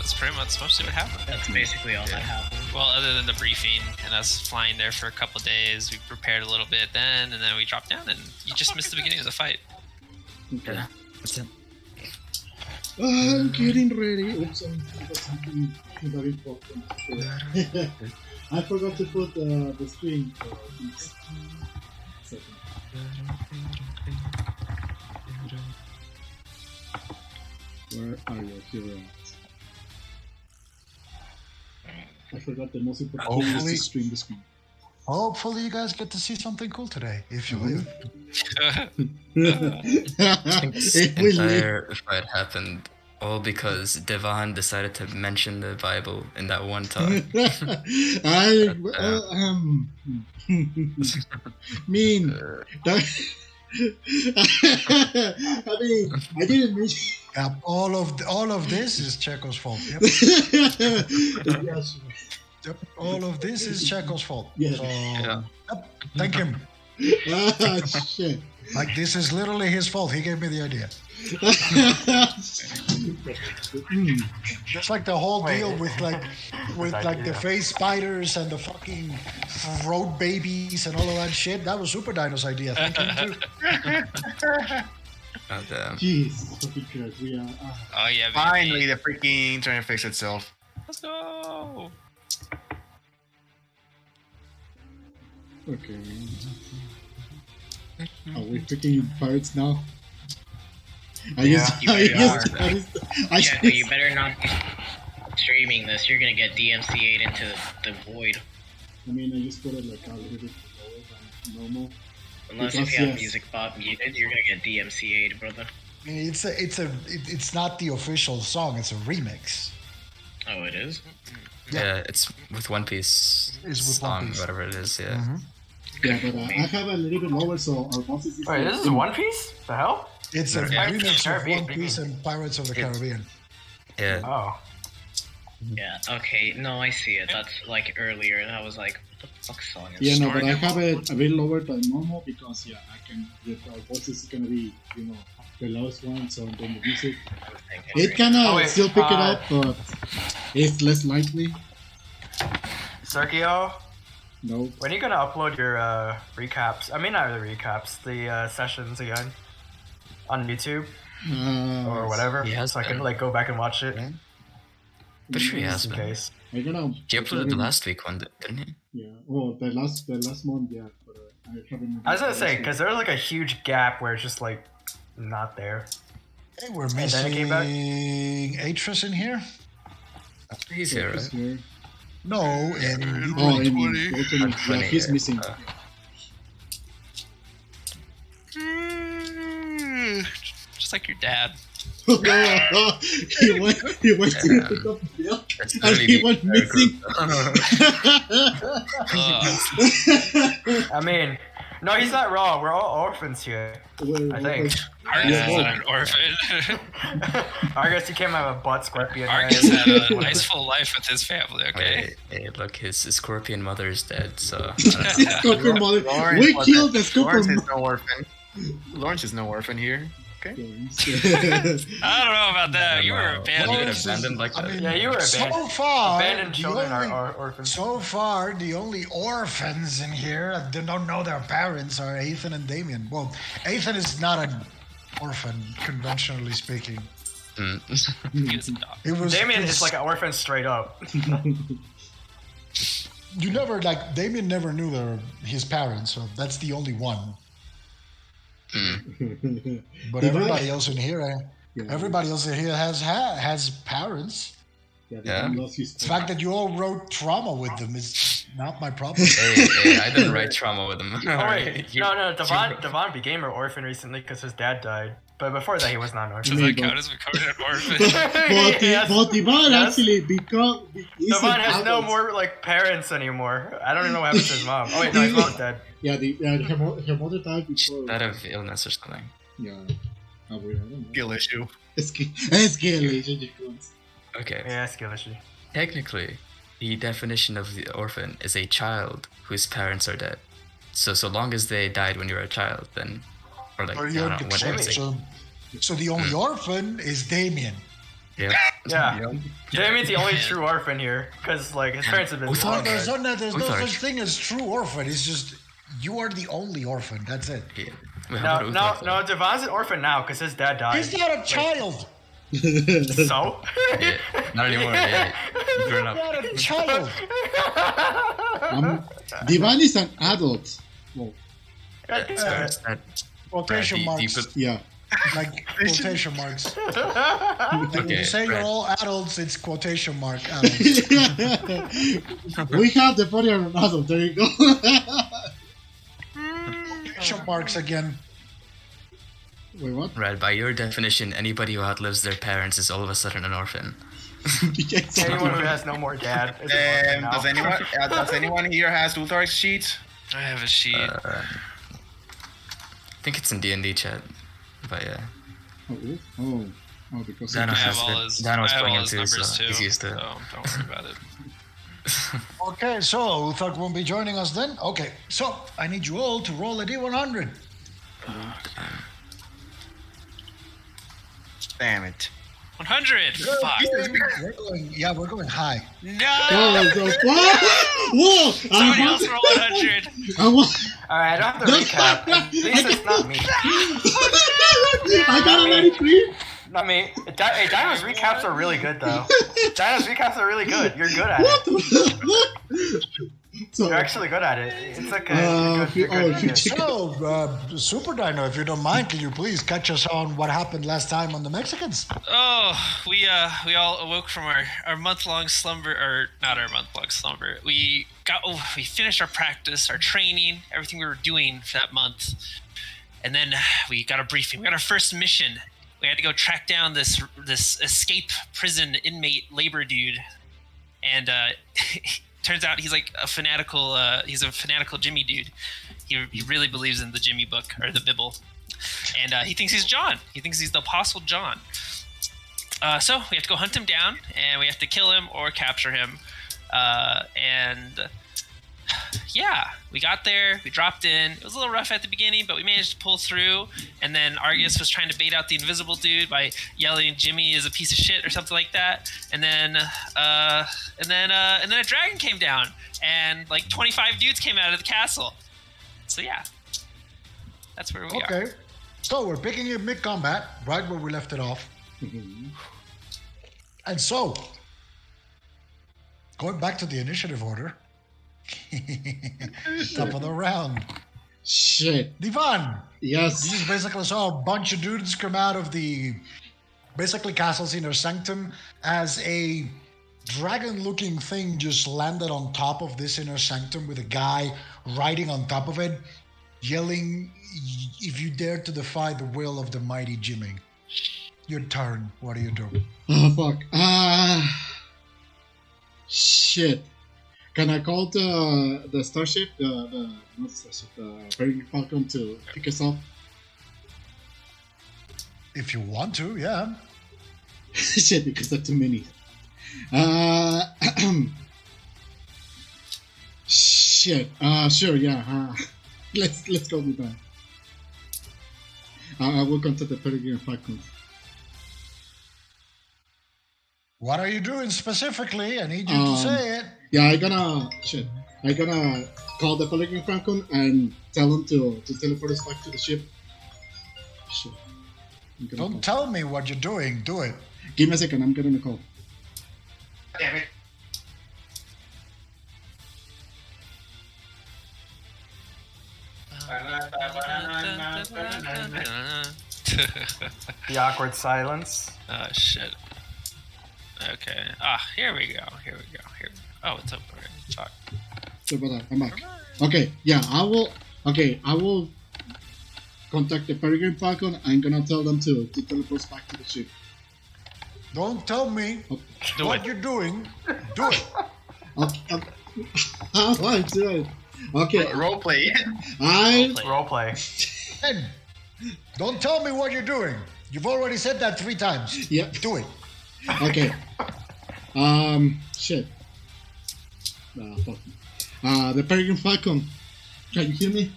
That's pretty much mostly what happened. That's basically all that happened. Well, other than the briefing and us flying there for a couple days, we prepared a little bit then, and then we dropped down, and you just missed the beginning of the fight. Yeah, that's it. I'm getting ready. Oops, I forgot something very important. I forgot to put the string for this second. Where are you? Here. I forgot the most important thing is to stream the screen. Hopefully you guys get to see something cool today, if you live. I think this entire fight happened all because Devon decided to mention the Bible in that one talk. Mean. I mean, I didn't mention. Yep, all of this is Checo's fault. Yep. Yes. Yep, all of this is Checo's fault. Yeah. So, Yeah. Yep, thank him. Ah, shit. Like, this is literally his fault. He gave me the idea. Just like the whole deal with the face spiders and the fucking road babies and all of that shit. That was Super Dino's idea. Thank him too. Oh, damn. Jesus, fucking Christ, we are. Oh yeah, baby. Finally, the freaking trying to fix itself. Let's go. Okay. Are we freaking pirates now? You better not be streaming this. You're gonna get DMCA'd into the void. I mean, I just put it like a little bit lower than normal. Unless if you have music bot muted, you're gonna get DMCA'd, brother. I mean, it's not the official song. It's a remix. Oh, it is? Yeah, it's with One Piece It's with song, One Piece. whatever it is, yeah. Mhm. Yeah, but I have a little bit lower, so our bosses is. Wait, this is One Piece? The hell? It's a Yeah. remix of Caribbean, One Piece and Pirates of the Caribbean. Yeah. Oh. Yeah, okay, no, I see it. That's like earlier, and I was like, what the fuck song is Yeah, no, but I Story have it a bit lower than normal because I can. Our bosses is gonna be, the lowest one, so then the music. It can still pick it up, but it's less likely. Sergio, No. when are you gonna upload your recaps? I mean, not the recaps, the sessions again on YouTube or whatever, He has so I can them. like go back and watch it But sure he has just in been. case. I'm gonna. He uploaded the last week one, didn't he? Yeah. Oh, the last month, yeah. But I haven't. I was gonna say because there's like a huge gap where it's just like not there. Hey, we're then it came back. missing Atris in here? He's here, right? Here. No, in Oh, in D20. Bolton, yeah, he's missing. Just like your dad. he went to pick up milk That's and literally he the went entire missing. group. I mean, no, he's not wrong. We're all orphans here. I think. Argus Yeah. is not an orphan. Argus, you came out of a butt scorpion. Argus right? had a nice full life with his family, okay? Hey, look, his scorpion mother is dead, so... Scorpion mother. Lawrence We wasn't- killed the Lawrence Scorpion is no orphan. Lawrence is no orphan here. Okay. I don't know about that. You were Wow. abandoned. You Lawrence is- abandoned like I that. mean, Yeah, you were so abandoned. far, Abandoned the children only- are orphans. So far, the only orphans in here that don't know their parents are Ethan and Damien. Well, Ethan is not an orphan, conventionally speaking. Mm. He was adopted. It was Damien it's- is like an orphan straight up. you never Damien never knew his parents, so that's the only one. But everybody else in here, has parents. Yeah. The fact that you all wrote trauma with them is not my problem. Hey, I didn't write trauma with him. Oh wait, no, Devon became an orphan recently because his dad died. But before that, he was not an orphan. Does that count as becoming an orphan? Yes. But Ivan Yes. actually become. Devon has no more like parents anymore. I don't even know what happened to his mom. Oh wait, no, his mom's dead. Yeah, her mother died before. Died of illness or something. Yeah. I don't know. Skill issue. Escalation. Okay. Yeah, skill issue. Technically, the definition of the orphan is a child whose parents are dead. So long as they died when you were a child, then... Or like, I don't know, when they were sick. So the only orphan is Damien. Yeah. Yeah. Jamie's the only true orphan here, because like his parents have been. We thought- dead. There's no Uthark. such thing as true orphan. It's just you are the only orphan. That's it. Yeah. Wait, how No, about no, Uthark, no. Devon's an orphan now because his dad died. He's not a child. So. Yeah, not anymore. Yeah, he's grown He's up. not a child. Divine is an adult. Well, That- Quotation do you marks. put- yeah. Like quotation marks. Like when Okay, you say you're right. all adults, it's quotation mark adults. We have the body of an adult. There you go. Quotation marks again. Wait, what? Right, by your definition, anybody who outlives their parents is all of a sudden an orphan. Anyone who has no more dad is an orphan now. Does anyone here has Uthark's sheet? I have a sheet. I think it's in D&D chat, but yeah. Oh, because Dano I have has all it. his, Dano's I have playing all it his too, numbers so too. he's used to it. So don't worry about it. Okay, so Uthak won't be joining us then. Okay, so I need you all to roll a D100. Damn it. 100. Fuck. We're going high. No. Oh, so, whoa! Somebody else roll 100. I want. Alright, I don't have to recap. At least it's not me. I got a 93. Not me. Hey, Dino's recaps are really good though. Dino's recaps are really good. You're good at What it. the So, You're actually good at it. It's okay. You're good. You're good. So, Super Dino, if you don't mind, can you please catch us on what happened last time on the Mexicans? Oh, we all awoke from our month-long slumber, or not our month-long slumber. We finished our practice, our training, everything we were doing for that month, and then we got a briefing. We got our first mission. We had to go track down this escape prison inmate labor dude, and turns out he's like a fanatical. He's a fanatical Jimmy dude. He really believes in the Jimmy book or the Bible, and he thinks he's John. He thinks he's the Apostle John. So we have to go hunt him down, and we have to kill him or capture him. And yeah, we got there. We dropped in. It was a little rough at the beginning, but we managed to pull through. And then Argus was trying to bait out the invisible dude by yelling Jimmy is a piece of shit or something like that. And then a dragon came down, and like 25 dudes came out of the castle. So yeah, that's where we are. Okay, so we're picking it mid-combat, right where we left it off. And so, going back to the initiative order, top of the round. shit. Divan, you Yes. just basically saw a bunch of dudes come out of the basically castle's inner sanctum as a dragon-looking thing just landed on top of this inner sanctum with a guy riding on top of it, yelling, "If you dare to defy the will of the mighty Jimmy." Your turn. What do you do? Oh fuck. Shit. Can I call the starship, not the starship, the Peregrine Falcon to pick us up? If you want to, yeah. Shit, because that's too many. Shit. Sure. Yeah. Let's go with that. I will contact the Peregrine Falcon. What are you doing specifically? I need you to say it. Yeah, I gonna call the Peregrine Falcon and tell him to teleport us back to the ship. Shit. I'm gonna Don't call. tell me what you're doing. Do it. Give me a second. I'm gonna call. Damn it. The awkward silence. Oh shit. Okay. Here we go. Oh, it's open already. Fuck. So about that, I'm back. Okay, yeah, I will contact the Peregrine Falcon. I'm gonna tell them to teleport us back to the ship. Don't tell me Do what it. you're doing. Do it. Okay, how do I do it? Okay, Roleplay. Roleplay. Ed, don't tell me what you're doing. You've already said that 3 times. Yep. Do it. Okay. Shit. Fuck. The Peregrine Falcon. Can you hear me?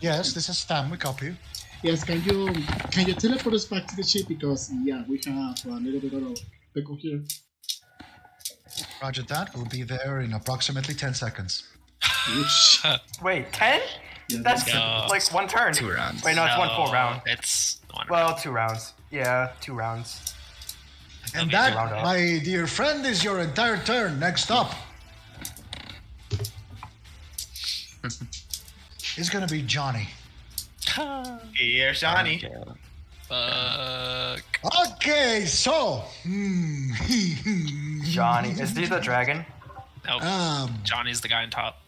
Yes, this is Stan. We copy you. Yes, can you teleport us back to the ship because yeah, we have a little bit of pickle here. Roger that. We'll be there in approximately 10 seconds. Whoosh. Wait, 10? Yeah, That's No. like one turn. 2 rounds. Wait, no, it's one full round. It's one Well, round. 2 rounds. Yeah, 2 rounds. And be that, round up. my dear friend, is your entire turn. Next up is going to be Johnny. Here's Johnny. Fuck. Okay, so. Johnny. Is he the dragon? Nope. Johnny's the guy on top.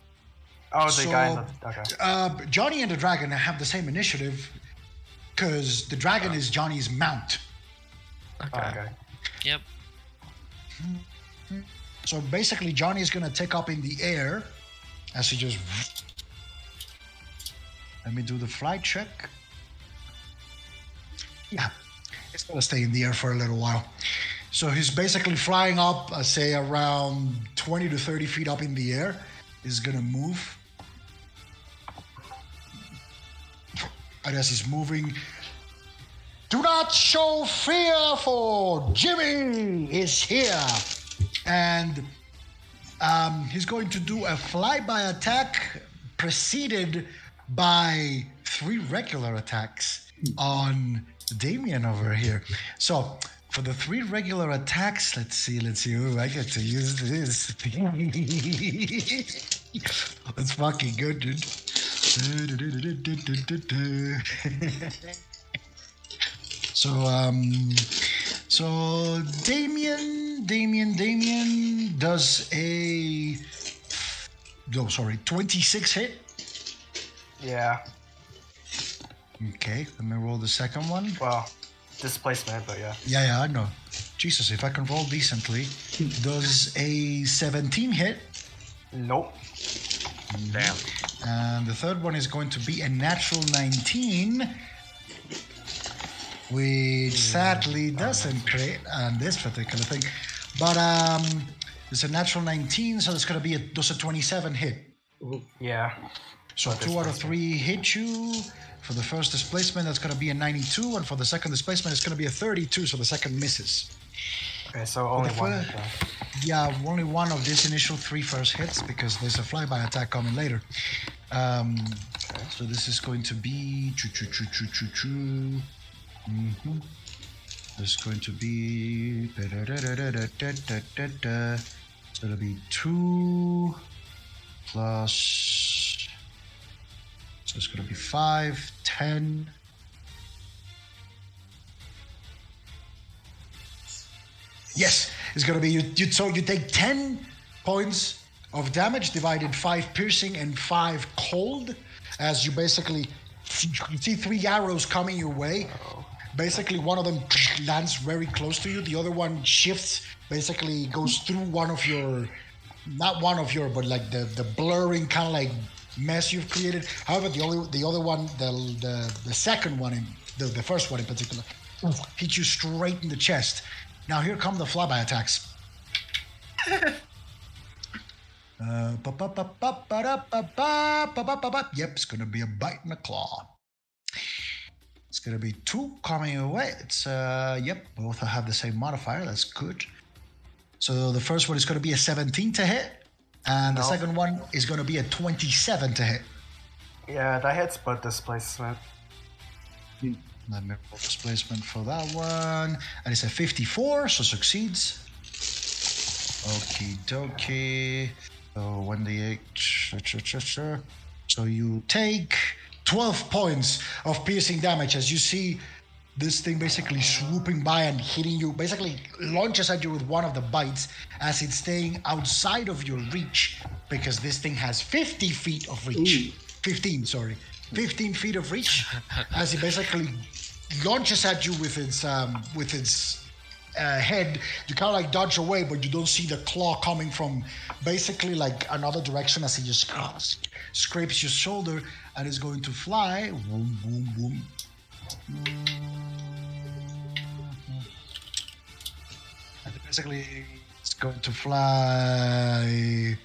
Oh, the So- guy in the... Okay. Johnny and the dragon have the same initiative because the dragon is Johnny's mount. Oh, okay. Yep. So basically, Johnny is going to take up in the air as he just. Let me do the flight check. Yeah, it's going to stay in the air for a little while. So he's basically flying up, say around 20 to 30 feet up in the air. He's going to move. And as he's moving, do not show fear, for Jimmy is here. And he's going to do a flyby attack preceded by 3 regular attacks on Damien over here. So for the 3 regular attacks, let's see. Oh, I get to use this. That's fucking good, dude. So Damien does a 26 hit. Yeah. Okay, let me roll the second one. Well, displacement, but yeah. Yeah, I know. Jesus, if I can roll decently, does a 17 hit. Nope. Damn. And the third one is going to be a natural 19, which sadly doesn't create on this particular thing. But it's a natural 19, so it's going to be a 27 hit. Yeah. So 2 out of 3 hit you. For the first displacement, that's going to be a 92, and for the second displacement, it's going to be a 32, so the second misses. Okay, so only one. fir- Okay. Yeah, only one of these initial 3 first hits because there's a flyby attack coming later. So this is going to be There's going to be so it'll be 2 plus. So it's going to be 5, 10. Yes, it's going to be so you take 10 points of damage divided 5 piercing and 5 cold as you basically you see 3 arrows coming your way. Basically one of them lands very close to you, the other one shifts, basically goes through one of your but like the blurring kind of like mess you've created. However, the other one, the second one, the first one in particular, hit you straight in the chest. Now here come the flyby attacks. Yep, it's gonna be a bite and a claw. It's gonna be 2 coming your way. It's yep, both have the same modifier. That's good. So the first one is gonna be a 17 to hit. And the second one is going to be a 27 to hit. Yeah, that hits, but displacement. Let me roll displacement for that one. And it's a 54, so succeeds. Okie dokie. So 1d8. So you take 12 points of piercing damage as you see this thing basically swooping by and hitting you, basically launches at you with one of the bites as it's staying outside of your reach because this thing has 50 feet of reach. 15 feet of reach as it basically launches at you with its head. You kind of like dodge away, but you don't see the claw coming from basically like another direction as it just scrapes your shoulder and is going to fly. Boom, boom, boom. And basically, it's going to fly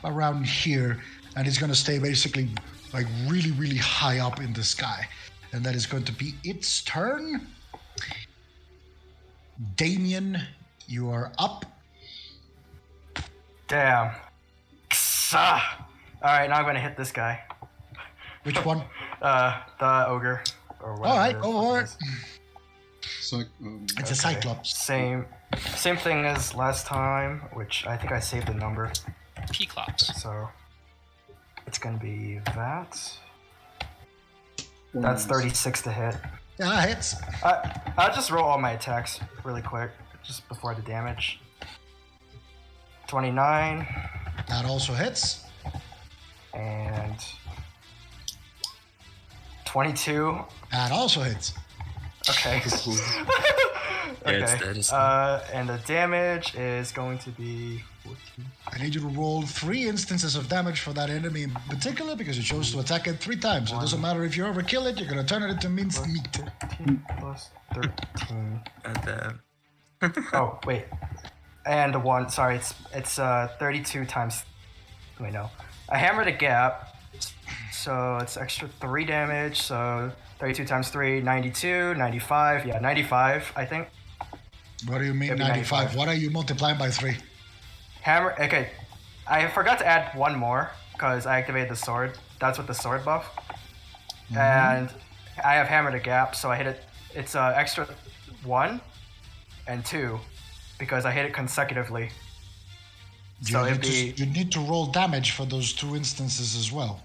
around here, and it's going to stay basically like really, really high up in the sky. And that is going to be its turn. Damien, you are up. Damn. All right, now I'm gonna hit this guy. Which one? The ogre. Or whatever All right, it is. go for it. It's a Cyclops. Same thing as last time, which I think I saved the number. P-clops. So it's gonna be that. That's 36 to hit. Yeah, hits. I'll just roll all my attacks really quick, just before the damage. 29. That also hits. And 22. That also hits. Okay. Yeah, it's Okay. dead, isn't And the damage is going to be 14. I need you to roll 3 instances of damage for that enemy in particular because you chose to attack it 3 times. So it doesn't matter if you overkill it, you're going to turn it into minced meat. 13 plus 13. And, Oh, wait. And 1. Sorry, it's 32 times. Wait, no. I hammered a gap, so it's extra 3 damage. So 32 times 3, 92, 95. Yeah, 95, I think. What do you mean It'd be 95? 95. What are you multiplying by 3? Hammer. Okay, I forgot to add 1 more because I activated the sword. That's with the sword buff. And I have hammered a gap, so I hit it. It's extra 1 and 2 because I hit it consecutively. So it'd be. You need to roll damage for those 2 instances as well.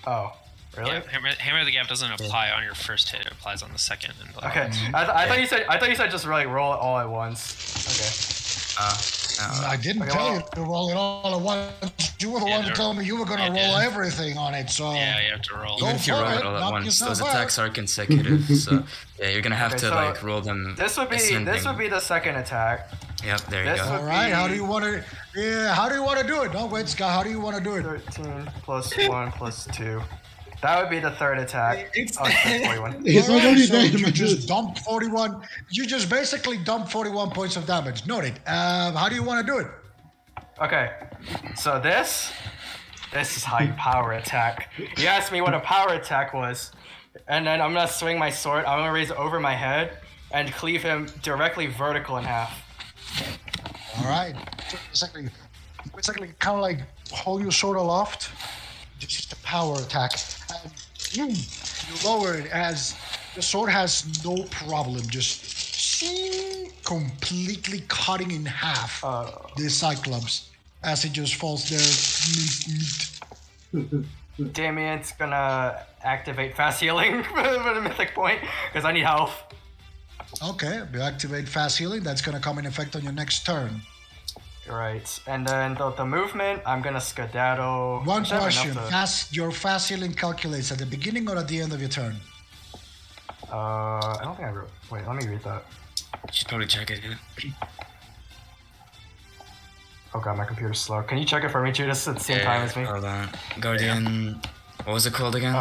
Oh, really? Yeah, hammer the gap doesn't apply on your first hit; it applies on the second. And the Okay. I thought you said just really roll it all at once. I didn't Okay, tell well- you to roll it all at once. You were the one to tell me you were going to roll everything on it. So Yeah, you have to roll. Go even if you for roll it, it all at knock once, yourself those out. attacks are consecutive. So yeah, you're gonna have Okay, to so like roll them. This would be the second attack. Yep, there you this go. would- all right, how do you want to? Yeah, how do you want to do it? No, wait, Scott. How do you want to do it? 13 plus 1 plus 2. That would be the third attack. It's- Oh, it's 41. It's All right, already so there, you man. just dumped 41. You just basically dumped 41 points of damage. Noted. How do you want to do it? Okay, so this is how you power attack. You asked me what a power attack was, and then I'm gonna swing my sword. I'm gonna raise it over my head and cleave him directly vertical in half. All right. Basically, kind of like hold your sword aloft. Just a power attack. And you lower it as the sword has no problem just completely cutting in half the Cyclops as it just falls there minced meat. Damien's gonna activate fast healing for the mythic point because I need health. Okay, you activate fast healing. That's going to come in effect on your next turn. Right, and then the movement, I'm gonna skedaddle. One I should have question. enough Your fast healing calculates at the beginning or at the end of your turn? I don't think I wrote. Wait, let me read that. You should probably check it. Yeah. Oh god, my computer's slow. Can you check it for me, Judas, at the same time as me? Hold on. Guardian. What was it called again?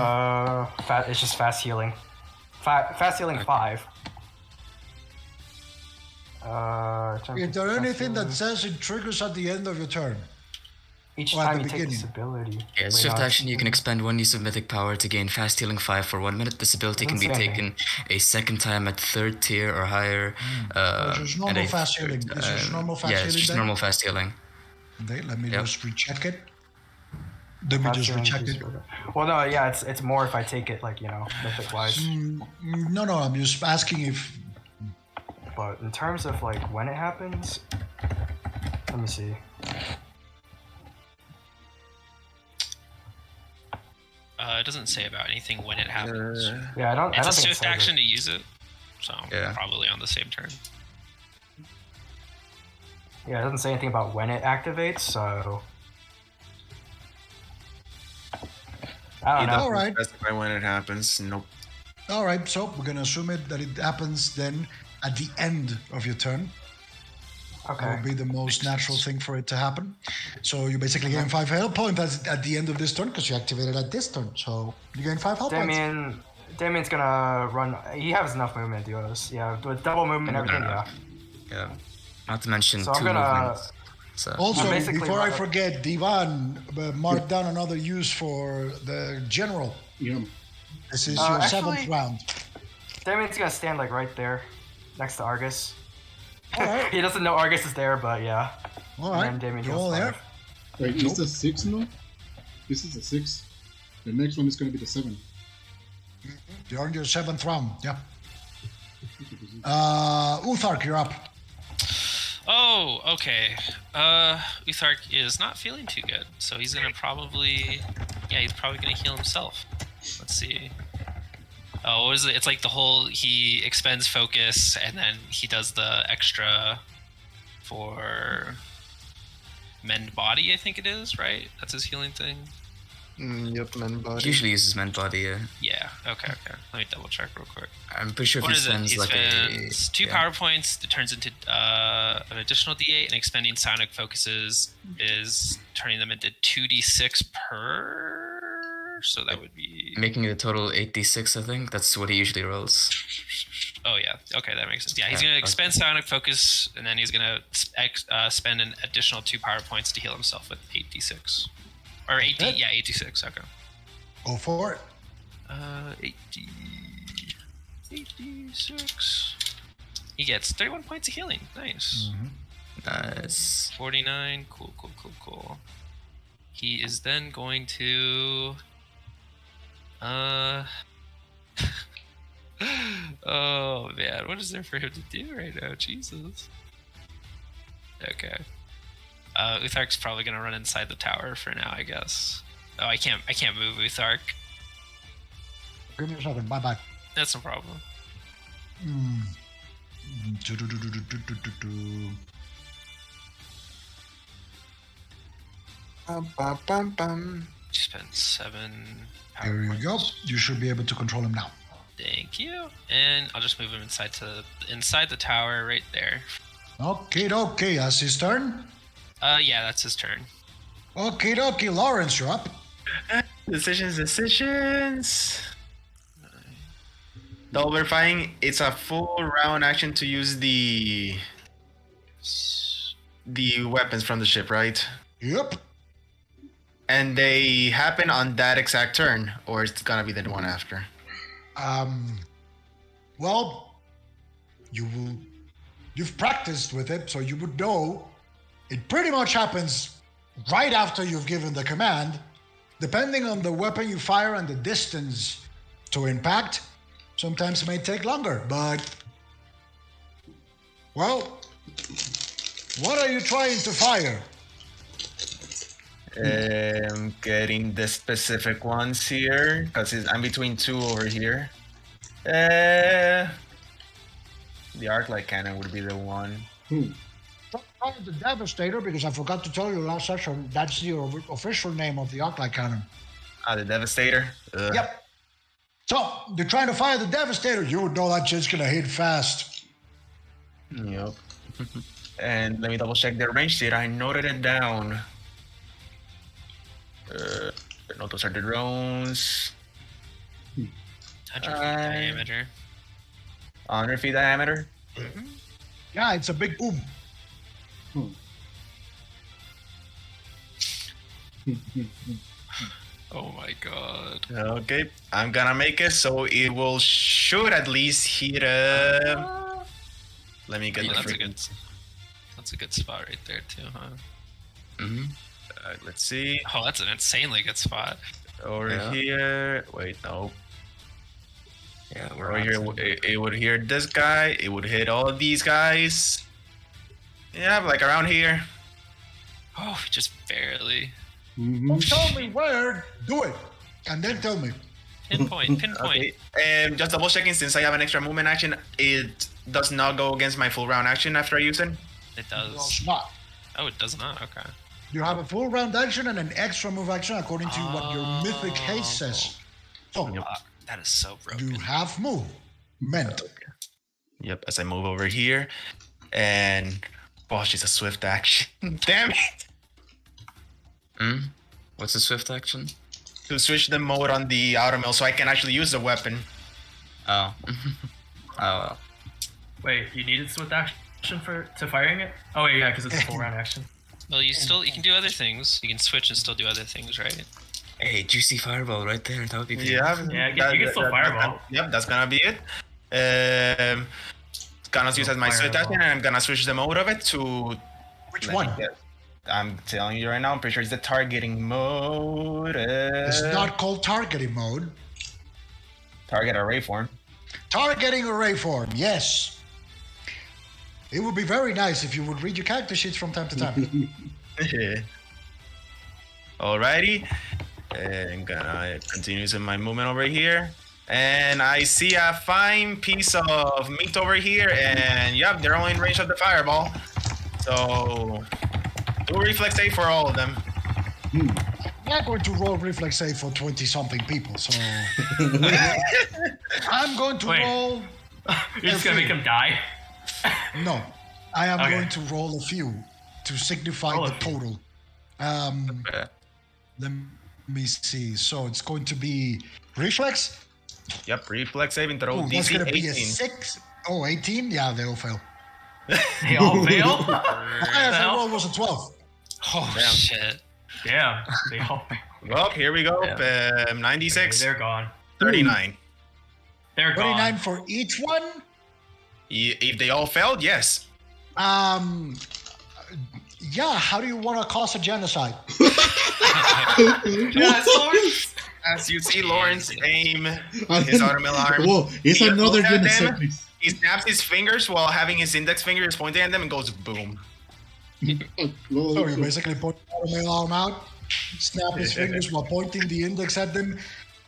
It's just fast healing. Fast healing 5. Is there anything that says it triggers at the end of your turn? Each or at time the you take this beginning? ability. Yeah, as Wait, swift no, action, you can expend 1 use of mythic power to gain fast healing 5 for 1 minute. This ability can be Doesn't say anything. taken a second time at 3rd tier or higher. Which is normal and a fast healing. third Is this time. normal fast Yeah, it's healing just then? normal fast healing. Okay, let me Yep. just recheck it. Let me fast just healing recheck is- it. Well, no, yeah, it's more if I take it, like, mythic wise. No, I'm just asking if. But in terms of, like, when it happens, let me see. It doesn't say about anything when it happens. Yeah, I don't It's a think swift says action it. to use it, so Yeah. probably on the same turn. Yeah, it doesn't say anything about when it activates, so. I don't know. All right. Specify when it happens. Nope. All right, so we're gonna assume that it happens then at the end of your turn. That Okay. would be the most natural thing for it to happen. So you basically gain 5 health points at the end of this turn because you activated at this turn. So you gain 5 health points. Damien's gonna run. He has enough movement, duos. Yeah, with double movement and everything. No. Yeah. Yeah. Not to mention So I'm 2 gonna- movements. So Also, I'm basically before I running- forget, Divan, mark down another use for the general. Yeah. This is your seventh Actually- round. Damien's gonna stand like right there, next to Argus. All right. He doesn't know Argus is there, but yeah. All And right. then Damien You're heals all there. 5. Wait, is the 6 no? This is the 6. The next one is going to be the 7. You're in your seventh round. Yeah. Uthark, you're up. Oh, okay. Uthark is not feeling too good, so he's gonna probably, he's probably gonna heal himself. Let's see. Oh, what is it? It's like the whole, he expends focus and then he does the extra for mend body, I think it is, right? That's his healing thing. Yep, man, body. Usually uses Mend Body, yeah. Yeah. Okay. Let me double check real quick. I'm pretty sure if What he is it? spends He like spends a... 2 yeah. power points. It turns into an additional D8, and expending psionic focuses is turning them into 2d6 per. So that would be. Making it a total 8d6, I think. That's what he usually rolls. Oh yeah. Okay, that makes sense. Yeah, he's Yeah, gonna okay. expend psionic focus, and then he's gonna spend an additional 2 power points to heal himself with 8d6, or 8d. Okay. Yeah, 8d6. Okay. Go for it. 8d6. He gets 31 points of healing. Nice. Nice. 49. Cool. He is then going to oh man, what is there for him to do right now? Jesus. Okay. Uthark's probably gonna run inside the tower for now, I guess. Oh, I can't move Uthark. Give me a second. Bye. That's no problem. Bum, bum, bum. Spent 7 power There you points. go. You should be able to control him now. Thank you. And I'll just move him inside the tower right there. Okay. That's his turn. Yeah, that's his turn. Okay. Lawrence, you're up. Decisions. Double verifying. It's a full round action to use the weapons from the ship, right? Yep. And they happen on that exact turn, or it's gonna be the one after. Well, you've practiced with it, so you would know it pretty much happens right after you've given the command. Depending on the weapon you fire and the distance to impact, sometimes it may take longer, but well, what are you trying to fire? Getting the specific ones here, because I'm between 2 over here. The arc light cannon would be the one. Fire the Devastator, because I forgot to tell you last session, that's the official name of the Arclight Cannon. The Devastator. Ugh. Yep. So, you're trying to fire the Devastator, you would know that shit's gonna hit fast. Yep. And let me double check their range data. I noted it down. No, those are the drones. 100 feet diameter. 100 feet diameter. Yeah, it's a big boom. Oh my god. Okay, I'm gonna make it so it will should at least hit a. Let me get Yeah, the that's a freaking. That's a good spot right there too, huh? Mm-hmm. Let's see. Oh, that's an insanely good spot. Over Yeah. here. Wait, no. Yeah, we're Over on here, to- it would hit this guy. It would hit all of these guys. Yeah, like around here. Oh, just barely. Don't tell me where, do it. And then tell me. Pinpoint. Okay. Just double checking since I have an extra movement action, it does not go against my full round action after I use it. It Well, does. not. Oh, it does not. Okay. You have a full round action and an extra move action according to what your mythic haste says. So, That is so broken. you have move. Meant. Yep, as I move over here. And oh, she's a swift action. Damn it! What's the swift action? To switch the mode on the outer mill so I can actually use the weapon. Oh. Oh, Wait, you needed swift action to firing it? Oh yeah, because it's a full round action. Well, you can do other things. You can switch and still do other things, right? Hey, juicy fireball right there. That would be beautiful. Yeah, Yeah, you can still fireball. Yep, that's gonna be it. Gonna use as my switch Fireball. action, and I'm gonna switch the mode of it to. Which let me one? get- I'm telling you right now. I'm pretty sure it's the targeting mode. It's not called targeting mode. Target array form. Targeting array form, yes. It would be very nice if you would read your character sheets from time to time. Alrighty. I'm gonna continue using my movement over here. And I see a fine piece of meat over here, and yep, they're only in range of the fireball. So, do a reflex save for all of them. I'm not going to roll reflex save for 20-something people, so... I'm going to Wait. roll... You're just gonna make him die. No, I am Okay. going to roll a few to signify Roll a the few. total. Okay. Let me see. So it's going to be reflex. Yep, reflex saving throw. Ooh, that's DC going to be a 18. 6. Oh, 18? Yeah, they all fail. They all fail. The highest I hell? rolled was a 12. Oh Damn. shit! Damn, they all fail. Well, here we go. Yeah. 96, They're gone. 39. They're 29 gone. for each one. If they all failed, yes. Yeah, how do you want to cause a genocide? Yeah, so- As you see Lawrence aim his automil arm, Whoa, it's He another looks at them. genocide. please. he snaps his fingers while having his index finger is pointing at them and goes boom. So you basically put the mail arm out, snap his fingers while pointing the index at them,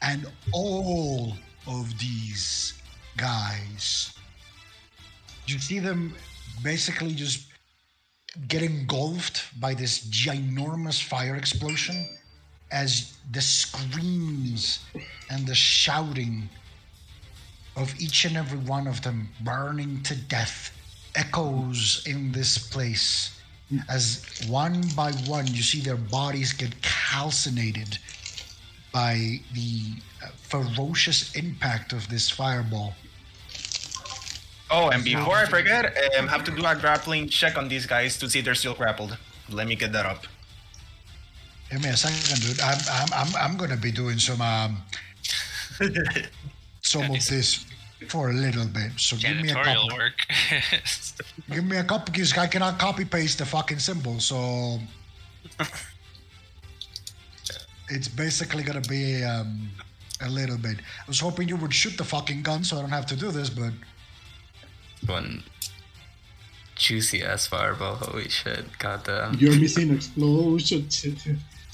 and all of these guys, you see them basically just get engulfed by this ginormous fire explosion as the screams and the shouting of each and every one of them burning to death echoes in this place as one by one you see their bodies get calcinated by the ferocious impact of this fireball. Oh, and before I forget, have to do a grappling check on these guys to see if they're still grappled. Let me get that up. Give me a second, dude. I'm gonna be doing some of this for a little bit. So give me a Janitorial couple. work. Give me a couple because I cannot copy paste the fucking symbol. So it's basically gonna be a little bit. I was hoping you would shoot the fucking gun so I don't have to do this, but One juicy ass fireball. Holy shit. Goddamn. You're missing explosion.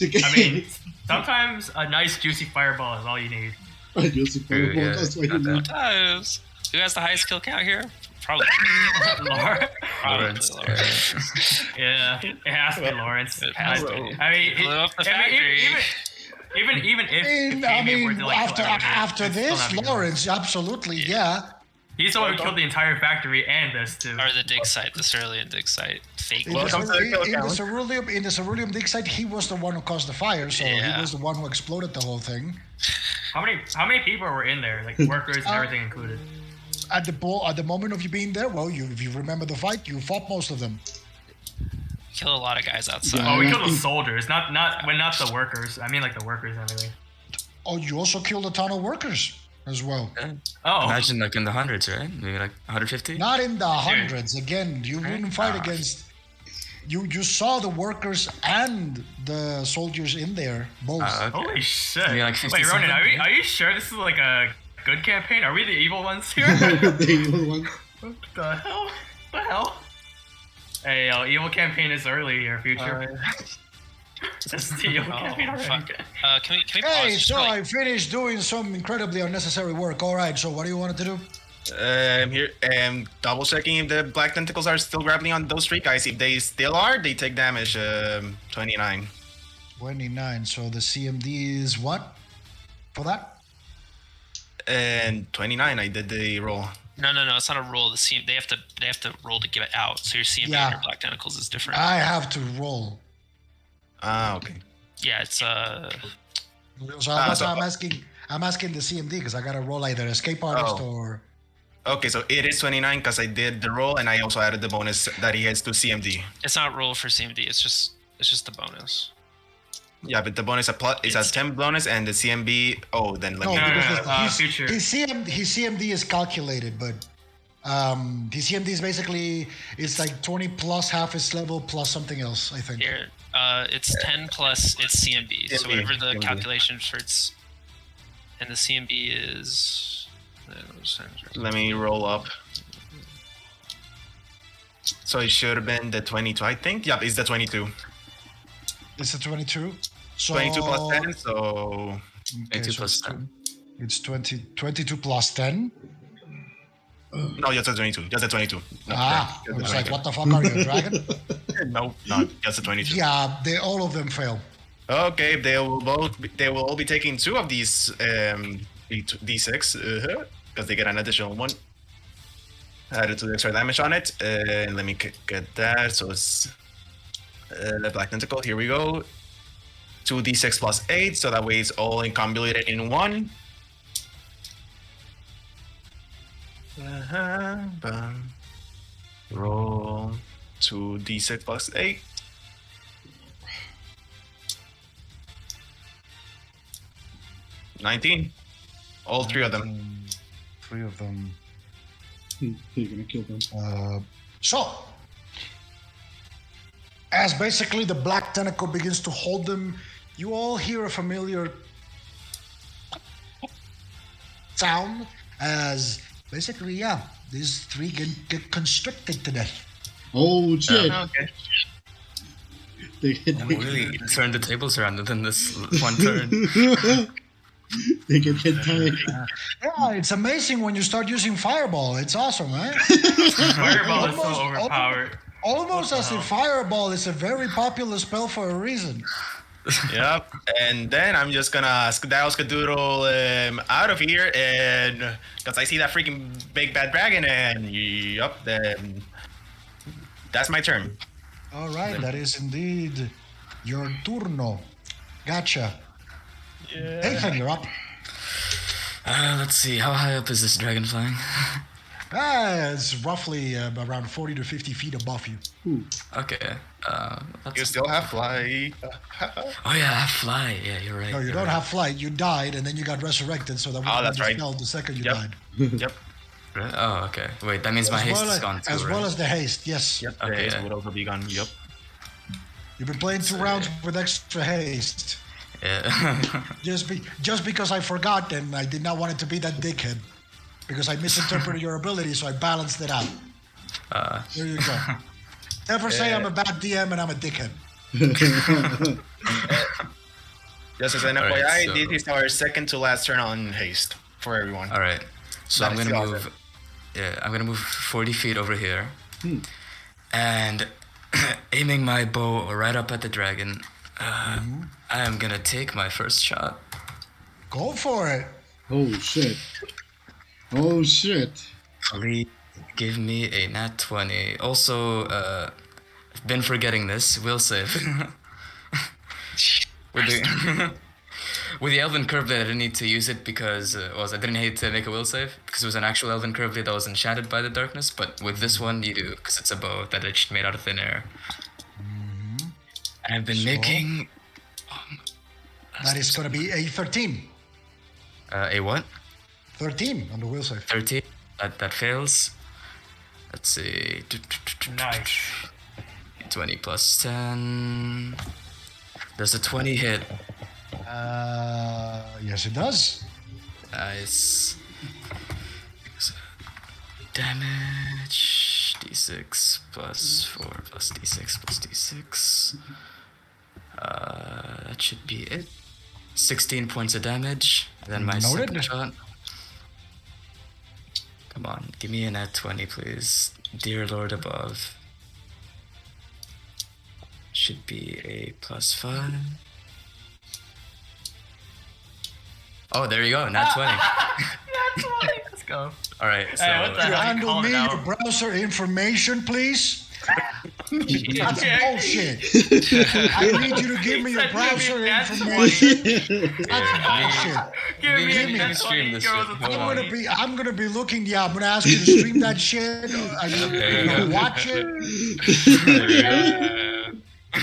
I mean, sometimes a nice juicy fireball is all you need. I just fireball. yeah, That's why you got know. Does. Who has the highest kill count here? Probably. Laura? Lawrence. Lawrence. Yeah, it has to be Lawrence. It It has has to to be. be. I mean, Blew up the I mean, factory. even if I Damien were mean, to like after kill everything, after it's still this, not big Lawrence, absolutely, yeah. He's the one who killed the entire factory and this too. Or the dig site, the Cerulean dig site. Fake. In Welcome to the kill the count. ceruleum dig site, he was the one who caused the fire, so he Yeah. was the one who exploded the whole thing. How many people were in there? Like workers and everything included. At the moment of you being there, well, if you remember the fight, you fought most of them. Kill a lot of guys outside. Yeah. Oh, we I killed the think- soldiers, not the workers. I mean like the workers and everything. Oh, you also killed a ton of workers as well. Oh, Imagine like in the hundreds, right? Maybe like 150? Not in the hundreds. Again, you didn't fight Ah. against. You saw the workers and the soldiers in there both. Okay. holy shit! Maybe like 50 Wait, Ronan, something? are you sure this is like a good campaign? Are we the evil ones here? The evil one. What the hell? What the hell? Hey, evil campaign is early here, future. This is the evil Oh, campaign already. fuck. Can we pause? Hey, just so for, like, I finished doing some incredibly unnecessary work. All right, so what do you want to do? I'm here. Double checking if the black tentacles are still grappling on those three guys. If they still are, they take damage. 29. 29. So the CMD is what for that? And 29, I did the roll. No, it's not a roll. The CM, they have to roll to give it out. So your CMB Yeah. and your black tentacles is different. I have to roll. Ah, okay. Yeah, it's So that's why I'm asking the CMD because I gotta roll either escape artist Oh. or. Okay, so it is 29 because I did the roll and I also added the bonus that he has to CMD. it's not roll for CMD. It's just the bonus. Yeah, but the bonus is a 10 bonus, and the CMB. Oh, then let No, me. because future. his CMD is calculated, but his CMD is basically it's like 20 plus half his level plus something else. I think. Here, it's 10 plus its CMB. So CMB, whatever the CMB. calculation for its, and the CMB is. Let me roll up. So it should have been the 22, I think. Yep, it's the 22. It's a 22. So 22 plus 10, so okay, 22 so plus it's 10. It's 22 plus 10. no, just a 22. Just a 22. No, I just a was like, 22. what the fuck are you, a dragon? No, no, just a 22. Yeah, all of them fail. Okay, they will all be taking 2 of these d6 because they get an additional one. Added to the extra damage on it. Let me get that. So it's the Black Tentacle. Here we go. 2d6 plus 8, so that way it's all incombulated in one. Bam. Roll 2d6 plus 8. $19. All 3 of them. 3 of them. You're gonna kill them. So, as basically the black tentacle begins to hold them, you all hear a familiar sound as basically, yeah, these 3 get constricted to death. Oh shit! Okay. They get, We really turned the tables around within this one turn. they get hit tired. Yeah, it's amazing when you start using fireball. It's awesome, right? Fireball is so Almost- overpowered. Almost as if fireball is a very popular spell for a reason. Yep. And then I'm just gonna skedaddle skadoodle out of here, and because I see that freaking big bad dragon, and yep, then that's my turn. All right, that is indeed your turno. Gotcha. Nathan, you're up. Let's see, how high up is this dragon flying? It's roughly around 40 to 50 feet above you. Okay. You still have fly. Oh yeah, I have fly. Yeah, you're right. No, you you're don't right. have flight. You died, and then you got resurrected, so that would Oh, have that's been right. dispelled the second you Yep. died. Yep. Right? Oh, okay. Wait, that means my haste is gone too, as right? well as the haste, yes. Yep. Okay, Okay. yeah. So would also be gone. Yep. You've been playing 2 rounds with extra haste. Yeah. Just because I forgot and I did not want it to be that dickhead. Because I misinterpreted your ability, so I balanced it out. There you go. Never say I'm a bad DM and I'm a dickhead. Just as an All right, FYI, so- this is our second to last turn on haste for everyone. All right. So That I'm is gonna the move. Yeah, I'm gonna move 40 feet over here, and aiming my bow right up at the dragon. I am gonna take my first shot. Go for it. Oh shit! Oh shit! Please give me a nat 20. Also, I've been forgetting this. Will save. with the with the elven curve blade, I didn't need to use it because I didn't hate to make a will save because it was an actual elven curve blade that was enchanted by the darkness. But with this one, you do because it's a bow that I just made out of thin air. And I've been making That is going to be a 13. a what? 13 on the will save. 13. That fails. Let's see. Nice. 20 plus 10. Does a 20 hit? Yes, it does. Nice. Damage. D6 plus 4 plus D6 plus D6. That should be it. 16 points of damage. And then my Noted. second shot. Come on, give me a nat 20, please. Dear Lord above. Should be a plus 5. Oh, there you go, nat 20. That's funny. Let's go. All right, so Hey, what the Could you hell? handle calling me it out. your browser information, please? That's Okay. bullshit. I need you to give me your Said give me browser that information. That's bullshit. Give me Give a me nat stream 20, this girls shit. with Hold the on. money. I'm gonna be looking. Yeah, I'm gonna ask you to stream that shit. Are you gonna watch it?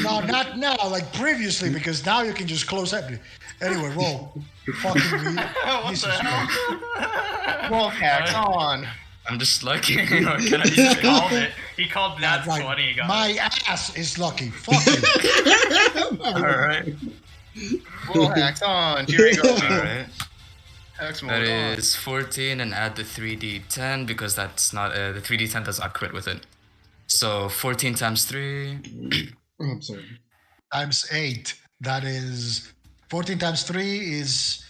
No, not now, like previously, because now you can just close everything. Anyway, roll. Fucking me. Jesus Christ. Wolf hacks on. I'm just lucky. Or can I He just just called it. He called that Right. 20. He got My it. ass is lucky. Fuck you. All right. Wolf hacks on. Here we go. All right. Hex mode That on. is 14, and add the 3d10 because that's not the 3d10 does not crit with it. So 14 times 3. Oh, I'm sorry. Times 8. That is 14 times 3 is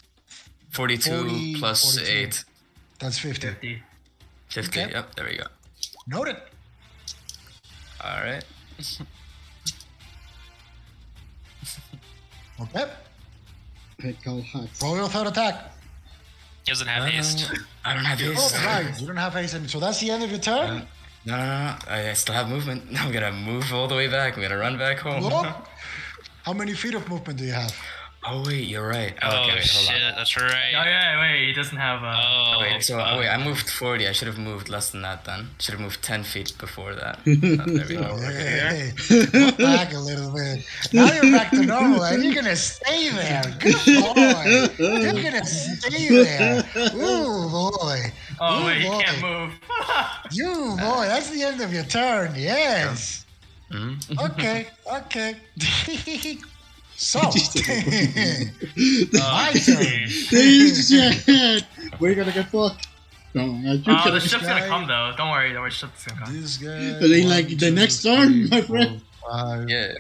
42 40, plus 42. 8. that's 50. 50. 50. Okay. Yep, there we go. Noted. All right. Okay. Heckle hacks. Roll your third attack. He doesn't have haste. I don't have Oh, haste. right. You don't have haste. So that's the end of your turn? No. I still have movement. I'm gonna move all the way back. I'm gonna run back home. Whoa. How many feet of movement do you have? Oh wait, you're right. Oh, Okay, wait, hold shit, on. that's right. Oh, yeah, wait. He doesn't have Oh, Wait, so fuck. wait, I moved 40. I should have moved less than that then. Should have moved 10 feet before that. There we go. Hey, go back a little bit. Now you're back to normal, and you're gonna stay there. Good boy. You're gonna stay there. Ooh boy. Oh, Ooh, wait. He boy. can't move. You boy, that's the end of your turn. Yes. Mhm. Okay. So, Jesus. my turn. Shit! We're gonna get fucked. No, you're The gonna ship's guy- gonna come, though. Don't worry. The ship's gonna come. This guy. in like the next turn, my friend. 5, Yeah.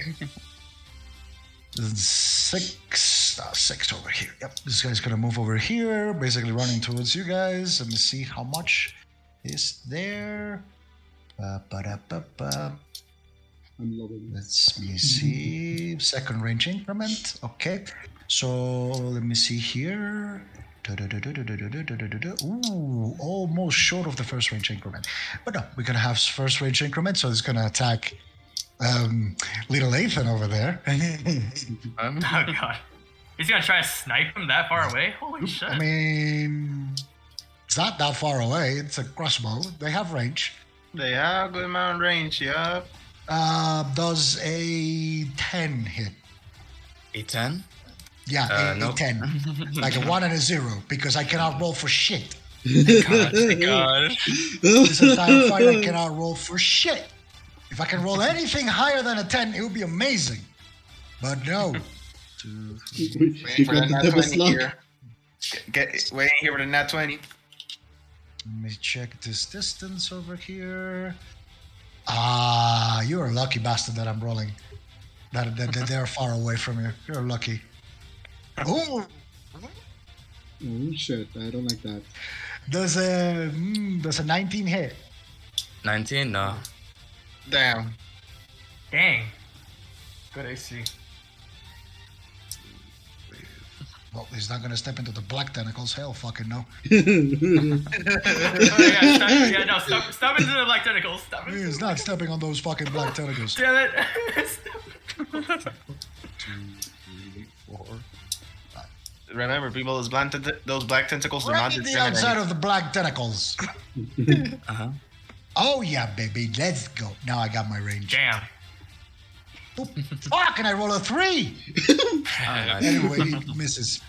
6 over here. Yep, this guy's gonna move over here, basically running towards you guys. Let me see how much is there. Ba-ba-da-ba-ba. I'm loving this. Let me see. Second range increment. Okay. So let me see here. Ooh, almost short of the first range increment. But no, we're gonna have first range increment, so it's gonna attack little Ethan over there. Oh, God. He's gonna try to snipe him that far away? Holy shit. I mean, it's not that far away. It's a crossbow. They have range. They have good amount of range, yeah. Does a 10 hit? A 10? Yeah, a nope. 10. Like a 1 and a 0, because I cannot roll for shit. God. This entire fight, I cannot roll for shit. If I can roll anything higher than a 10, it would be amazing. But no. You Waiting for the got the nat devil's 20 luck. here. Waiting here with a nat 20. Let me check this distance over here. You're a lucky bastard that I'm rolling. That they're far away from you. You're lucky. Ooh, Oh shit, I don't like that. there's a 19 hit. 19? No. Damn. Dang. Good AC. Well, he's not gonna step into the black tentacles. Hell, fucking no. Oh, yeah, stop into the black tentacles. Stop it. He's not stepping on those fucking black tentacles. Damn it. 2, 3, 4. Remember, people, those black tentacles do not Right in the outside discriminate. of the black tentacles. Uh-huh. Oh yeah, baby, let's go. Now I got my range. Damn. Oop. Fuck, and I roll a 3. Oh, nice. Anyway, it misses.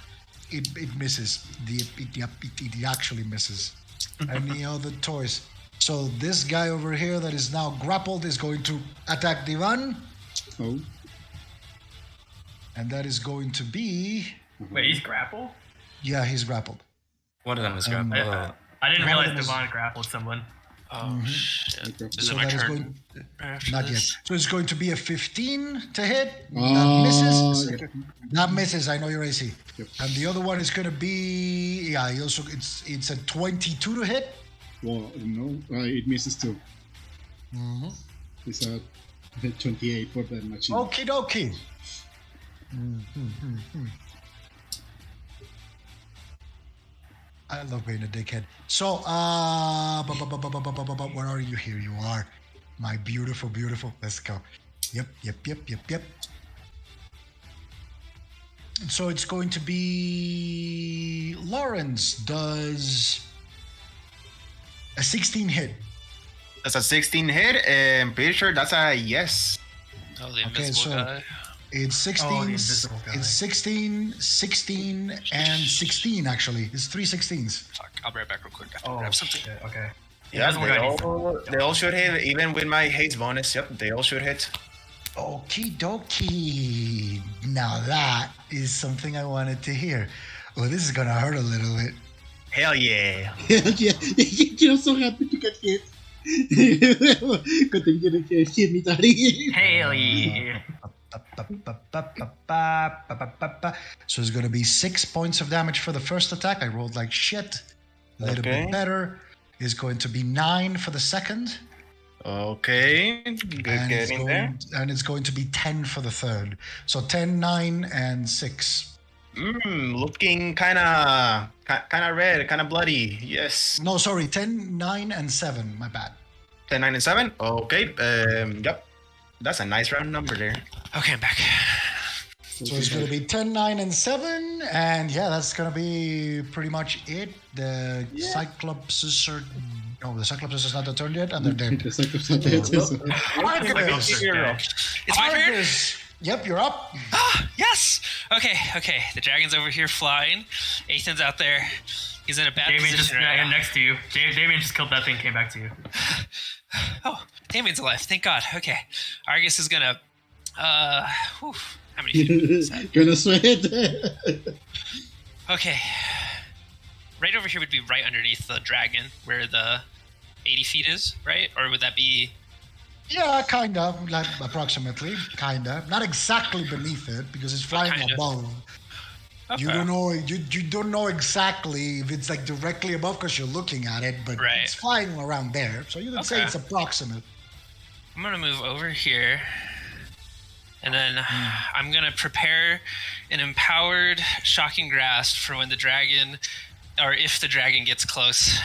It misses. It actually misses. Any other toys? So this guy over here that is now grappled is going to attack Divan, Oh. and that is going to be. Wait, he's grappled? Yeah, he's grappled. One of them is grappled. I didn't One of realize them is- Devon grappled someone. Oh, shit. Okay. Is So it my that is turn? going. After Not yet. this? So it's going to be a 15 to hit. That Oh, misses. yeah. That misses. I know your AC. Yep. And the other one is going to be. Yeah, he also it's a 22 to hit. Well, no, it misses too. Mm-hmm. It's a 28 for the machine. Okie dokie. I love being a dickhead. So, where are you? Here you are. My beautiful, beautiful. Let's go. Yep. So it's going to be Lawrence does a 16 hit. That's a 16 hit, and pretty sure that's a yes. Oh, the Okay, invisible so guy. it's 16, Oh, the invisible guy. it's 16, 16, and 16 actually. It's 3 16s. Fuck, I'll be right back real quick. I have to Oh, grab something. shit. Okay. Yeah, Invisible guy needs to- they all should hit, even with my haste bonus. Yep, they all should hit. Okie dokie. Now that is something I wanted to hear. Oh, this is gonna hurt a little bit. Hell yeah. Yeah, you're so happy to get hit. Good thing you didn't get hit me, Daddy. Hell yeah. So it's gonna be 6 points of damage for the first attack. I rolled like shit. A little Okay. bit better. Is going to be 9 for the second. Okay, good getting there. And it's going to be 10 for the third. So 10, 9, and 6. Looking kind of red, kind of bloody. Yes. No, sorry, 10, 9, and 7. My bad. 10, 9, and 7. Okay. Yep. That's a nice round number there. Okay, I'm back. So it's going to be 10, 9, and 7. And yeah, that's going to be pretty much it. The Cyclopses are... No, the Cyclopses is not the turn yet, and they're dead. The Cyclops not dead, so- Argus! It's my turn. Argus! Yep, you're up. Ah, yes. Okay. The dragon's over here flying. Ethan's out there. He's in a bad Damien just position right now. next to you. Damien just killed that thing, came back to you. Oh, Damien's alive. Thank God. Okay. Argus is gonna. Whew, how many feet is that? Gonna sweat. Okay. Right over here would be right underneath the dragon, where the 80 feet is, right? Or would that be? Yeah, kind of, like approximately, kind of. Not exactly beneath it because it's flying kind of. above. You Okay. don't know. You don't know exactly if it's like directly above because you're looking at it, but Right. it's flying around there. So you would say Okay. it's approximate. I'm gonna move over here, and then I'm gonna prepare an empowered shocking grasp for when the dragon, or if the dragon gets close.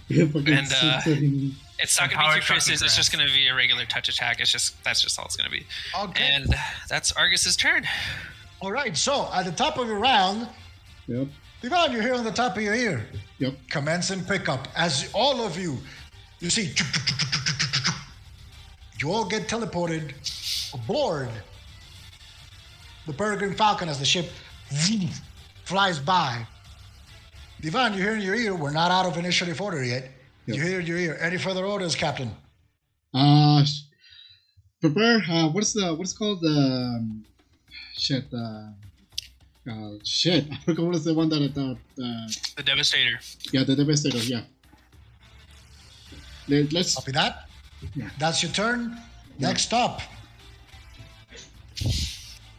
Yeah, fucking And, sweating. It's not gonna be Empowered two Chris's. shocking It's just gonna be a regular touch attack. That's just all it's gonna be. Okay. And that's Argus's turn. All right. So at the top of your round, Yep. Ivan, you're here on the top of your ear. Yep. Commence and pick up. As all of you, you see, you all get teleported aboard the Peregrine Falcon as the ship flies by. Ivan, you hear in your ear, we're not out of initiative order yet. Yep. You hear in your ear. Any further orders, Captain? Prepare. What's called the shit? Shit. I forgot what is the one that The Devastator. yeah, the Devastator. Yeah. Let's. Copy that. Yeah. That's your turn. Next up,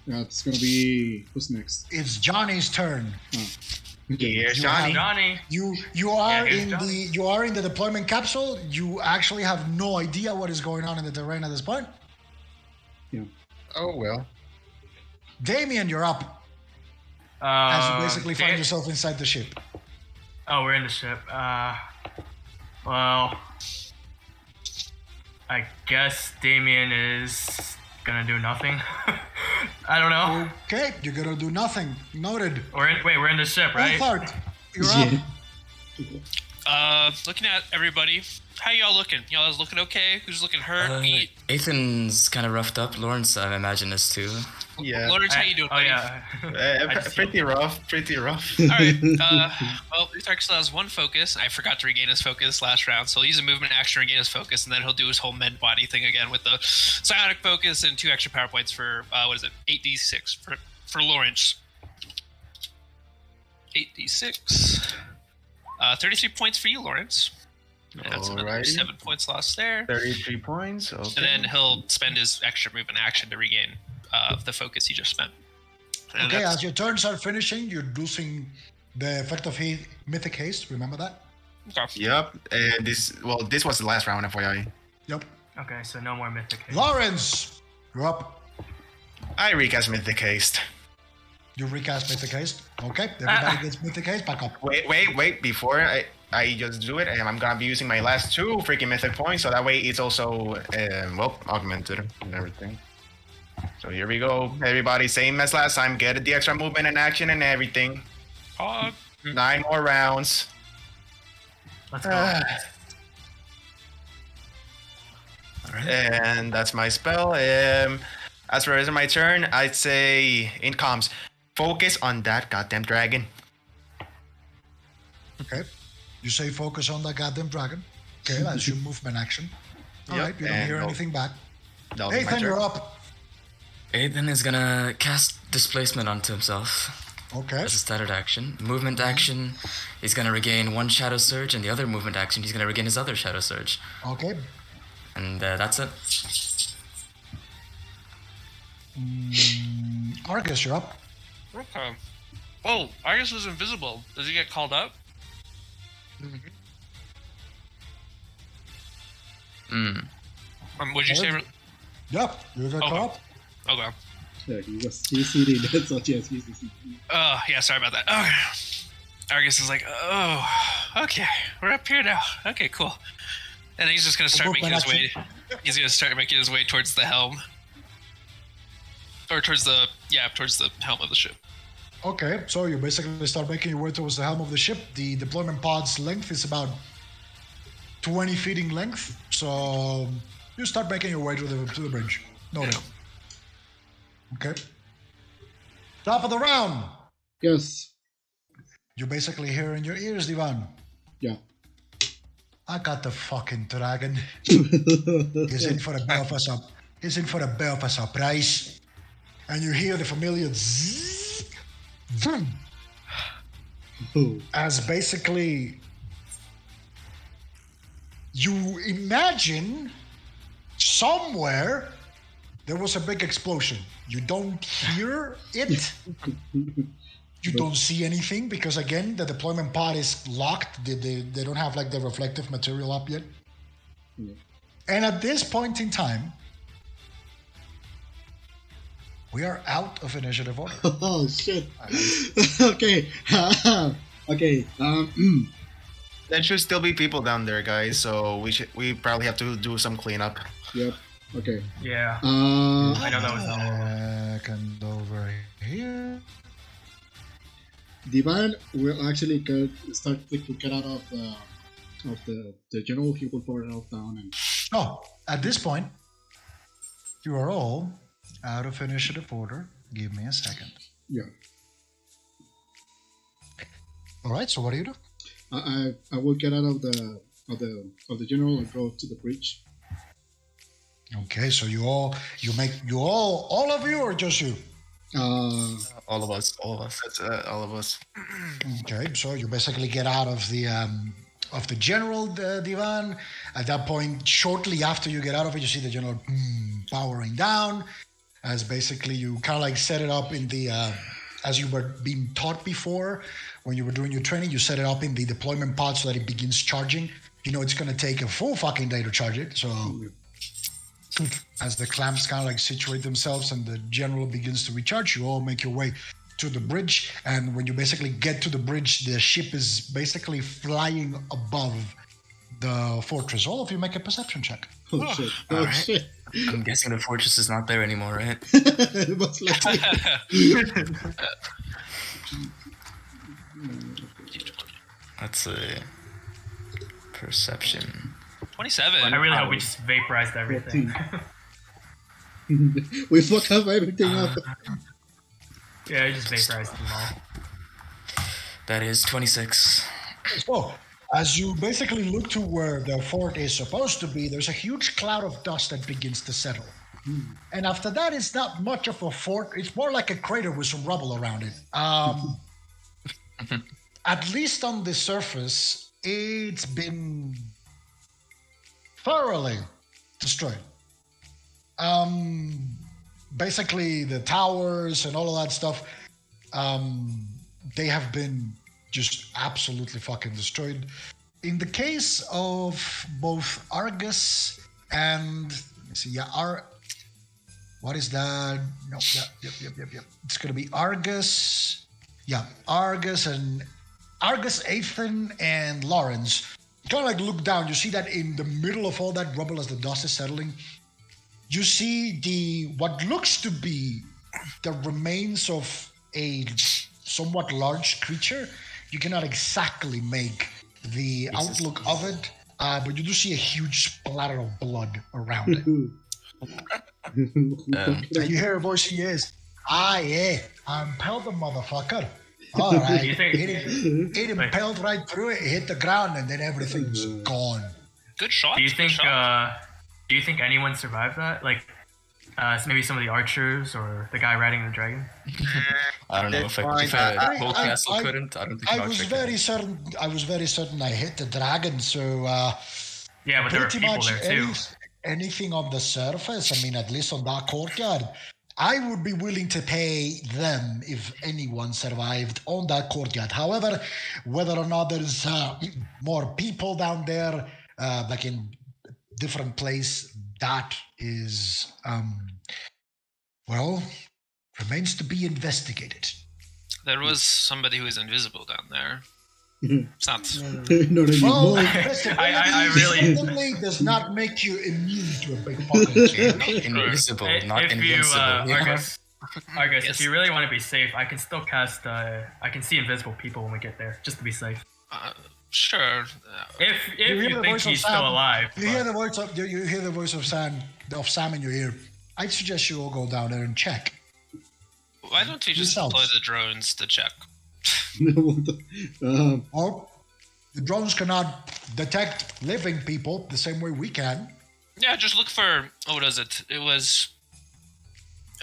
It's gonna be who's next? it's Johnny's turn. Here's You Johnny. Johnny. You are here's in Johnny. the deployment capsule. You actually have no idea what is going on in the terrain at this point. Oh well. Damien, you're up as you basically find Da- yourself inside the ship. Oh, we're in the ship. Well, I guess Damien is gonna do nothing. I don't know. Okay, you're gonna do nothing. Noted. We're in the ship, right? Wolfhard, you're up. Looking at everybody. How y'all looking? Y'all is looking okay? Who's looking hurt? Eat. Ethan's kind of roughed up. Lawrence, I imagine, is too. Yeah. Lawrence, how you doing, Oh buddy? yeah. I just- Pretty rough. All right. Well, Lutark still has one focus. I forgot to regain his focus last round, so he'll use a movement action to regain his focus, and then he'll do his whole med body thing again with the psionic focus and 2 extra power points for 8d6 for Lawrence. 8d6. 33 points for you, Lawrence. And that's another Alrighty. 7 points lost there. 33 points. Okay. And then he'll spend his extra movement action to regain the focus he just spent. And Okay, that's- as your turns are finishing, you're losing the effect of Mythic Haste. Remember that? okay. Yep. This was the last round, FYI. Yep. Okay, so no more mythic. Haste. Lawrence, you're up. I recast Mythic Haste. You recast Mythic Haste. Okay, everybody gets Mythic Haste back up. Wait. Before I just do it, I'm gonna be using my last 2 freaking Mythic points, so that way it's also augmented and everything. So here we go, everybody. Same as last time. Get the extra movement and action and everything. Hog. 9 more rounds. Let's go. Alright. And that's my spell. As for the rest of my turn, I'd say in comms, focus on that goddamn dragon. Okay. You say focus on that goddamn dragon. Okay, that's your movement action. All Yep, right, you don't and hear no- anything back. That'll be my Ethan, turn. you're up. Aiden is gonna cast displacement onto himself Okay. as a standard action. Movement action, he's gonna regain 1 shadow surge, and the other movement action, he's gonna regain his other shadow surge. Okay. And that's it. Argus, you're up. Okay. Oh, Argus was invisible. Does he get called up? Would you say? Yep, you got Okay. caught up. Okay. Yeah, he's sitting there, so yes, he's sitting. Yeah, sorry about that. Okay. Argus is like, oh, okay, we're up here now. Okay, cool. And he's just gonna start making his way. He's gonna start making his way towards the helm, or towards the helm of the ship. Okay, so you basically start making your way towards the helm of the ship. The deployment pod's length is about 20 feet in length, so you start making your way to the bridge. Noted. Okay. Top of the round. Yes. You basically hear in your ears, Divan. Yeah. I got the fucking dragon. He's in for a bit of a He's in for a bit of a surprise. And you hear the familiar zzz, vroom, Oh. as basically you imagine somewhere there was a big explosion. You don't hear it. You don't see anything because again the deployment pod is locked. They don't have like the reflective material up yet. Yeah. And at this point in time, we are out of initiative order. Oh shit. Okay. Okay. There should still be people down there, guys. So we probably have to do some cleanup. Yep. Okay. Yeah. I I know that was the Second over here. Divan will actually start to get out of the general. He will pour it down and Oh, at this point, you are all out of initiative order. Give me a second. yeah. All right. So what do you do? I will get out of the general and go to the bridge. Okay. So all of you, or just you? All of us. That's all of us. Okay, so you basically get out of the general divan. At that point, shortly after you get out of it, you see the general powering down, as basically you kind of like set it up in the as you were being taught before when you were doing your training. You set it up in the deployment pod so that it begins charging. You know it's going to take a full fucking day to charge it, so. As the clamps kind of like situate themselves and the general begins to recharge, you all make your way to the bridge. And when you basically get to the bridge, the ship is basically flying above the fortress. All of you make a perception check. Oh shit! Oh alright. shit! I'm guessing the fortress is not there anymore, right? Most likely. That's a perception. 27. I really hope we just vaporized everything. We fuck up everything up. Yeah, we just vaporized them all. That is 26. So, as you basically look to where the fort is supposed to be, there's a huge cloud of dust that begins to settle. And after that, it's not much of a fort. It's more like a crater with some rubble around it. At least on the surface, it's been thoroughly destroyed. Basically, the towers and all of that stuff, they have been just absolutely fucking destroyed. In the case of both Argus and, let me see, yeah, what is that? No, yep. It's gonna be Argus. Yeah, Argus, Ethan, and Lawrence. Kind of like look down. You see that in the middle of all that rubble as the dust is settling, you see what looks to be the remains of a somewhat large creature. You cannot exactly make the outlook of it but you do see a huge splatter of blood around it. And you hear a voice in your ears. Yeah, I impaled the motherfucker. All right, Do you think- it impaled right through it, hit the ground, and then everything's gone. Good shot. Do you good think? shot. Do you think anyone survived that? Like, maybe some of the archers or the guy riding the dragon. I don't know It's if fine. a whole castle couldn't. I don't think. I an was archer very could. certain. I was very certain I hit the dragon. So Yeah, but there were pretty people much there too. anything on the surface. I mean, at least on that courtyard, I would be willing to pay them if anyone survived on that courtyard. However, whether or not there's more people down there, like in different place, that is well, remains to be investigated. There was somebody who was invisible down there. It's not. Not Well, anymore. listen, I really- certainly does not make you immune to a big fucking change. Invisible, not If you, invincible. Yeah. Argus, Yes. if you really want to be safe, I can still cast. I can see invisible people when we get there, just to be safe. Sure. If hear you the think voice of he's Sam. still alive. You hear the voice of you hear the voice of Sam in your ear. I'd suggest you all go down there and check. Why don't we just Yourselves. deploy the drones to check? What the- Or the drones cannot detect living people the same way we can. Yeah, just look for. Oh, what was it? It was.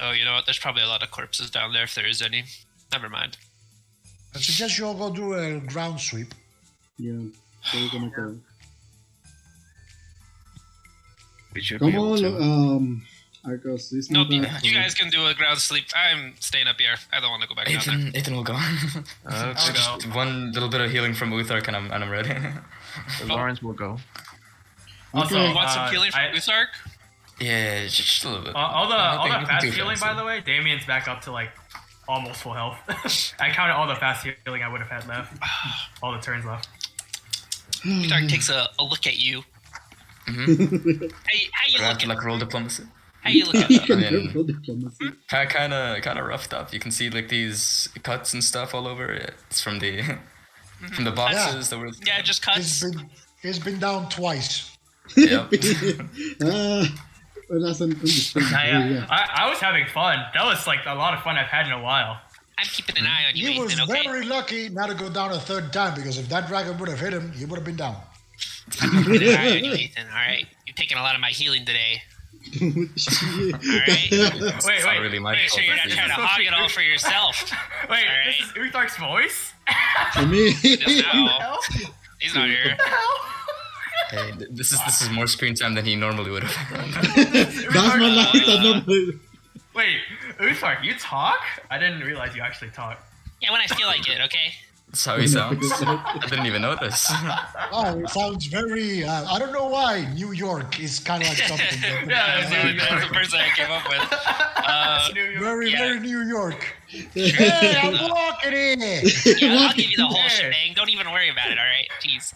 Oh, you know what? There's probably a lot of corpses down there if there is any. Never mind. I suggest you all go do a ground sweep. yeah, so we're gonna go. We should Come be able to. on, Arcos, it's No, not that you far. guys can do a ground sleep. I'm staying up here. I don't want to go back down there. Ethan will go. I'll Just go. one little bit of healing from Uthark and I'm ready. Lawrence will go. Also, Okay. You want some healing from I- Uthark? Yeah, just a little bit. all the I think we can fast do healing, fast by the way, Damien's back up to like almost full health. I counted all the fast healing I would have had left. All the turns left. Uthark takes a look at you. Mm-hmm. Hey, how you Like, looking? like roll diplomacy. How you looking? You can I mean- roll diplomacy. Kind of roughed up. You can see like these cuts and stuff all over. It's from the from the boxes that were. Yeah, just He's been down twice. Yep. Well, that's understandable. Yeah. I was having fun. That was like a lot of fun I've had in a while. I'm keeping an eye on you, He was Ethan. Okay. very lucky not to go down a third time because if that dragon would have hit him, he would have been down. I'm keeping an eye on you, Ethan. All right. You're taking a lot of my healing today. All right. Wait, not really my Make sure you're not fault. trying to hog it all for yourself. Wait, Alright. this is Uthark's voice? For me, Just now. He's not here. Hey, this is more screen time than he normally would have. that's not like that. No, Wait, Uthark, you talk? I didn't realize you actually talk. Yeah, when I feel like it, okay? That's how he sounds. I didn't even notice. Oh, it sounds very. I don't know why New York is kind of like something. Yeah, That's the person I came up with. New York. Very, Yeah. very New York. Hey, I'm walking in. Yeah, I'll give you the whole Yeah. shebang. Don't even worry about it, all right? Jeez.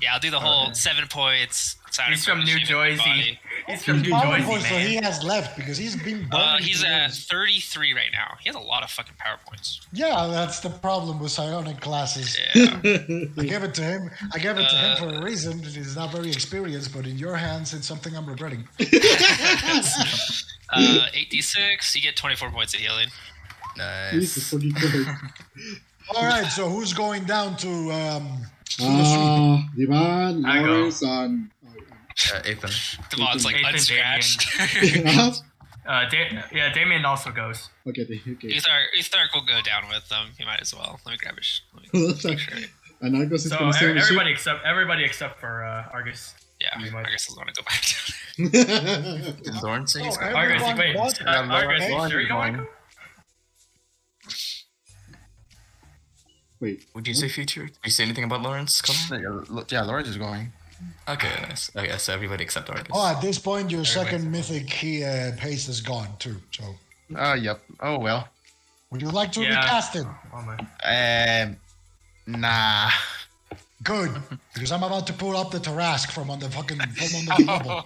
Yeah, I'll do the whole 7 points. He's from New Jersey. He's from New Power Jersey, points that he man. has left because he's been burning. He's through at those. 33 right now. He has a lot of fucking PowerPoints. Yeah, that's the problem with psionic classes. Yeah. I gave it to him. I gave it to him for a reason. He's not very experienced, but in your hands, it's something I'm regretting. 8d6. You get 24 points of healing. Jesus Nice. fucking Christ. All right, so who's going down to Divan, I go. Lawrence, and Ethan. Devon's like Ethan, unscratched. Damien also goes. okay, okay. Uthark will go down with them. He might as well. Let me grab his. Make sure. And Argos is So gonna stay on the ship. everybody except for Argus. Yeah, You might- I guess I want to go back down. Did Lawrence say he's Oh, going? Argus, Everyone wait. but- Argus, Lawrence sure is you don't want to going. go? Wait, Would you say future? Did you say anything about Lawrence coming? Yeah, Lawrence is going. Okay, nice. Okay, so everybody except Argus. Oh, at this point, your second Everybody's- mythic haste is gone too. So, Yep. Oh well. would you like to Yeah. recast it? Oh my. Nah. Good, because I'm about to pull up the Tarask from under the bubble.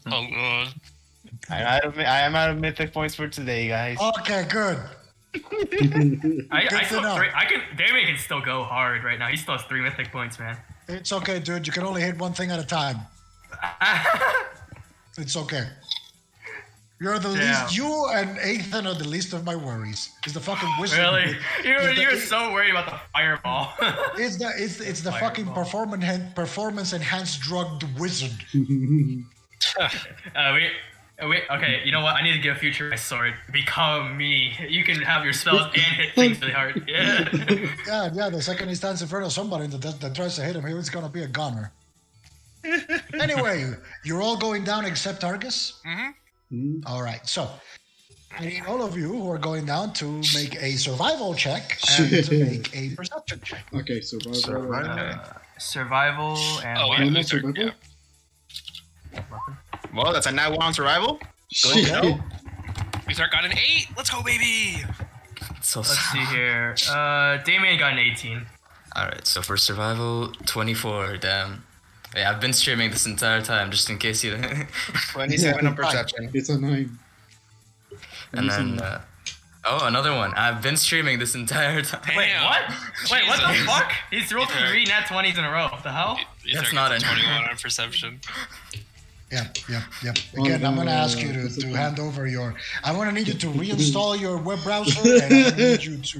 Oh god. I am out of mythic points for today, guys. Okay, good. I Good to still know. Damien can still go hard right now. He still has 3 mythic points, man. It's okay, dude. You can only hit one thing at a time. It's okay. You're the Damn. least. You and Ethan are the least of my worries. It's the fucking wizard. Really? It's You're the- so worried about the fireball. It's the fucking performance enhanced drugged wizard. Okay, you know what? I need to get a future my sword. Become me. You can have your spells and hit things really hard. Yeah. Yeah. The second he stands in front of somebody that tries to hit him, it's gonna be a gunner. Anyway, you're all going down except Argus. All right, so I need all of you who are going down to make a survival check and to make a perception check. Okay, survival. Survival and Oh, what? yeah, Normal Luther, survival? yeah. Well, that's a nat 1 on survival. Shit. Luther got an 8. Let's go, baby. So Let's see here. Damien got an 18. Alright, so for survival, 24, damn. Yeah, I've been streaming this entire time, just in case you... 27 on perception. It's a 9. and then, another one. I've been streaming this entire time. Wait, Damn. what? Wait, what the Jesus. fuck? He's rolled Luther. 3 nat 20s in a row. What the hell? Luther That's gets not a an- 21 on perception. Yep. Again, I'm gonna ask you to hand over your. I'm gonna need you to reinstall your web browser, and I'm gonna need you to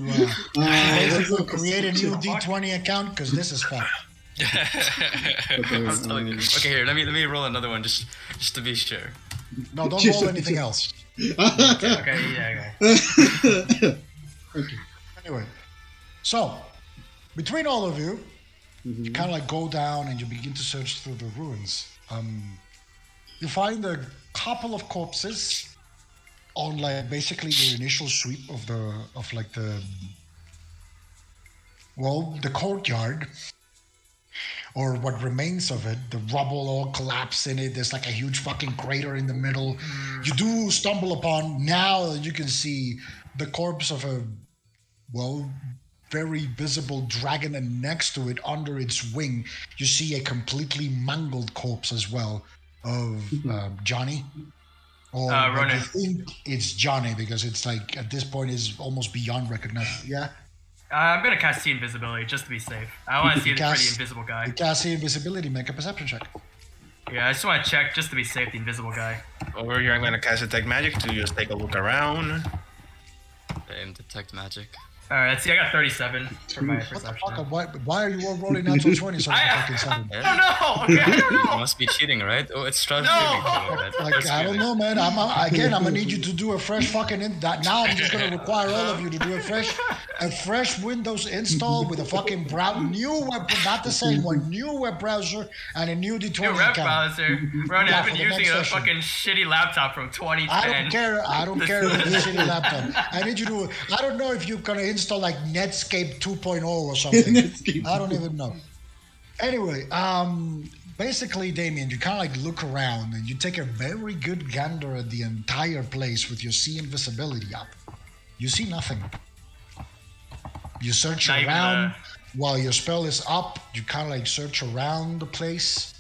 basically create a new D20 account because this is fun. I was telling you. Okay, here, let me roll another one, just to be sure. No, don't roll anything else. Okay, yeah, okay. Anyway, so between all of you, you kind of like go down and you begin to search through the ruins. You find a couple of corpses on like basically your initial sweep of the courtyard, or what remains of it. The rubble all collapsed in it. There's like a huge fucking crater in the middle. You do stumble upon, now you can see the corpse of a very visible dragon, and next to it, under its wing, you see a completely mangled corpse as well of Johnny. Or what you Ronan. think it's Johnny, because it's like at this point is almost beyond recognition. Yeah. I'm gonna cast see invisibility just to be safe. I want to see it for the Cast- invisible guy. You cast see invisibility, make a perception check. Yeah, I just want to check just to be safe the invisible guy. Over here, I'm gonna cast Detect Magic to just take a look around. Aim detect magic. All right, let's see. I got 37 for my What the perception. fuck? Why are you all rolling natural 20s on the fucking seven? I don't know. Okay, I don't You know. must be cheating, right? Oh, it's trying No! Like, I don't know, man. I'm gonna need you to do a fresh fucking now I'm just gonna require all of you to do a fresh Windows install with a fucking new web, not the same one, new web browser and a new D20 New rep account. browser. Ronan, Yeah, I've for been the using next a session. fucking shitty laptop from 2010. I don't care with this shitty laptop. I need you to. I don't know if you're gonna install like Netscape 2.0 or something. Netscape I don't even know. Anyway, basically, Damien, you kind of like look around and you take a very good gander at the entire place with your see invisibility up. You see nothing. You search Not even around while your spell is up. You kind of like search around the place.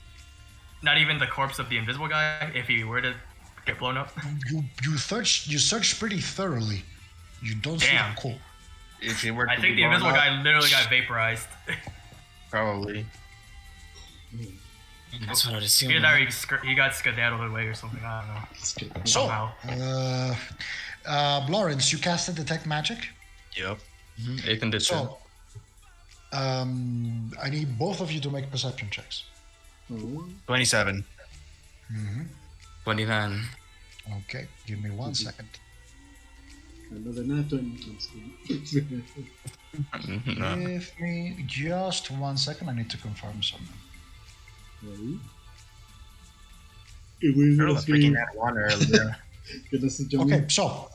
Not even the corpse of the invisible guy, if he were to get blown up. You search pretty thoroughly. You don't Damn. see the corpse. If he were to I think be the blown invisible up, guy literally got vaporized. Probably. That's what I'd assume. Either that or he got skedaddled away or something. I don't know. So, Somehow. Lawrence, you casted Detect Magic. Yep. Ethan did too. So, I need both of you to make perception checks. 27. 29. Okay, give me 1 second. Another nat 20 comes through. No. Give me just 1 second. I need to confirm something. Right. It will You're not freaking be- that one earlier. Gonna see Johnny. Okay, so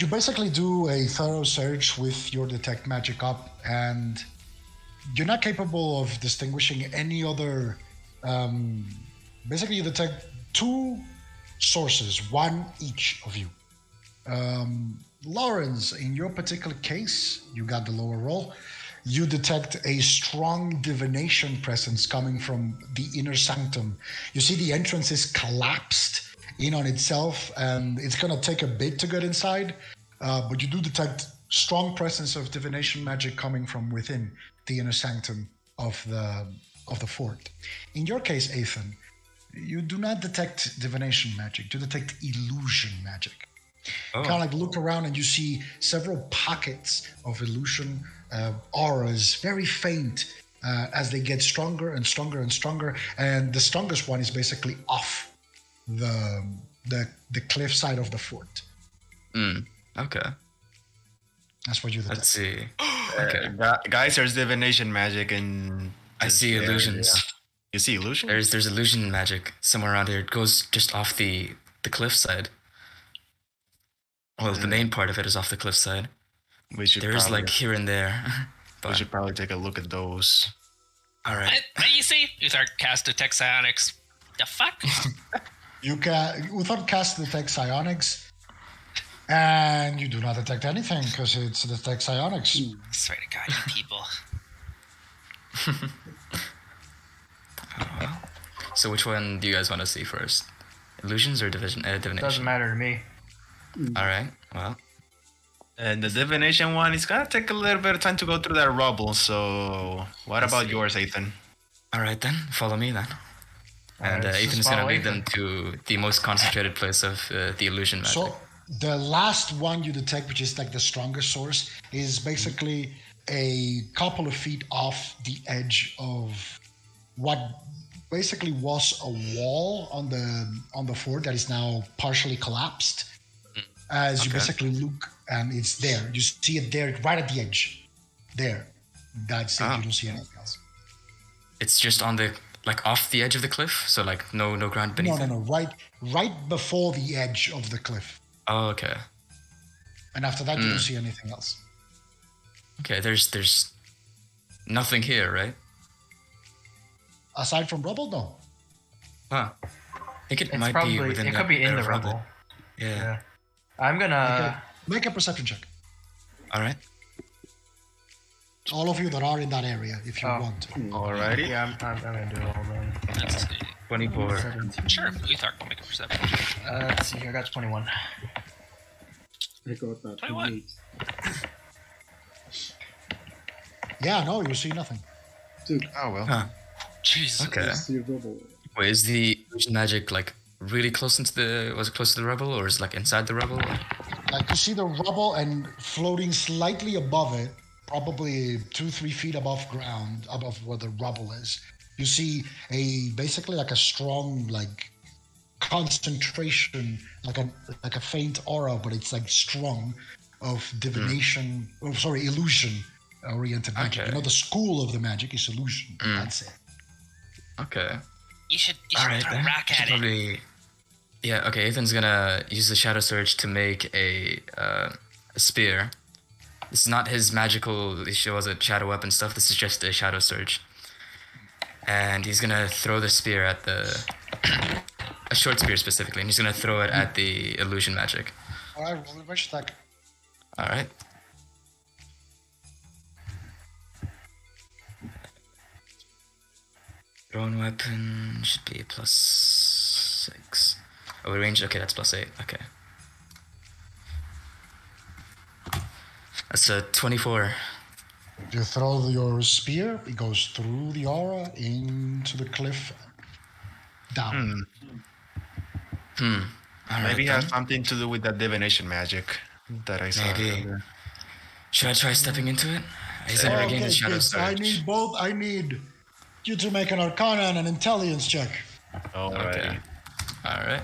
you basically do a thorough search with your Detect Magic up, and you're not capable of distinguishing any other. Basically, you detect two sources, one each of you. Lawrence, in your particular case, you got the lower roll. You detect a strong divination presence coming from the inner sanctum. You see the entrance is collapsed in on itself, and it's gonna take a bit to get inside, but you do detect strong presence of divination magic coming from within the inner sanctum of the fort. In your case, Ethan, you do not detect divination magic. You detect illusion magic. Oh. Kind of like look around and you see several pockets of illusion auras, very faint, as they get stronger and stronger and stronger. And the strongest one is basically off the cliff side of the fort. Okay. That's what you detect. Let's see. Okay. Guys, there's divination magic and I see illusions. You see illusion? There's illusion magic somewhere around here. It goes just off the cliffside. Well, the main part of it is off the cliffside. We should There's probably, like here and there. we should probably take a look at those. All right. You see? Uther cast detect psionics. The fuck? You can Uthar cast detect psionics, and you do not detect anything because it's detect psionics. Swear to God, you people. So which one do you guys want to see first? Illusions or divination? Doesn't matter to me. All right. Well, And the divination one, it's gonna take a little bit of time to go through that rubble. So, what about yours, Ethan? all right then. Follow me then. And Alright, Ethan's just gonna follow lead Ethan. them to the most concentrated place of the illusion magic. So the last one you detect, which is like the strongest source, is basically a couple of feet off the edge of what basically was a wall on the fort that is now partially collapsed. As you Okay. basically look, and it's there. You see it there, right at the edge. There. That's it. Ah. You don't see anything else. It's just on the like off the edge of the cliff, so like no ground beneath. No. Right before the edge of the cliff. Oh, okay. And after that, you don't see anything else. Okay. There's nothing here, right? Aside from rubble, no. Huh. I think it It's might probably be within it could that be in bit the of rubble. Yeah. Yeah. I'm gonna. Make a perception check. All right. All of you that are in that area, if you Oh. want. Alrighty. Yeah, I'm gonna do it all then. Let's see. 24. Sure, Uther can make a perception check. Let's see here. I got 21. I got that. 21. 28. Yeah, no, you see nothing. Dude, Oh well. Huh. Jesus. Okay. I see rubble. Wait, is the illusion magic like really close into the? Was it close to the rubble, or is it like inside the rubble? Like you see the rubble, and floating slightly above it, probably 2-3 feet above ground, above where the rubble is, you see basically like a strong concentration, like a faint aura, but it's like strong, of divination. Oh, sorry, illusion oriented magic. Okay. You know, the school of the magic is illusion. That's it. Okay. You should All right. throw a Then. rock Should at it. probably. Yeah. Okay. Ethan's gonna use the shadow surge to make a spear. This is not his magical. He was a shadow weapon stuff. This is just a shadow surge. And he's gonna throw the spear at the a short spear specifically, and he's gonna throw it at the illusion magic. All right, roll adventure attack. All right. Thrown weapon should be +6. Oh, range. Okay, that's +8. Okay. That's a 24. You throw your spear, it goes through the aura into the cliff, down. All right. Maybe it then. has something to do with that divination magic that I saw. Maybe. earlier. Should I try stepping into it? He's gonna regain his shadow kids, I surge. need both. I need you to make an Arcana and an Intelligence check. Alrighty. Okay. All right.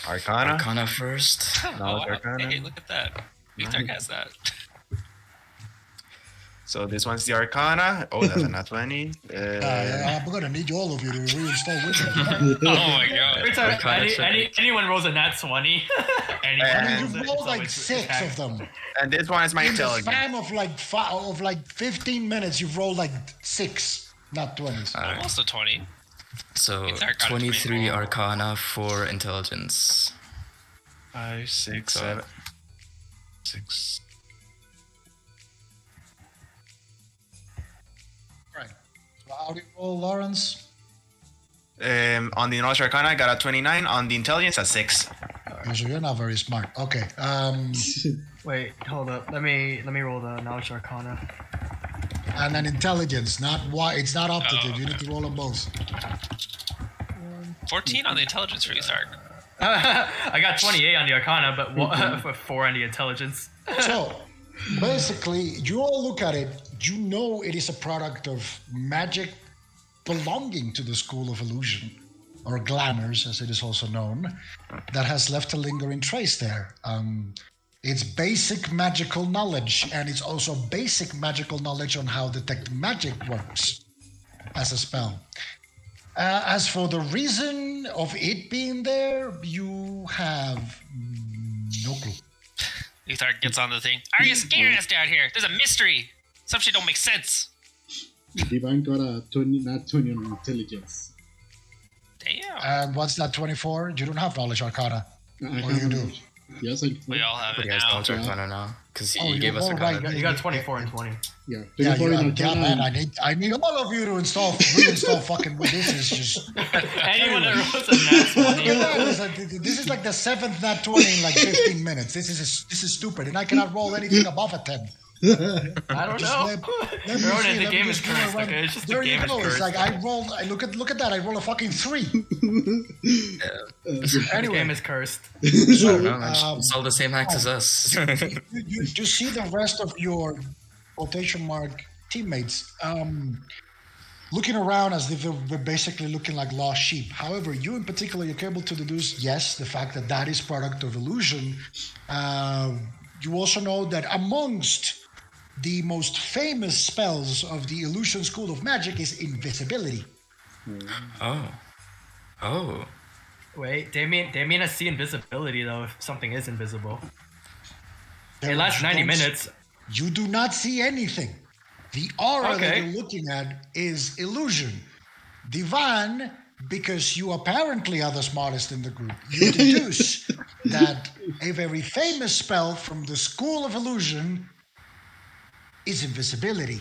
Arcana. Arcana first. Oh, wow. Arcana. Hey, look at that. Uther has that. So this one's the Arcana. Oh, that's a nat 20. I'm gonna need all of you to reinstall Wizard. Oh my god. Every time Arcana check. anyone rolls a nat 20, anyone And- I rolls mean, it, you rolled it's like always 6 attack. of them. And this one is my In the intelligence. span of like 15 minutes, you've rolled like 6, not 20s. Almost a 20. So It's Arcana 23 24. Arcana, 4 Intelligence. 5, 6, So- 7, 6. Right. So how do you roll, Lawrence? On the knowledge Arcana, I got a 29. On the intelligence, a 6. Oh, so you're not very smart. Okay. Wait, hold up. Let me roll the knowledge arcana. and an intelligence. It's not optative. You need to roll them both. 14 on the intelligence for you, Sark. I got 28 on the Arcana, but 4 on the Intelligence. So, basically, you all look at it. You know it is a product of magic belonging to the School of Illusion, or Glamours, as it is also known, that has left a lingering trace there. It's basic magical knowledge, and it's also basic magical knowledge on how detect magic works as a spell. As for the reason of it being there, you have no clue. Uthark gets on the thing. Are you scaring us down here? There's a mystery. Some shit don't make sense. Divine got a 20, not 20 on intelligence. Damn. And what's that, 24? You don't have knowledge arcana. I Or you do. Yes, I do. We all have But it he has now. knowledge arcana now. Because he you gave us all arcana. right. You got 24 and 20. Yeah, Yeah, 24 in Arcana. man, I need all of you to reinstall fucking. This is just. Anyone that rolls a nat 20. This is like the 7th nat 20 in like 15 minutes. This is stupid, and I cannot roll anything above a 10. I don't know. Let me Ronan, see, the let me game just is roll cursed, around. okay? It's just the There game you is go. It's cursed. like I rolled. I look at that. I roll a fucking 3. The Anyway, game is cursed. so No, man, it's all the same act as us. you see the rest of your quotation mark teammates looking around as if they're basically looking like lost sheep. However, you in particular, you're able to deduce, yes, the fact that is product of illusion. You also know that amongst the most famous spells of the illusion school of magic is invisibility. Oh. Wait, Damien has seen invisibility though. If something is invisible, There it lasts you 90 don't- minutes. You do not see anything. The aura that Okay. you're looking at is illusion. Divan, because you apparently are the smartest in the group, you deduce that a very famous spell from the School of Illusion is invisibility.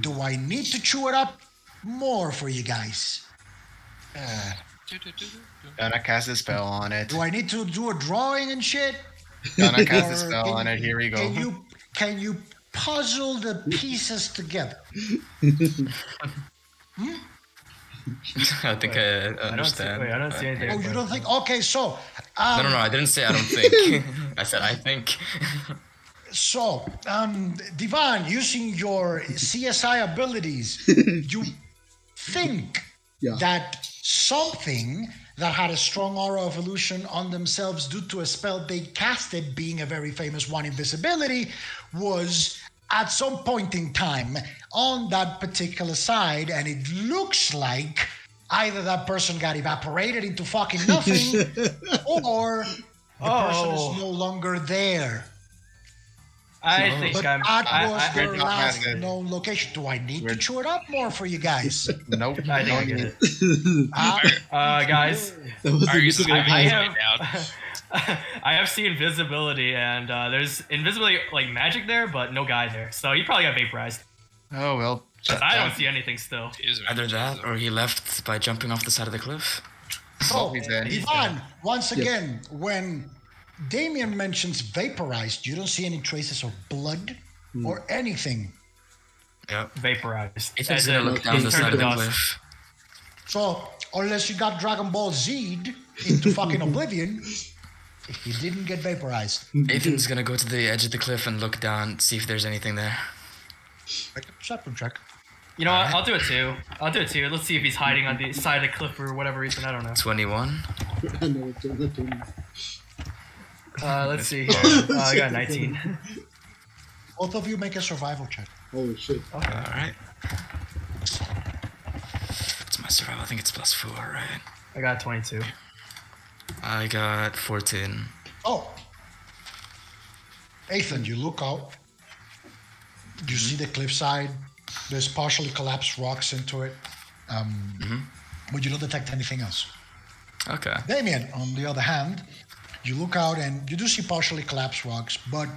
Do I need to chew it up more for you guys? Gonna cast a spell on it. Do I need to do a drawing and shit? Gonna cast a Or spell on it. Here we go. Can you puzzle the pieces together? I think I understand. I don't see anything. Oh, you don't think? Okay, so No, I didn't say I don't think. I said I think. So, Divan, using your CSI abilities, you think Yeah. that something that had a strong aura of illusion on themselves due to a spell they casted, being a very famous one, invisibility, was at some point in time on that particular side, and it looks like either that person got evaporated into fucking nothing, or the person is no longer there. I think But I'm. that was I their think last it. known location. Do I need to chew it up more for you guys? Nope. I think I get it. Guys, That was Are you the scaring I us am- right now? I have seen invisibility, and there's invisibility like magic there, but no guy there. So you probably got vaporized. Oh well. 'Cause I don't see anything still. Either that or he left by jumping off the side of the cliff. So, he's dead. Ivan, once again, when Damien mentions vaporized, you don't see any traces of blood or anything. Yep. Vaporized. Ethan's As gonna in, look down he's the turned side to of the dust. cliff. So, unless you got Dragon Ball Z'd into fucking oblivion, you didn't get vaporized. Ethan's gonna go to the edge of the cliff and look down, see if there's anything there. Make a perception check. You know what? I'll do it too. Let's see if he's hiding on the side of the cliff for whatever reason. I don't know. 21. I know it's not 20. Let's see here. I got 19. Both of you make a survival check. Holy shit. Alright. What's my survival? I think it's +4, right? I got 22. I got 14. Oh. Ethan, you look out. You see the cliffside. There's partially collapsed rocks into it. But you don't detect anything else. Okay. Damien, on the other hand, you look out and you do see partially collapsed rocks, but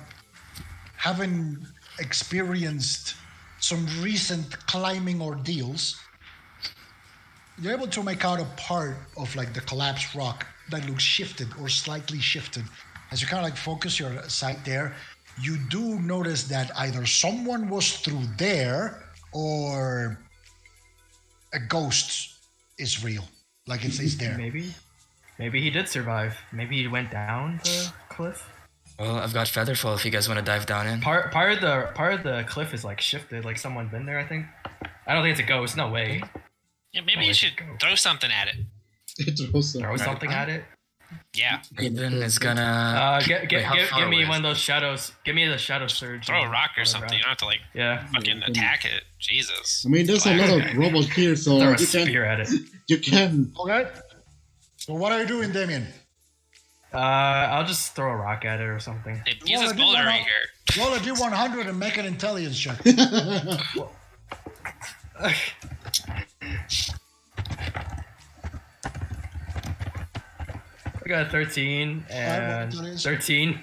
having experienced some recent climbing ordeals, you're able to make out a part of like the collapsed rock that looks shifted or slightly shifted. As you kind of like focus your sight there, you do notice that either someone was through there or a ghost is real. Like it's there. Maybe he did survive. Maybe he went down the cliff. Well, I've got Featherfall if you guys want to dive down in. Part of the cliff is like shifted. Like someone been there. I think. I don't think it's a ghost. No way. Yeah, maybe you should throw something at it. Throw something at it. Yeah. Ethan is gonna. Give me one of those shadows. Give me the shadow surge. Throw a rock or something. You don't have to like fucking attack it. Jesus. I mean, there's a lot of robots here, so Throw a you spear at it. You can. Okay. So what are you doing, Damien? I'll just throw a rock at it or something. Hey, use this boulder right here. Roll a d100 and make an intelligence check. I got a 13 and 13. Okay.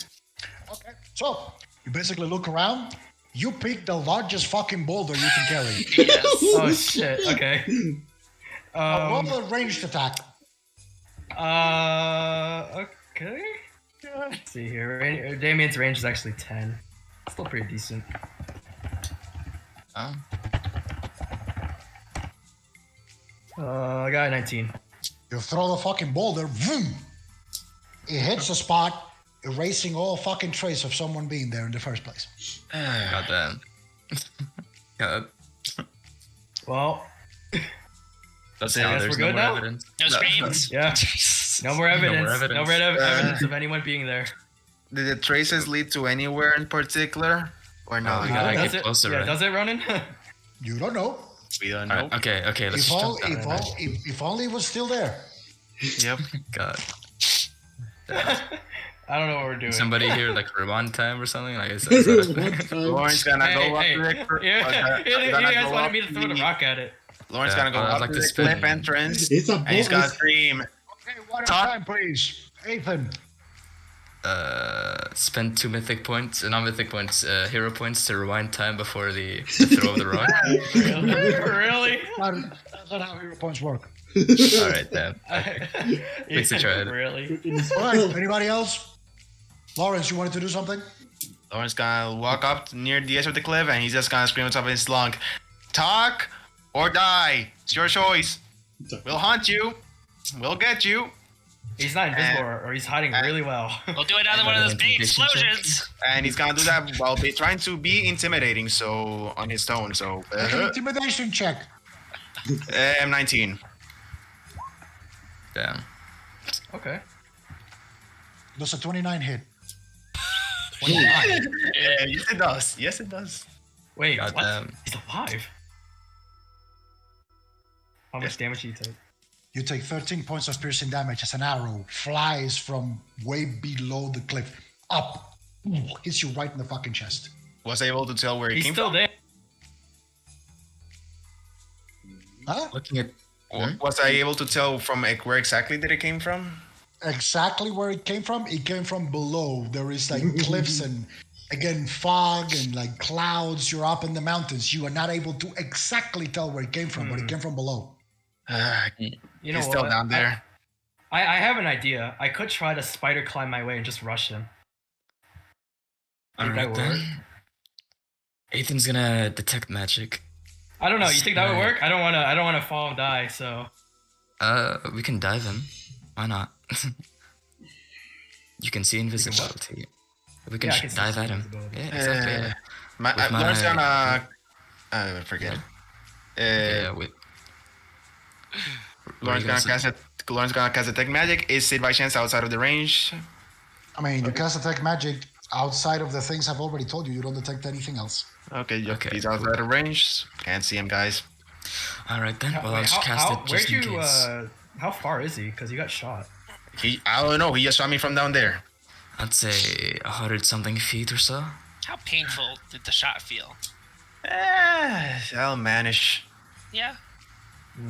So you basically look around. You pick the largest fucking boulder you can carry. Yes. Oh shit. Okay. Roll a ranged attack. Okay. Let's see here. Damien's range is actually 10. Still pretty decent. Oh. I got a 19. You throw the fucking boulder. Vroom, it hits the spot, erasing all fucking trace of someone being there in the first place. Goddamn. God. Well, That's I guess we're good now? evidence. No screams. yeah. No more evidence. evidence. No more evidence of anyone being there. Did the traces lead to anywhere in particular, or no? We gotta does get it? closer, Yeah, right? does it, Ronan? You don't know. We don't know. Alright, okay, let's jump down. If only it was still there. Yep. God. I don't know what we're doing. Somebody here like rewind time or something? Like is that Lawrence gonna go up Hey, to the you guys wanted me to throw the rock at it. Lawrence Yeah, gonna go I'd up like to to the spin. cliff entrance, It's a and he's gonna bonus. scream. Okay, one at a Talk. time, please. Ethan. spend 2 mythic points, non-mythic points, hero points to rewind time before the throw of the rock. Really? That's not how hero points work. Alright, damn. Thanks, I tried. Really? All right, anybody else? Lawrence, you wanted to do something? Lawrence gonna walk up near the edge of the cliff, and he's just gonna scream on top of his lung, "Talk or die. It's your choice. We'll hunt you. We'll get you." He's not invisible, or he's hiding really well. We'll do another one of those big Intimidation check. explosions. And he's gonna do that while trying to be intimidating, so on his tone. So, Make an intimidation check. 19. Damn. Okay. Does a 29 hit? 29. Yes, it does. Yes, it does. Wait, what? Goddamn. He's alive. How much damage did you take? You take 13 points of piercing damage as an arrow flies from way below the cliff up, hits you right in the fucking chest. Was I able to tell where it He's came still from? there. Huh? Looking at Was I able to tell from where exactly did it came from? Exactly where it came from? It came from below. There is like cliffs and again fog and like clouds. You're up in the mountains. You are not able to exactly tell where it came from, but it came from below. You know He's what? still down there. I have an idea. I could try to spider climb my way and just rush him. Think that Alright would then. work? Ethan's gonna detect magic. I don't know. You think that would work? I don't wanna fall and die. So We can dive him. Why not? You can see invisibility. We can Yeah, I can see dive at him. invisibility. Yeah, exactly. Yeah. With my- Lawrence gonna forget. Yeah, with Lawrence gonna cast detect magic. Is it by chance outside of the range? I mean, you cast detect magic outside of the things I've already told you. You don't detect anything else. Okay, Okay, he's outside of range. Can't see him, guys. Alright then. Well, I'll Wait, just cast it just in case. How far is he? Because you got shot. I don't know. He just shot me from down there. I'd say 100 something feet or so. How painful did the shot feel? I'll manage. Yeah.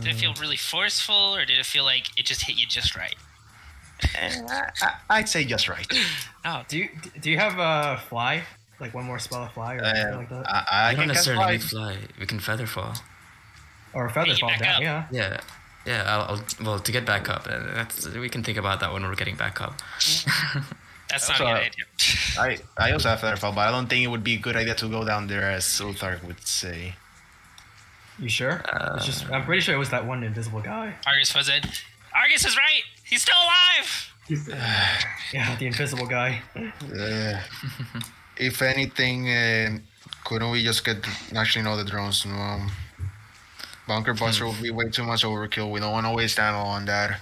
Did it feel really forceful, or did it feel like it just hit you just right? I'd say just right. Oh, Do you have a fly? Like one more spell of fly or something like that? I We don't can cast necessarily fly. need fly. We can feather fall. Or a feather Hey, fall back down? up. Yeah. Yeah. Yeah, well, to get back up, we can think about that when we're getting back up. That's not Also, a good idea. I also have Featherfall, but I don't think it would be a good idea to go down there, as Ulthark would say. You sure? It's just I'm pretty sure it was that one invisible guy. Argus was in. Argus is right. He's still alive. Yeah, the invisible guy. If anything, couldn't we just get actually no the drones? Bunker Buster will be way too much overkill. We don't want to waste ammo on that.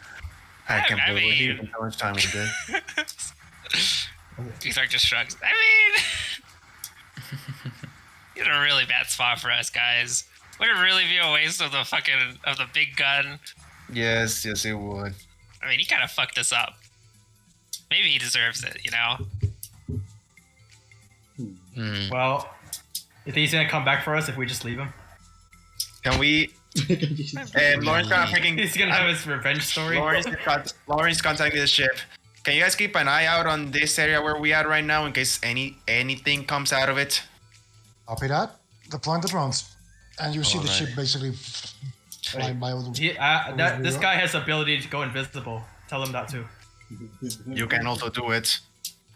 I can't I believe mean- how much time we did. Uthark just shrugs. I mean, you're in a really bad spot for us, guys. Would it really be a waste of the big gun? Yes, it would. I mean, he kind of fucked us up. Maybe he deserves it, you know? Well, you think he's gonna come back for us if we just leave him? Can we? Lawrence got freaking. He's gonna have his revenge story. Lawrence contacted the ship. Can you guys keep an eye out on this area where we at right now in case anything comes out of it? Copy that. Deploying the drones. And you see the ship basically flying by all the... This guy has ability to go invisible. Tell him that too. You can also do it.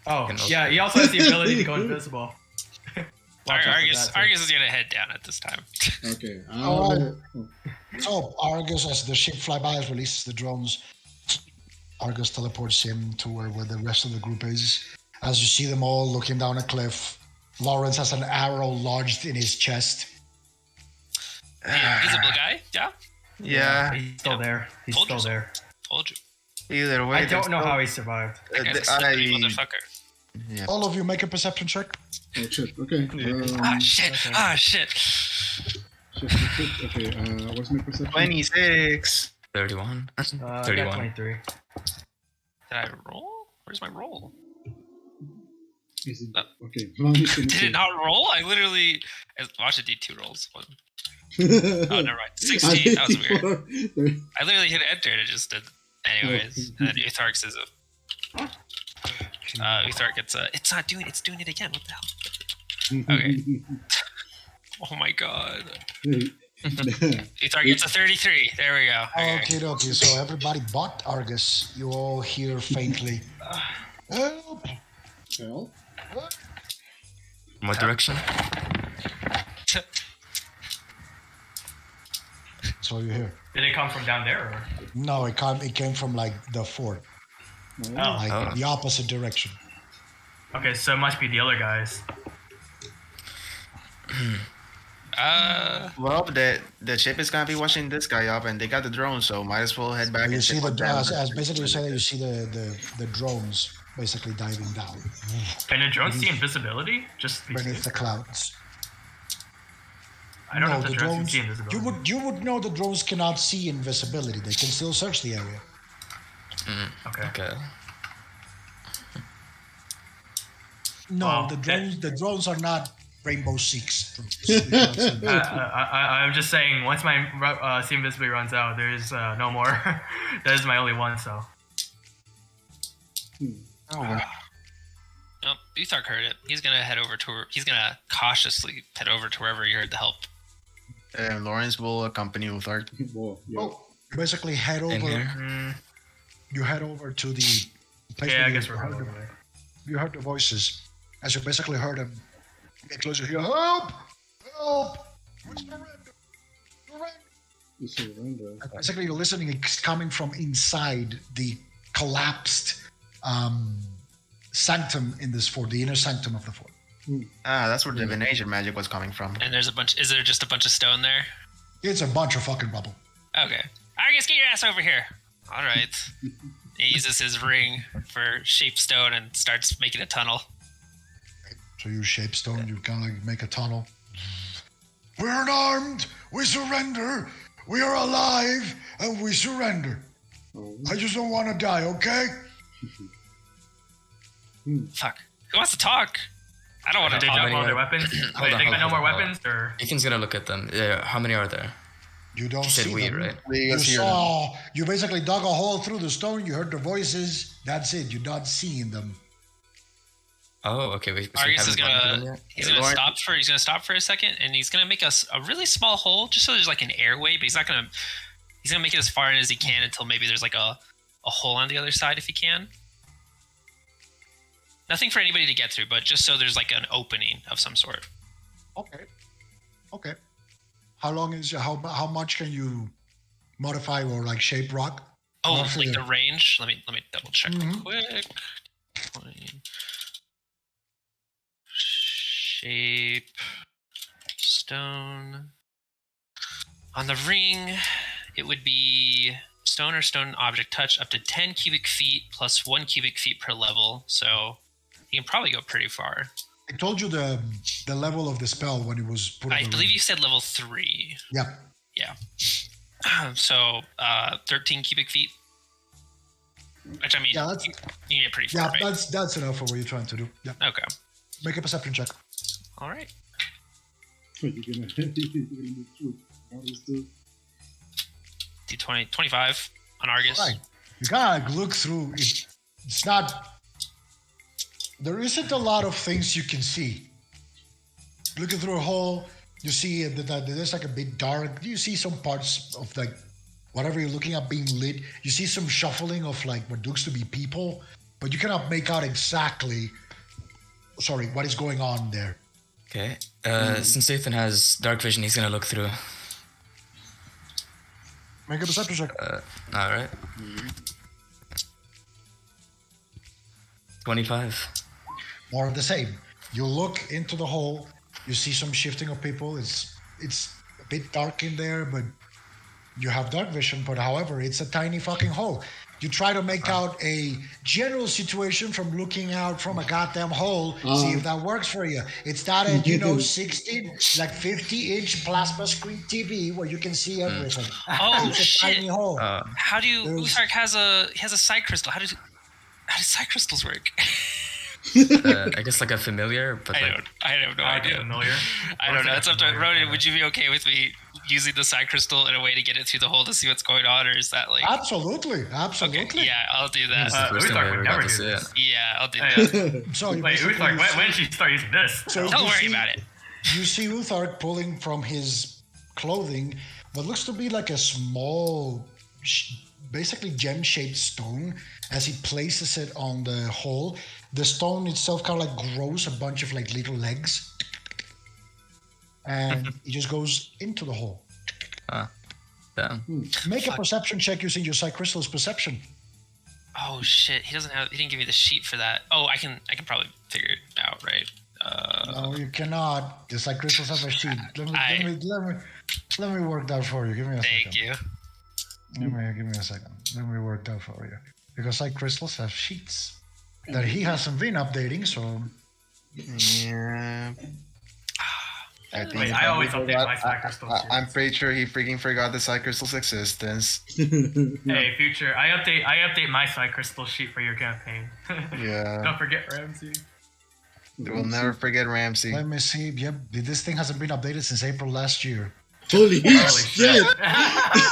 Oh, yeah, he also has the ability to go invisible. Watch out for that, too. Argus is gonna head down at this time. Okay. Alright. So Argus, as the ship flyby releases the drones, Argus teleports him to where the rest of the group is. As you see them all looking down a cliff, Lawrence has an arrow lodged in his chest. The invisible guy? Yeah? Yeah. He's still there. He's Told still you so. there. Told you. Either way. I don't know how he survived. That guy's a slippery motherfucker. Yeah. All of you make a perception check. Oh shit. Okay. Ah, shit. Okay. Ah, shit. Shit. Okay. What's my perception? 26. 31. I got 31. 23. Did I roll? Where's my roll? Is it, Uh, okay. Ron is gonna Did say- it not roll? I literally watched it do 2 rolls. Oh, never mind. I 16. did That was weird. before. I literally hit enter and it just did. Anyways, and then Uthark says, Uthark gets it's doing it again. What the hell? Okay. Oh my god. Uthark gets a 33. There we go. Okay. Okay. So everybody but Argus, you all hear faintly. Help! Well, From what direction? That's all you hear. Did it come from down there? Or? No, it came from like the fort, Oh. like the opposite direction. Okay, so it must be the other guys. Well, the ship is gonna be watching this guy up, and they got the drone, so might as well head back. You and see check the what them- as basically you say that you see the drones basically diving down Can a drone see invisibility? Just be beneath the clouds. I don't know if the the drones can drones. see invisibility. You would know the drones cannot see invisibility. They can still search the area. Okay. Okay. No, Well, the drones are not Rainbow Six. They cannot see them. I'm just saying, once my see invisibility runs out, there's no more. That is my only one, so. Nope, Uthark heard it. He's gonna head over to. He's gonna cautiously head over to wherever he heard the help. Lawrence will accompany Ulthart. whoa, yeah. Oh, you basically head In over. here? You head over to the place Yeah, where I you guess we're heard going the- over there. You heard the voices. As you basically heard them get closer, you hear, help! Help! We surrender! Surrender! You surrender. And basically, you're listening, it's coming from inside the collapsed sanctum in this fort, the inner sanctum of the fort. That's where divination magic was coming from. And there's a bunch. Is there just a bunch of stone there? It's a bunch of fucking rubble. Okay. Argus, get your ass over here. All right. He uses his ring for shape stone and starts making a tunnel. So you shape stone, you kind of like make a tunnel. We're unarmed! We surrender! We are alive, and we surrender. Oh. I just don't want to die, okay? Fuck. Who wants to talk? I don't want Did to they talk. dump all their weapons? Hold on, They got no more hold on. weapons, or Ethan's gonna look at them. Yeah, how many are there? You don't He said see we, them. right? We You just hear them. saw, you basically dug a hole through the stone, you heard the voices, that's it, you're not seeing them. Oh, okay. We Argus is haven't gotten to them gonna yet? he's gonna stop for a second, and he's gonna make us a really small hole just so there's like an airway, but he's gonna make it as far in as he can until maybe there's like a hole on the other side if he can. Nothing for anybody to get through, but just so there's like an opening of some sort. Okay. How much can you modify or like shape rock? Oh, Roughly like the range. Let me double check real Mhm. quick. 20. Shape stone. On the ring, it would be stone or stone object touch up to 10 cubic feet plus 1 cubic feet per level. So you can probably go pretty far. I told you the level of the spell when it was put on I the believe ring. you said level 3. Yep. Yeah. So 13 cubic feet. Which I mean, Yeah, that's you can get pretty far, right? that's enough for what you're trying to do. Yeah. Okay. Make a perception check. All right. You're gonna move through. What is the D20, 25 on Argus. Right. You kind of look through it. It's not. There isn't a lot of things you can see. Looking through a hole, you see that there's like a bit dark. You see some parts of like whatever you're looking at being lit. You see some shuffling of like what looks to be people, but you cannot make out exactly. Sorry, what is going on there? Okay. Since Ethan has dark vision, he's gonna look through. Make a perception check. All right. 25. More of the same. You look into the hole. You see some shifting of people. It's a bit dark in there, but you have dark vision. But however, it's a tiny fucking hole. You try to make out a general situation from looking out from a goddamn hole. See if that works for you. It's not a 60, like 50-inch plasma screen TV where you can see everything. Oh It's a shit! tiny hole. How do you? There's- Uthark has a psi crystal. How does psi crystals work? I guess like a familiar, but like I have no idea. Familiar. I don't know. It's up to Ronan. Would you be okay with me using the psi crystal in a way to get it through the hole to see what's going on, or is that like? Absolutely. Okay, yeah, I'll do that. it's the first time I Uthark ever would got never to do see it. this. Yeah, I'll do Hey, that. So you Wait, basically Uthark, see- when did you start using this? So Don't you worry see- about it. You see Uthark pulling from his clothing what looks to be like a small, basically gem-shaped stone. As he places it on the hole, the stone itself kind of like grows a bunch of like little legs, and it just goes into the hole. Damn. Make a perception check using your Crystal's perception. Oh shit! He didn't give me the sheet for that. Oh, I can probably figure it out, right? No, you cannot. The Crystals have a sheet. Let me work that for you. Give me a second. Thank you. Give me a second. Let me work that for you. Because Crystals have sheets that he hasn't been updating, so Yeah. I think Wait, he I always probably update my forgot- Crystal I'm sheets. pretty sure he freaking forgot the Crystal's existence. Hey, future, I update my psi crystal sheet for your campaign. Yeah. Don't forget Ramsey. We'll never forget Ramsey. let me see. Yep, this thing hasn't been updated since April last year. Holy Holy shit! shit!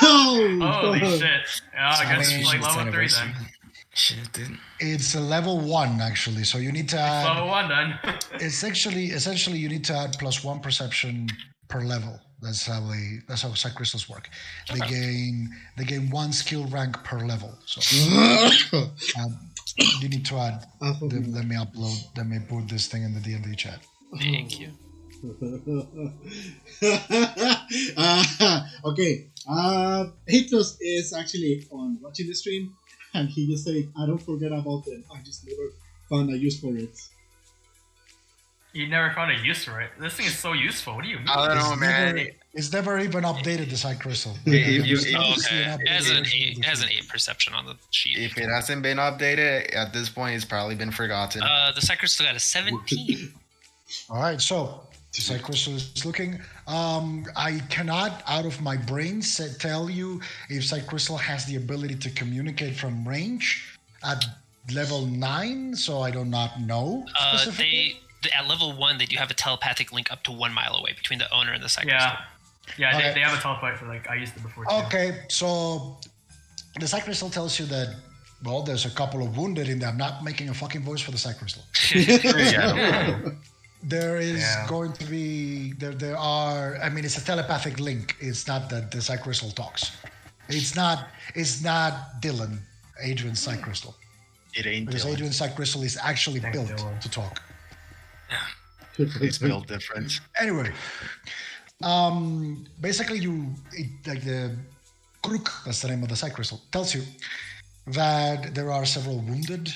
Oh, Holy God. shit! I guess it's like It's level 3 anniversary. then. Shit, dude. It's a level 1 actually, so you need to add. Level 1 then. It's essentially you need to add +1 perception per level. That's how psi crystals work. They gain 1 skill rank per level. So you need to add. Let me put this thing in the D&D chat. Thank you. Okay. Hitros is actually on watching the stream, and he just said, "I don't forget about them. I just never found a use for it." You never found a use for it. This thing is so useful. What do you mean? I don't know, man. It's never even updated the psi crystal. If you- Oh, See okay. an It has an updated 8. It has an 8 perception on the sheet. If it hasn't been updated at this point, it's probably been forgotten. The Psyker still got a 17. All right, so psi crystal is looking. I cannot, out of my brain, tell you if psi crystal has the ability to communicate from range at level 9. So I do not know specifically. At level 1, they do have a telepathic link up to 1 mile away between the owner and the Psyker. Yeah, Okay. they have a teleport for I used it before too. Okay, so the psi crystal tells you that. Well, there's a couple of wounded in there. I'm not making a fucking voice for the psi crystal. Yeah. There is Yeah. going to be there are. I mean, it's a telepathic link. It's not that the psi crystal talks. It's not Dylan, Adrian's psi crystal. It ain't Because Dylan. Adrian's side crystal is actually Thank built Dylan. to talk. It's built different. Anyway, basically like the Kruk, that's the name of the side crystal, tells you that there are several wounded.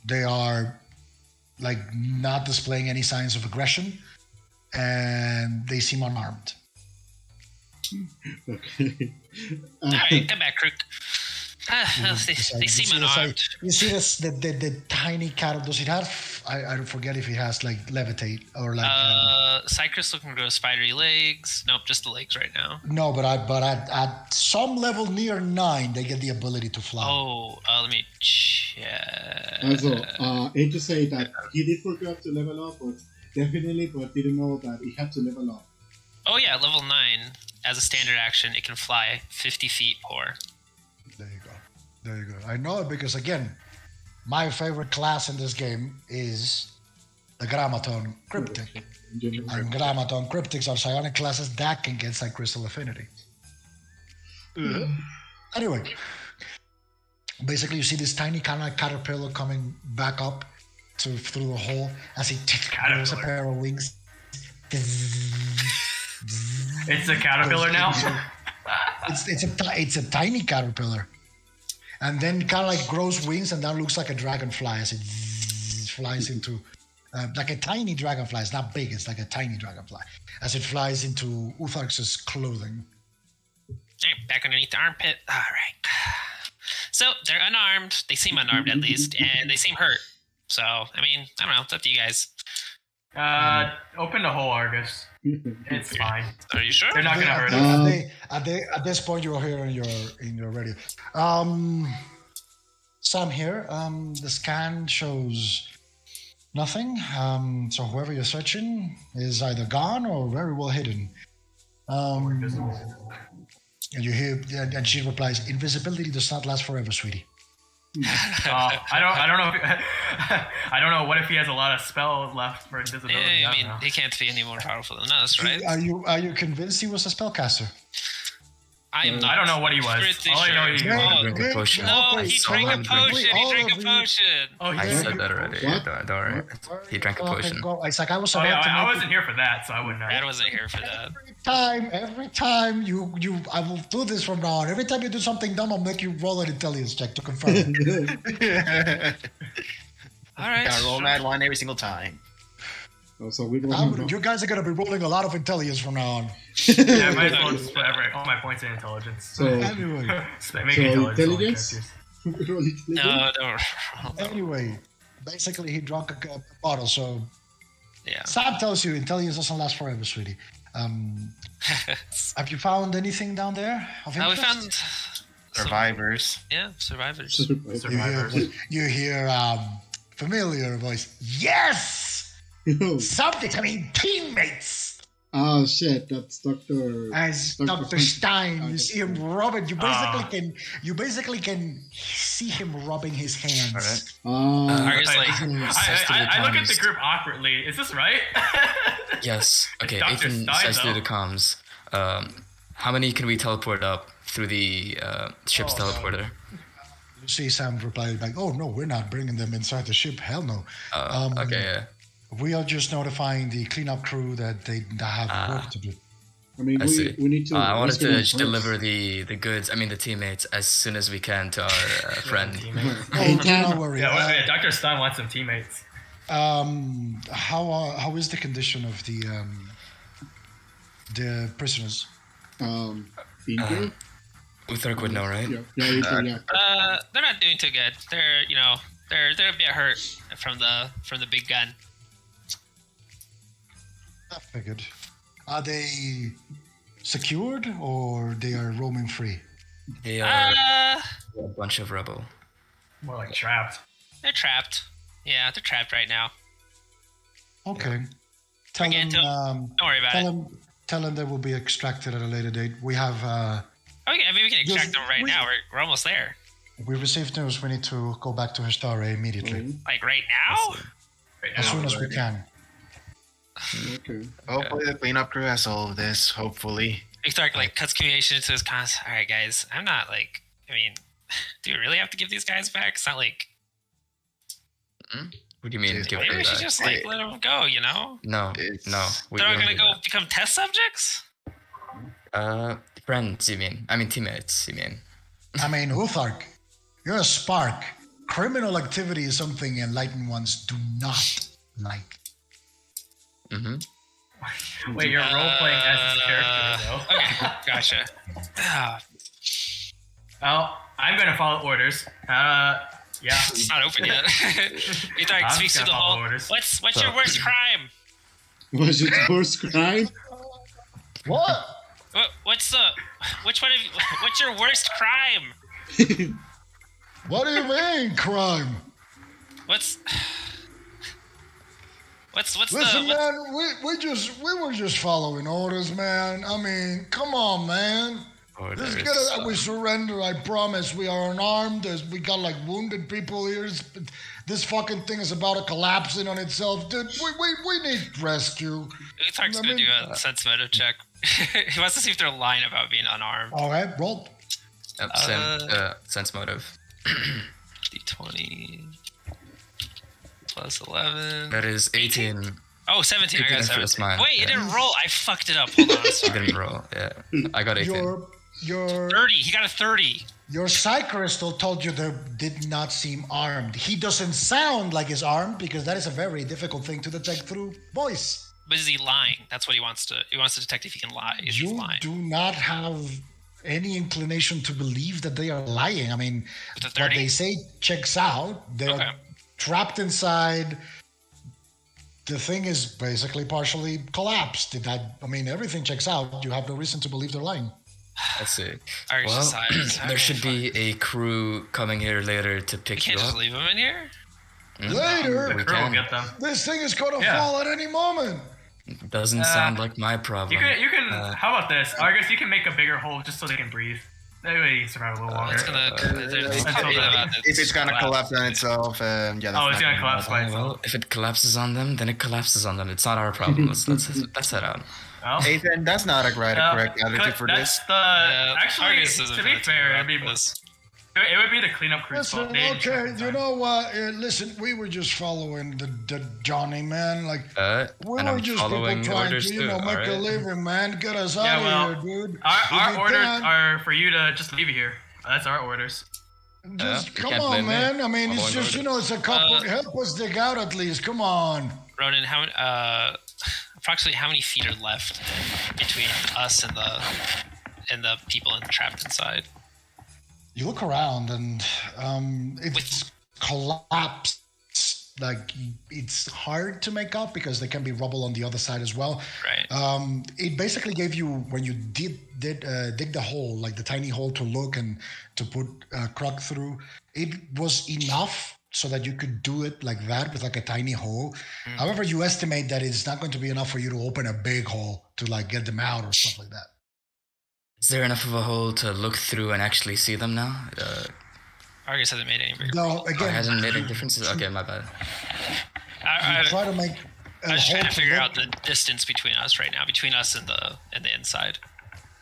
They are like not displaying any signs of aggression, and they seem unarmed. Okay. Alright, come back, Crook. They seem unarmed. You see this the tiny cat. Does it have? I forget if it has like levitate or like. Cycris looking to grow spidery legs. Nope, just the legs right now. No, but at some level near 9, they get the ability to fly. Oh, let me check. Also, I hate to say that he did forget to level up, but didn't know that he had to level up. Oh yeah, level 9. As a standard action, it can fly 50 feet or. There you go. I know it because again, my favorite class in this game is the Grammaton Cryptic. And Grammaton Cryptics are psionic classes that can get Side Crystal Affinity. Anyway, basically you see this tiny kind of caterpillar coming back up through the hole as it grows a pair of wings. It's a caterpillar now. It's a tiny caterpillar, and then kind of like grows wings, and that looks like a dragonfly as it flies into like a tiny dragonfly. It's not big; it's like a tiny dragonfly as it flies into Utharx's clothing. Back underneath the armpit. All right. So they're unarmed. They seem unarmed at least, and they seem hurt. So I mean, I don't know. It's up to you guys. Open the hole, Argus. It's fine. Are you sure? They're not gonna hurt us. At this point, you're here in your radio. Sam here. The scan shows nothing. So whoever you're searching is either gone or very well hidden. And you hear, and she replies, "Invisibility does not last forever, sweetie." I don't know. I don't know. What if he has a lot of spell left for invisibility? Yeah, I mean, he can't be any more powerful than us, right? Are you convinced he was a spellcaster? I'm not. I don't know what he was. Pretty All I know sure. he Drink a potion. No, he drank a potion. He drank a of you- potion. Oh, I he did. said that already. What? Don't worry. He drank a potion. It's like I was Oh, about yeah, to I make wasn't here for that, so I wouldn't know. Brad wasn't here for that. every time I will do this from now on. Every time you do something dumb, I'll make you roll an intelligence check to confirm. All right. Gotta roll mad one every single time. So we don't You guys are gonna be rolling a lot of intelligence from now on. Yeah, I might as well just put all my points in intelligence. So, Anyway, Make intelligence? No, don't. anyway, basically he drank a bottle. So Yeah. Sam tells you intelligence doesn't last forever, sweetie. Have you found anything down there of We interest? found Survivors. survivors. Survivors. You hear familiar voice. Yes. Something. I mean, teammates. Oh shit, that's Dr. As Dr. Dr. Stein, you see him rubbing. You basically can see him rubbing his hands. Argus like I look at the group awkwardly. Is this right? Yes. Okay. Dr. Ethan Stein, says through though. the comms. How many can we teleport up through the ship's teleporter? You see Sam reply back, "Oh no, we're not bringing them inside the ship. Hell no. Okay. Yeah. We are just notifying the cleanup crew that they have work to do." I mean, I see. we need to. I wanted rescue to them just first. deliver the goods. I mean the teammates as soon as we can to our friend. Oh, don't worry. Yeah, wait, Dr. Stein wants some teammates. How is the condition of the prisoners? Injured? Uthark would know, right? Yeah. they're not doing too good. They're they're a bit hurt from the big gun. I figured. Are they secured or they are roaming free? They are Uh, a bunch of rebel. More like trapped. they're trapped. Yeah, they're trapped right now. Okay. Tell Again, them. Don't worry about it. Tell them they will be extracted at a later date. We have. I mean, we can extract them right we- now. We're almost there. We received news. We need to go back to Histare immediately, Like right now. as soon as we can. Okay. Hopefully the cleanup crew has all of this. Hopefully. Uthark like cuts communication to his cons. All right, guys. I'm not like. I mean, do we really have to give these guys back? It's not like What do you mean? Maybe Give maybe it we should back? just like let them go. You know, No, It's- no. they're not don't gonna do go become test subjects. that. Friends, you mean? I mean teammates, you mean? I mean, Huthark, you're a spark. Criminal activity is something enlightened ones do not like. Mm-hmm. Wait, you're role playing as his character, though. Okay, gotcha. Ah, Well, I'm gonna follow orders. Yeah. it's not open yet. Ethark I'm speaks just to the gonna follow whole. orders. What's your worst crime? Was it worst crime? What? What's your worst crime? What do you mean, crime? What's Listen, the man, we were just following orders, man. I mean, come on, man. Just get it. We surrender. I promise. We are unarmed. We got like wounded people here. This fucking thing is about to collapse in on itself, dude. We need rescue. Ethark's gonna do a sense motive check. He wants to see if they're lying about being unarmed. All right, roll. Sense motive. D20 plus 11. That is 18. Oh, 17. I 18 got is 17. mine. Wait, it didn't roll. I fucked it up. Hold on. I Sorry. didn't roll. Yeah, I got 18. Your 30. He got a 30. Your psi crystal told you they did not seem armed. He doesn't sound like he's armed because that is a very difficult thing to detect through voice. But is he lying? That's what he wants to. He wants to detect if he can lie. If he's You lying. do not have any inclination to believe that they are lying. I mean, With the what 30? they say checks out. They're Okay. trapped inside. The thing is basically partially collapsed. I mean, everything checks out. You have no reason to believe they're lying. Let's see. Argus Well, decides. there Okay, should be a crew coming here later to We pick you can't just up. leave him in here. Later, The We crew will can. get them. this thing is going to Yeah. fall at any moment. Doesn't sound like my problem. You can. How about this, Argus? You can make a bigger hole just so they can breathe. That way you can survive a little longer. It's gonna. There's Until probably the- about If it's gonna collapse on itself, yeah. That's Oh, it's not gonna collapse by Well, itself. if it collapses on them, then it collapses on them. It's not our problem. Let's head out. Oh. Ethan, that's not a correct attitude for that's this. Actually, Argus isn't to be gonna fair, figure it'd be, out this. it would be the cleanup crew's fault. Listen, They didn't check okay, in you time. know what? Listen, we were just following the Johnny, man. Like, we And were I'm just people following trying orders to, too, make a alright? living, man. Get us Yeah, out well, of here, dude. Our If you orders can, are for you to just leave here. That's our orders. just you come can't on, blame me. man. I mean, it's Following just, orders. it's a couple. Help us dig out at least. Come on. Ronan, approximately how many feet are left between us and the people trapped inside? You look around and it's collapsed. Like, it's hard to make out because there can be rubble on the other side as well. Right. It basically gave you, when you did dig the hole, like the tiny hole to look and to put Krug through, it was enough so that you could do it like that with like a tiny hole. However, you estimate that it's not going to be enough for you to open a big hole to like get them out or stuff like that. Is there enough of a hole to look through and actually see them now? Argus hasn't made any bigger. No, It again, hasn't made any differences? Okay, my bad. I, try to make I a was hole trying to figure look. out the distance between us right now, between us and the inside.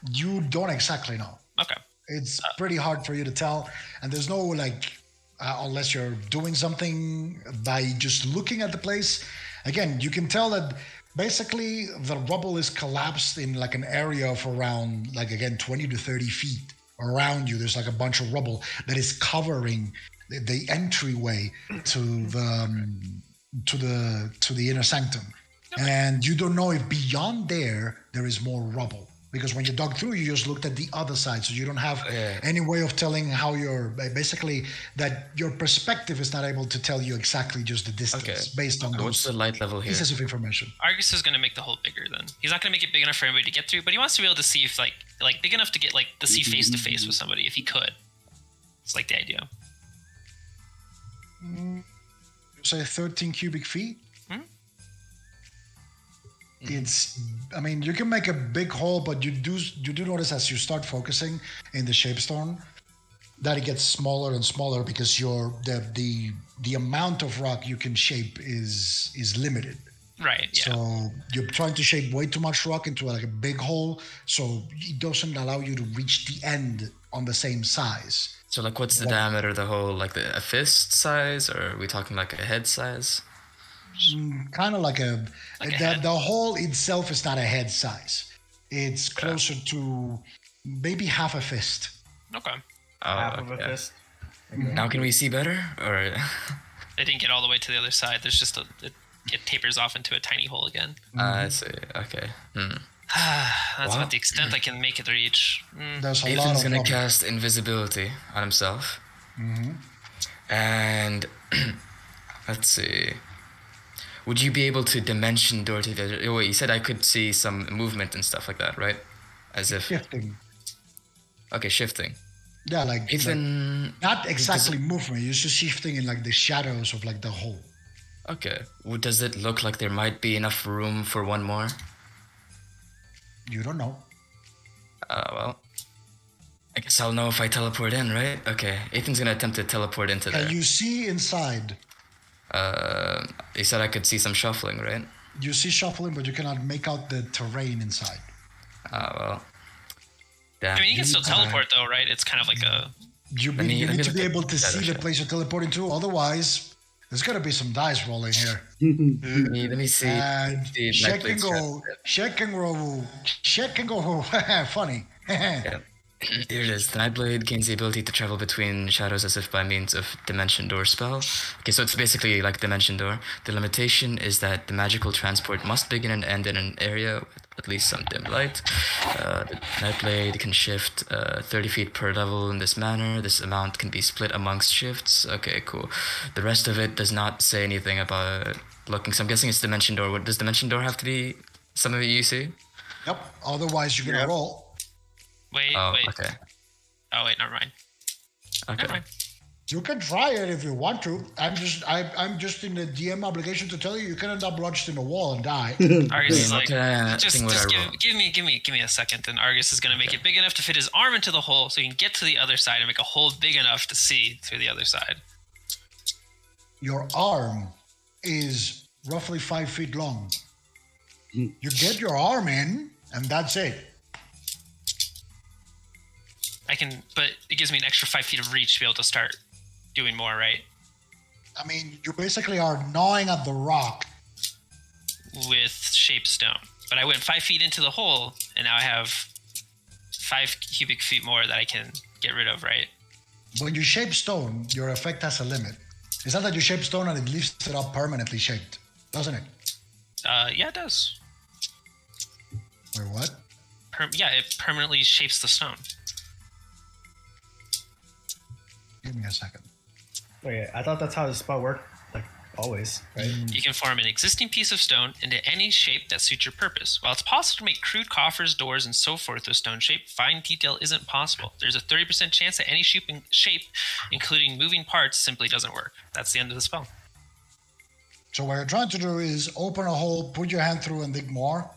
You don't exactly know. Okay. It's pretty hard for you to tell, and there's no like, unless you're doing something by just looking at the place. Again, you can tell that basically the rubble is collapsed in like an area of around, like again, 20 to 30 feet around you. There's like a bunch of rubble that is covering the entryway to the inner sanctum, and you don't know if beyond there is more rubble. Because when you dug through, you just looked at the other side, so you don't have any way of telling how you're basically that your perspective is not able to tell you exactly just the distance based on What's those the light level here? pieces of information. Argus is going to make the hole bigger then. He's not going to make it big enough for anybody to get through, but he wants to be able to see if like big enough to get like to see face to face with somebody if he could. It's like the idea. Say 13 cubic feet. It's, I mean, you can make a big hole, but you do notice as you start focusing in the shapestone that it gets smaller and smaller because the amount of rock you can shape is limited. Right. Yeah. So you're trying to shape way too much rock into like a big hole, so it doesn't allow you to reach the end on the same size. So like, what's the diameter of the hole? Like a fist size, or are we talking like a head size? Kind of like a head. the hole itself is not a head size. It's closer to maybe half a fist. Okay. Oh, Half of a okay. fist. Now can we see better, or? They didn't get all the way to the other side. There's just it tapers off into a tiny hole again. I see. Okay. That's What? about the extent I can make it reach. There's a lot Ethan's of gonna rubble. cast invisibility on himself. And let's see. Would you be able to dimension door to the other? Oh, wait, you said I could see some movement and stuff like that, right? As if. Shifting. Okay, shifting. Yeah, like Ethan. not exactly movement. You're just shifting in like the shadows of like the hole. Okay. Does it look like there might be enough room for one more? You don't know. Well. I guess I'll know if I teleport in, right? Okay. Ethan's gonna attempt to teleport into there. Can you see inside? He said I could see some shuffling, right? You see shuffling, but you cannot make out the terrain inside. Well. Damn. I mean, you can still teleport though, right? It's kind of like a. You Let me need to look be at able to that see the shit. place you're teleporting to. Otherwise, there's gonna be some dice rolling here. Let me see. And the check and Nightblade's go. Check and roll. Check and go. Funny. Yeah. Here it is. The Nightblade gains the ability to travel between shadows as if by means of Dimension Door spell. Okay, so it's basically like Dimension Door. The limitation is that the magical transport must begin and end in an area with at least some dim light. The Nightblade can shift 30 feet per level in this manner. This amount can be split amongst shifts. Okay, cool. The rest of it does not say anything about looking. So I'm guessing it's Dimension Door. What does Dimension Door have to be? Something that you see? Yep. Otherwise, you're gonna roll. Wait. Okay. Oh wait, never mind. Okay. Never mind. You can try it if you want to. I'm just in the DM obligation to tell you can end up lodged in a wall and die. Argus is like, Okay, just thing what I roll. give me a second, and Argus is gonna make it big enough to fit his arm into the hole, so he can get to the other side and make a hole big enough to see through the other side. Your arm is roughly 5 feet long. You get your arm in, and that's it. I can, but it gives me an extra 5 feet of reach to be able to start doing more, right? I mean, you basically are gnawing at the rock. With shaped stone. But I went 5 feet into the hole, and now I have 5 cubic feet more that I can get rid of, right? When you shape stone, your effect has a limit. It's not that you shape stone and it lifts it up permanently shaped, doesn't it? Yeah, it does. Wait, what? Yeah, it permanently shapes the stone. Give me a second. Wait, I thought that's how the spell worked, like always, right? You can form an existing piece of stone into any shape that suits your purpose. While it's possible to make crude coffers, doors, and so forth with stone shape, fine detail isn't possible. There's a 30% chance that any shape, including moving parts, simply doesn't work. That's the end of the spell. So what you're trying to do is open a hole, put your hand through, and dig more.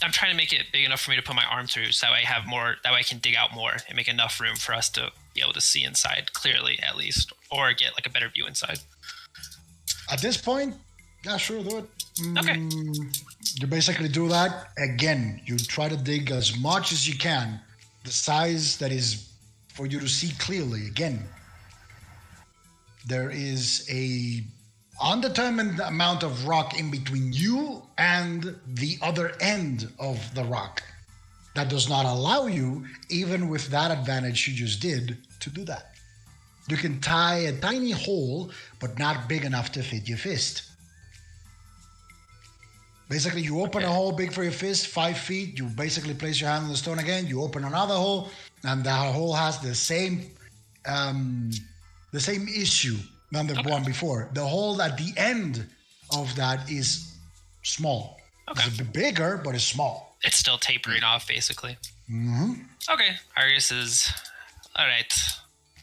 I'm trying to make it big enough for me to put my arm through, so that way I have more. That way I can dig out more and make enough room for us to be able to see inside clearly, at least, or get like a better view inside. At this point, yeah, sure, do it. Okay. You basically do that. Again, you try to dig as much as you can, the size that is for you to see clearly. Again, there is a undetermined amount of rock in between you and the other end of the rock. That does not allow you, even with that advantage you just did, to do that. You can tie a tiny hole, but not big enough to fit your fist. Basically, you open a hole big for your fist, 5 feet. You basically place your hand on the stone again. You open another hole, and that hole has the same issue than the one before. The hole at the end of that is small. Okay. It's a bit bigger, but it's small. It's still tapering off, basically. Mm-hmm. Okay, Argus is... Alright.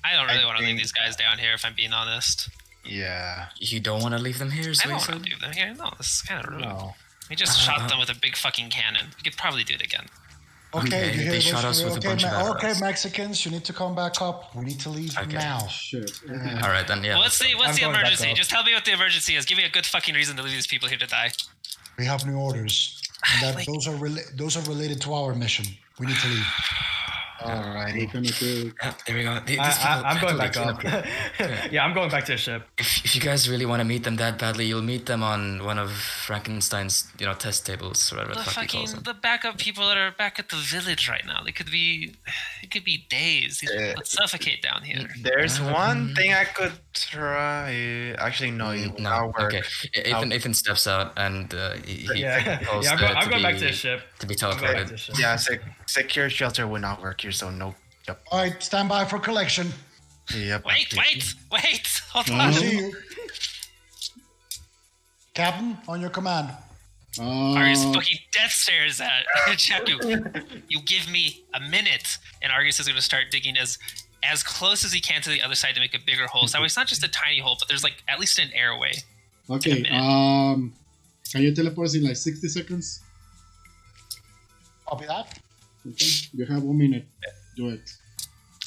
I don't really want to leave think- these guys down here, if I'm being honest. Yeah. You don't want to leave them here, is I what don't you want said? to leave them here. No, this is kind of rude. No. We just shot them with a big fucking cannon. We could probably do it again. Okay, Okay, you hear they this? shot us with a bunch of Okay, arrows. Mexicans, you need to come back up. We need to leave Okay. now. Sure. Okay. All right, then, yeah. What's the I'm going back emergency? up. Just tell me what the emergency is. Give me a good fucking reason to leave these people here to die. We have new orders. And that Like- those are related to our mission. We need to leave. Alrighty. What can I do? Yeah, there we go. These I'm people going totally back clean up. here. Yeah, I'm going back to the ship. If you guys really want to meet them that badly, you'll meet them on one of Frankenstein's, test tables or whatever The the fuck he calls fucking them. the backup people that are back at the village right now. It could be days. These people would suffocate down here. There's one thing I could try. Actually, no, it will not work. Okay. Ethan steps out and he Yeah, calls yeah. I'm to going back to be- the ship. to be I'm going back to teleported. the ship. Yeah, secure shelter will not work here, so no. Yep. All right, stand by for collection. Yep. Wait! Hold I on. see you. Captain, on your command. Argus fucking death stares at Chapu. You give me a minute, and Argus is going to start digging as close as he can to the other side to make a bigger hole. So it's not just a tiny hole, but there's like at least an airway. Okay. Can you teleport us in like 60 seconds? Copy that. Okay. You have 1 minute. Do it.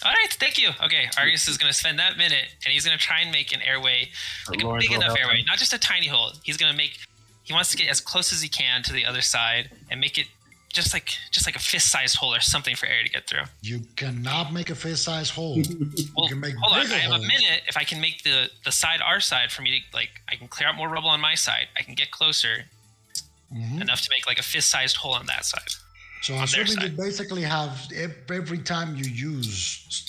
All right, thank you. Okay, Argus is going to spend that minute, and he's going to try and make an airway, like a big enough airway, not just a tiny hole. He wants to get as close as he can to the other side and make it just like a fist-sized hole or something for air to get through. You cannot make a fist-sized hole. You Well, can make hold on. bigger I have a holes. minute. If I can make the side our side for me to I can clear out more rubble on my side. I can get closer enough to make like a fist-sized hole on that side. So on their assuming you side. basically have every time you use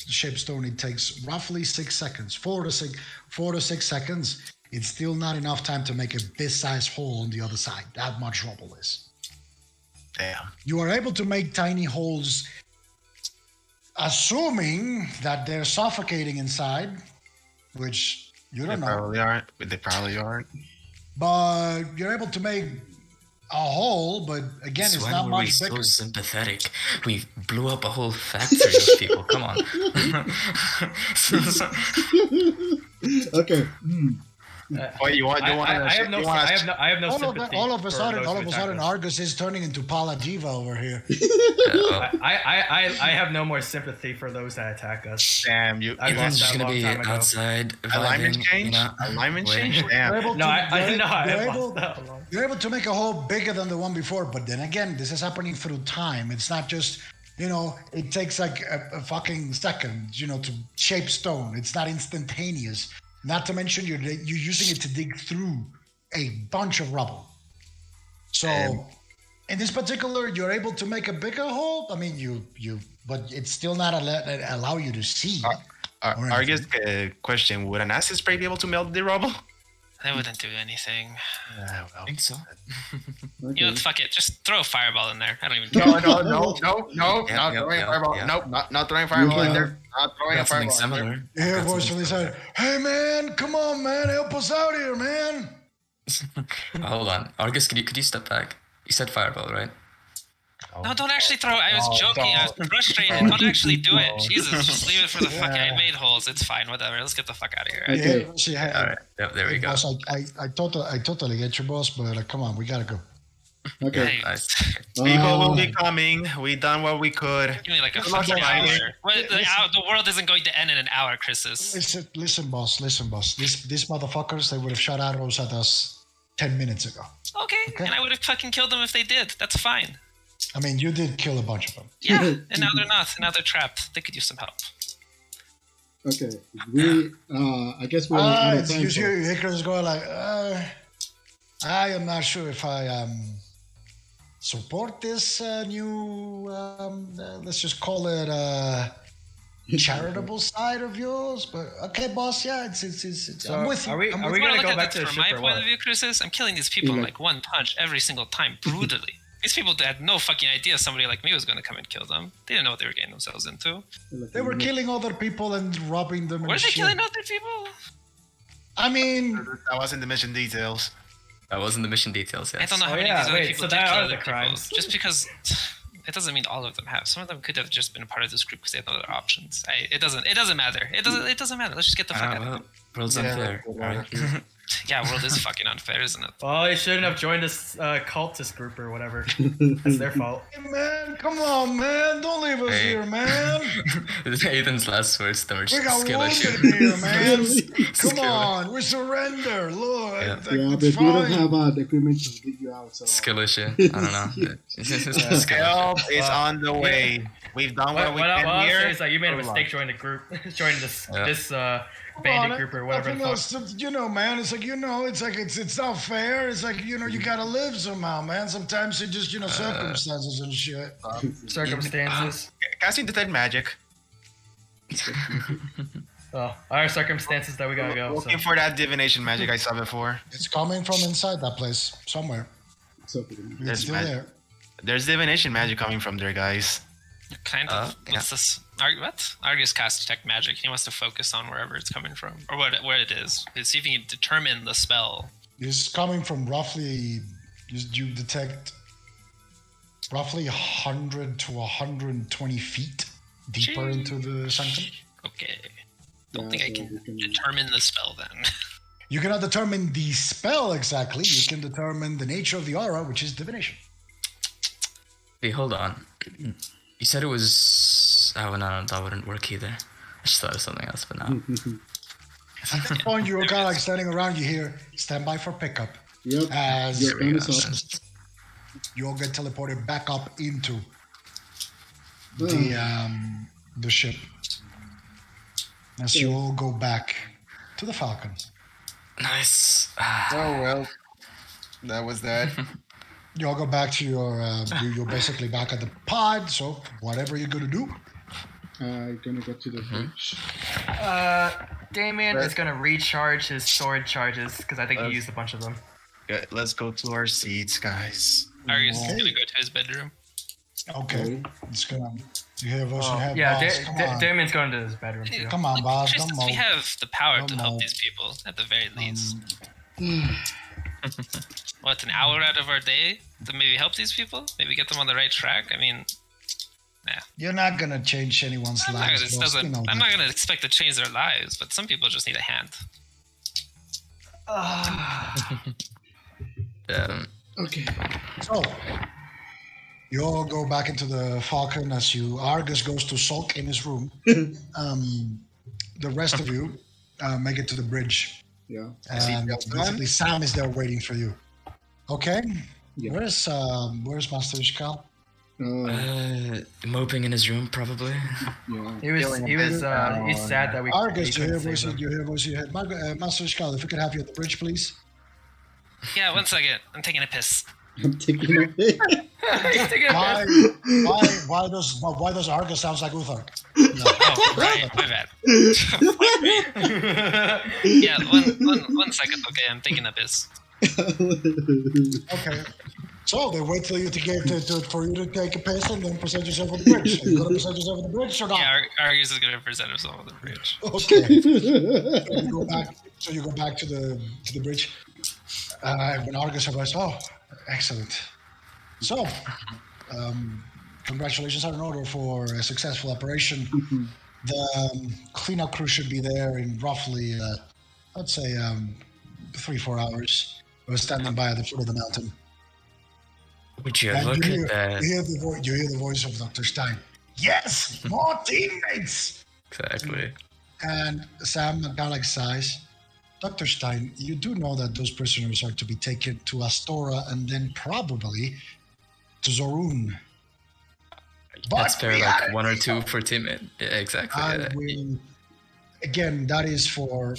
shapestone, it takes roughly 6 seconds, 4 to 6 seconds. It's still not enough time to make a fist-sized hole on the other side. That much rubble is. Damn. You are able to make tiny holes, assuming that they're suffocating inside, which you don't know. Probably aren't. They probably aren't. But you're able to make a hole, but again, Since it's when not were much we bigger. so sympathetic? We blew up a whole factory of people. Come on. Okay. Wait, you want? I have no sympathy. All of a for sudden, those who attack us. Argus is turning into Pala Diva over here. I have no more sympathy for those that attack us. Damn, you I want Ethan's that just gonna long be time ago. outside. alignment vibing, change? Alignment change? You're Damn. able No, to- I you're- know. I you're have able- lost that long. You're able to make a hole bigger than the one before, but then again, this is happening through time. It's not just, it takes like a fucking second, to shape stone. It's not instantaneous. Not to mention you're using it to dig through a bunch of rubble. So, in this particular, you're able to make a bigger hole. I mean, but it's still not allow you to see. or Argus, anything. question: would an acid spray be able to melt the rubble? They wouldn't do anything. Well. I think so. You know, fuck it. Just throw a fireball in there. I don't even care. No, Yeah, not yeah, throwing yeah, a fireball. yeah. Nope, not throwing fireball in there. Not throwing a Got something fireball in there. similar. You hear a Got voice from something inside. Hey man, come on man, help us out here, man. similar. Hold on, Argus, could you step back? You said fireball, right? No, don't actually throw. I was joking. I was frustrated. Don't actually do it. Jesus, just leave it for the fuck. I made holes. It's fine. Whatever. Let's get the fuck out of here. Okay. All right. Yep, there we go. Boss, I totally get you, boss, but come on, we gotta go. Okay. Hey, Nice. People will be coming. We done what we could. give me like a Good luck, fucking hour. guys. The world isn't going to end in an hour, Chris's. Listen, boss. These motherfuckers, they would have shot arrows at us 10 minutes ago. Okay, and I would have fucking killed them if they did. That's fine. I mean, you did kill a bunch of them. Yeah, and now they're not. Now they're trapped. They could use some help. Okay. I guess we're out of time. You see Hickory's going like, I am not sure if I support this new, let's just call it charitable side of yours. But okay, boss, yeah, it's So I'm with you. are we I'm are with we you. gonna Look go at back it to the from ship my or point what? of view, Chris, I'm killing these people in like one punch every single time, brutally. These people had no fucking idea somebody like me was going to come and kill them. They didn't know what they were getting themselves into. They were killing other people and robbing them. Were and they shit. killing other people? I mean, That wasn't the mission details. That wasn't the mission details. I Yes. don't know how Oh, many yeah, of these other wait, people so did that kill are other the people. crimes. Just because it doesn't mean all of them have. Some of them could have just been a part of this group because they had no other options. It doesn't matter. It doesn't matter. Let's just get the fuck out of Well, here. world's unfair. Right? Yeah, world is fucking unfair, isn't it? Well, they shouldn't have joined this cultist group or whatever. That's their fault. hey, man, come on, man, don't leave us Hey. here, man. Ethan's last words, they were We just got skill wounded issue. here, man. Come on, we surrender. Look, Yeah. like, Yeah, it's but we don't fine. have the equipment to dig you out. So Skill issue. I don't know. It's just a skill issue. Help is on the way. We've done what we What can I'll here. say is like you made a Good luck. mistake joining the group, joining this Yeah. bandit group or whatever. Nothing The else, fuck. you know, man. It's like it's not fair. It's like you gotta live somehow, man. Sometimes it just circumstances and shit. Circumstances. Casting detect magic. Oh, our circumstances that we gotta go. So. Looking for that divination magic I saw before. It's coming from inside that place somewhere. so for the- It's There's still mag- there. There's divination magic coming from there, guys. Kind of. What's this? What? Argus casts detect magic. He wants to focus on wherever it's coming from, or where it is. See if he can determine the spell. It's coming from roughly. You detect roughly 100 to 120 feet deeper Jeez. into the sanctum. Okay. Don't Yeah, think I so can we can- determine the spell then. You cannot determine the spell exactly. You can determine the nature of the aura, which is divination. Hey, hold on. You said it was. Oh no, that wouldn't work either. I just thought of something else, but no. At this point, you're kind of like standing around. You hear "stand by for pickup" Yep. as Your time is up. Just- you all get teleported back up into Oh. the ship. As you all go back to the Falcon. Nice. Oh well, that was that. You all go back to your. You're basically back at the pod. So whatever you're gonna do. Gonna go to the bridge. Damien is gonna recharge his sword charges because I think he used a bunch of them. Okay, let's go to our seats, guys. Argus is Okay. gonna go to his bedroom. Okay. It's gonna. You hear voice in your head. Yeah, boss, come on. Damien's going to his bedroom too. Come on, boss. Just Don't we moan. have the power to Don't help moan. these people at the very least. What, an hour out of our day to maybe help these people? Maybe get them on the right track? I mean, You're not gonna change anyone's I'm not lives. gonna, boss. You know I'm that. not gonna expect to change their lives, but some people just need a hand. Okay. So, you all go back into the Falcon as Argus goes to sulk in his room. The rest of you make it to the bridge. Yeah. And basically Sam is there waiting for you. Okay. Yeah. Where's Master Ishkal? Moping in his room, probably. Yeah. He's sad that we. Argus, we you hear couldn't save voice. him. You hear voice. You hear Master Ishkal. If we could have you at the bridge, please. Yeah, 1 second. I'm taking a piss. I'm taking a hit. He's taking a piss. Why does Argus sounds like Uthark? Oh, right. My bad. Yeah, one second. Okay, I'm taking a piss. Okay. So they wait till you for you to take a piss and then present yourself on the bridge. Are you gonna present yourself on the bridge or not? Yeah, Argus is gonna present himself on the bridge. Okay. So you go back to the bridge. When Argus arrives, oh, excellent. So, congratulations are in order for a successful operation. The cleanup crew should be there in roughly, I'd say, 3-4 hours. We're standing by at the foot of the mountain. Would you And look you at that? hear the voice of Dr. Stein. Yes, more teammates. Exactly. And Sam kind of like sighs. Dr. Stein, you do know that those prisoners are to be taken to Astora and then probably to Zorun. That's fair, like reality, 1 or 2 per teammate. Yeah, exactly. I Yeah. will, again, that is for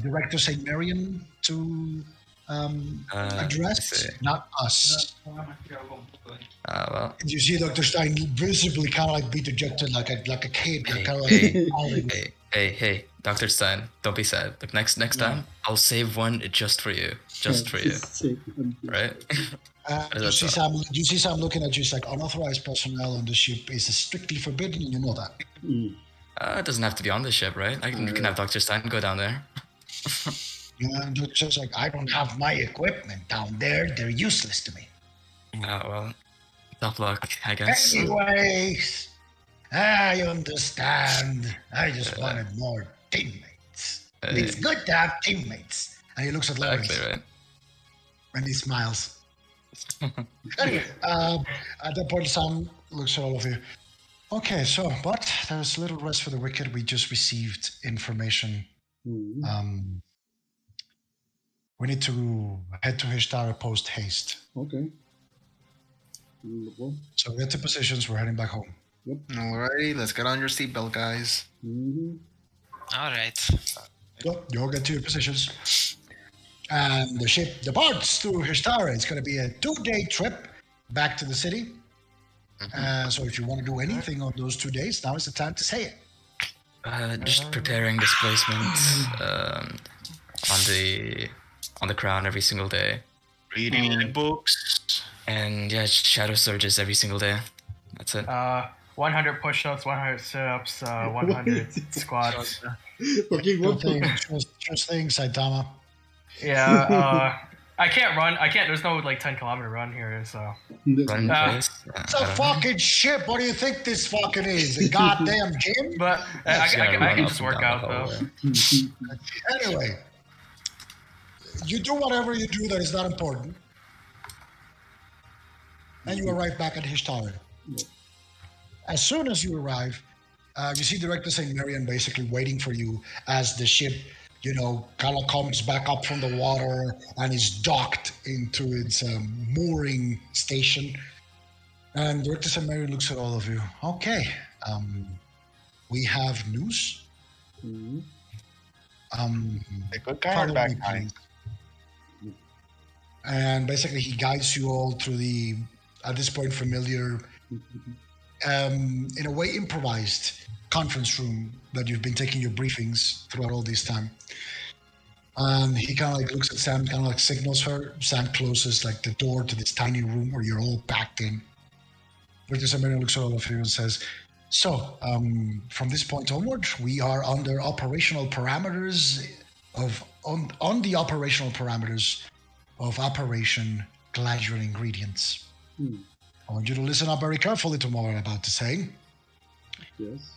Director St. Marion to I address, see. not us. Well, And you see Dr. Stein visibly kind of like be dejected like a kid. Hey, kind of hey, like, hey, Dr. Stein, don't be sad. Like next time, I'll save one just for you. Just for you. Right? you see Sam looking at you. It's like unauthorized personnel on the ship is strictly forbidden. You know that. It doesn't have to be on the ship, right? You can have Dr. Stein go down there. And it's just like, I don't have my equipment down there. They're useless to me. Well, tough luck, I guess. Anyways, I understand. I just wanted more teammates. It's good to have teammates. And he looks at Lawrence Exactly, right? and he smiles. Anyway, at that point, Sam looks at all of you. Okay, so, but there's little rest for the wicked. We just received information We need to head to Hishtara post haste. Okay. Wonderful. So get to positions. We're heading back home. Alrighty, let's get on your seatbelt, guys. Mm-hmm. All right. Go. You all get to your positions. And the ship departs to Hishtara. It's going to be a 2-day trip back to the city. So if you want to do anything on those 2 days, now is the time to say it. Just preparing displacement on the crown every single day, Reading books. and yeah, shadow surges every single day. That's it. 100 push-ups, 100 sit-ups, 100 squats. Fucking Sure what? thing, sure thing, Saitama. Yeah, I can't run. There's no like 10-kilometer run here, so. Run in place. It's a fucking ship. What do you think this fucking is? A goddamn gym? But I can just work out though. Anyway, you do whatever you do that is not important. And you arrive back at Hishtara. As soon as you arrive, you see Director St. Marion basically waiting for you as the ship, kind of comes back up from the water and is docked into its mooring station. And Director St. Marion looks at all of you. Okay, we have news. Mhm. A good guy or Follow a bad me, guy? please. And basically, he guides you all through the, at this point, familiar, in a way, improvised conference room that you've been taking your briefings throughout all this time. He kind of like looks at Sam, kind of like signals her. Sam closes like the door to this tiny room where you're all packed in. Victor Samarian looks at all of you and says, "So, from this point onward, we are under operational parameters on the operational parameters of Operation Gladrian Ingredients. I want you to listen up very carefully to what I'm about to say. Yes.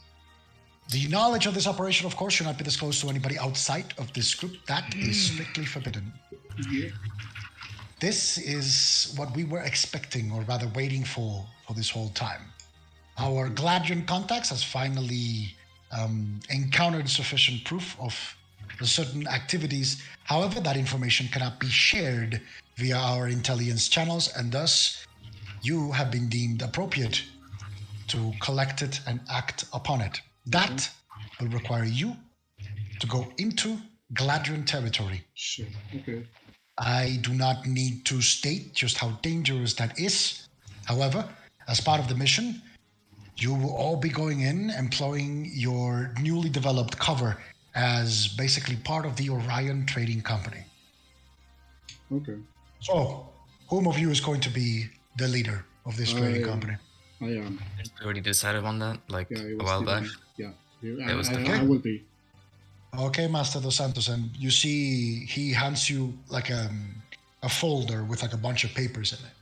The knowledge of this operation, of course, should not be disclosed to anybody outside of this group. That is strictly forbidden. Yeah. This is what we were expecting, or rather waiting for this whole time. Our Gladrian contacts has finally encountered sufficient proof of certain activities. However, that information cannot be shared via our intelligence channels, and thus you have been deemed appropriate to collect it and act upon it. That will require you to go into Gladrian territory. Sure. Okay. I do not need to state just how dangerous that is. However, as part of the mission, you will all be going in, employing your newly developed cover as basically part of the Orion Trading Company. Okay. So, whom of you is going to be the leader of this trading company? I am. We already decided on that, like Yeah, it a was while back. Yeah. It was I will be. Okay, Master Dos Santos, and you see he hands you like a folder with like a bunch of papers in it.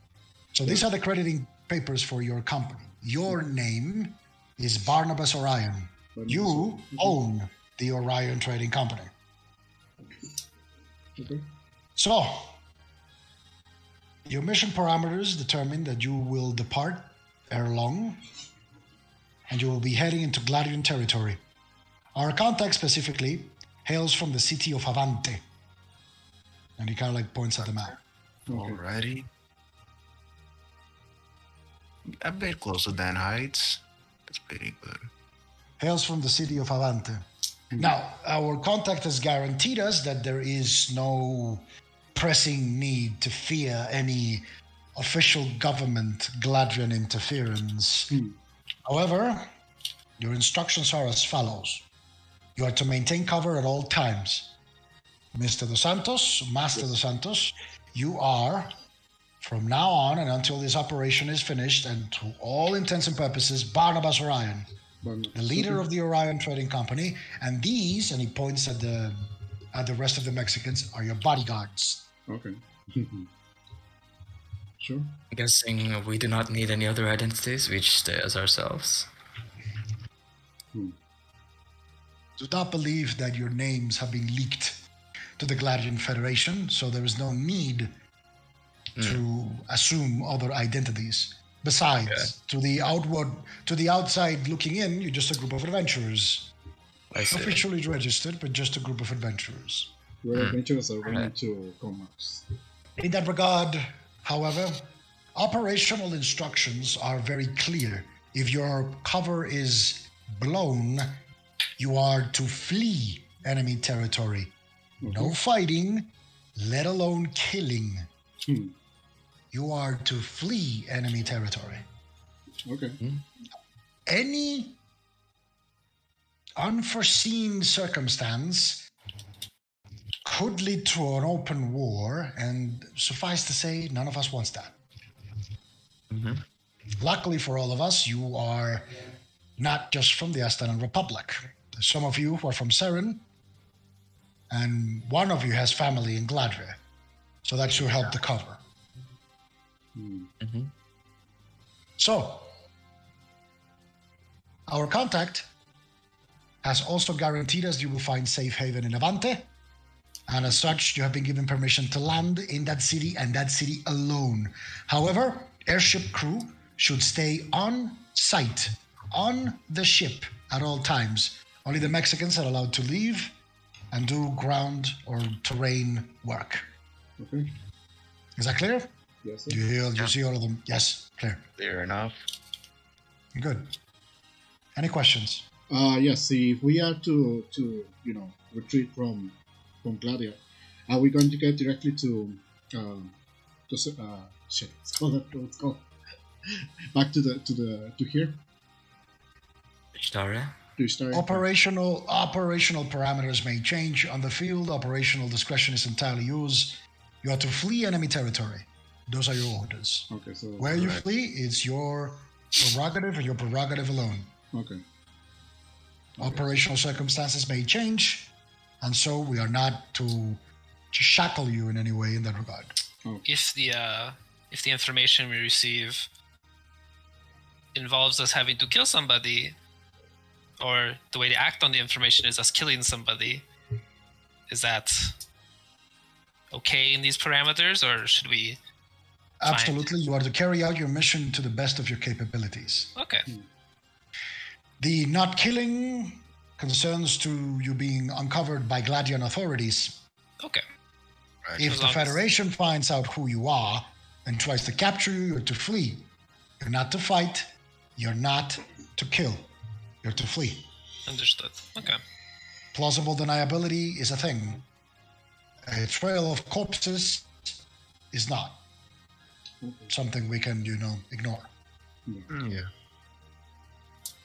So these are the crediting papers for your company. Your name is Barnabas Orion. You own the Orion Trading Company. Okay. So, your mission parameters determine that you will depart ere long, and you will be heading into Gladian territory. Our contact specifically hails from the city of Avante. And he kind of like points at the map. Alrighty. A bit closer than Heights. That's pretty good. Hails from the city of Avante. Now, our contact has guaranteed us that there is no pressing need to fear any official government Gladrian interference. However, your instructions are as follows. You are to maintain cover at all times. Mr. Dos Santos, Master Dos Santos, you are, from now on and until this operation is finished, and to all intents and purposes, Barnabas Orion, the leader of the Orion Trading Company, and these, and he points at the rest of the Mexicans, are your bodyguards. Okay. Sure. I'm guessing we do not need any other identities, we just stay as ourselves. Do not believe that your names have been leaked to the Gladian Federation, so there is no need to assume other identities. Besides, to the outside looking in, you're just a group of adventurers. I see. Officially registered, but just a group of adventurers. We're adventurers, so we need to commerce. In that regard, however, operational instructions are very clear. If your cover is blown, you are to flee enemy territory. No fighting, let alone killing. You are to flee enemy territory. Okay. Any unforeseen circumstance could lead to an open war, and suffice to say, none of us wants that. Luckily for all of us, you are not just from the Astanan Republic. Some of you are from Seren, and one of you has family in Gladria, so that should help the cover. So, our contact has also guaranteed us you will find safe haven in Avante, and as such, you have been given permission to land in that city and that city alone. However, airship crew should stay on site, on the ship at all times. Only the Mexicans are allowed to leave and do ground or terrain work. Okay. Is that clear? Yes, sir. You see all of them? Yes, clear. Fair enough. Good. Any questions? Yes. See, if we are to retreat from Gladia, are we going to get directly to shit? It's called back to here? Ishtaria? To Ishtaria? Operational parameters may change on the field. Operational discretion is entirely yours. You are to flee enemy territory. Those are your orders. Okay, so Where you flee is your prerogative and your prerogative alone. Okay. Operational circumstances may change, and so we are not to shackle you in any way in that regard. If the information we receive involves us having to kill somebody, or the way to act on the information is us killing somebody, is that okay in these parameters, or should we? Absolutely, you are to carry out your mission to the best of your capabilities. Okay. The not killing concerns to you being uncovered by Gladian authorities. Okay. If the Federation finds out who you are and tries to capture you, you're to flee. You're not to fight. You're not to kill. You're to flee. Understood. Okay. Plausible deniability is a thing. A trail of corpses is not. Something we can, ignore. Yeah.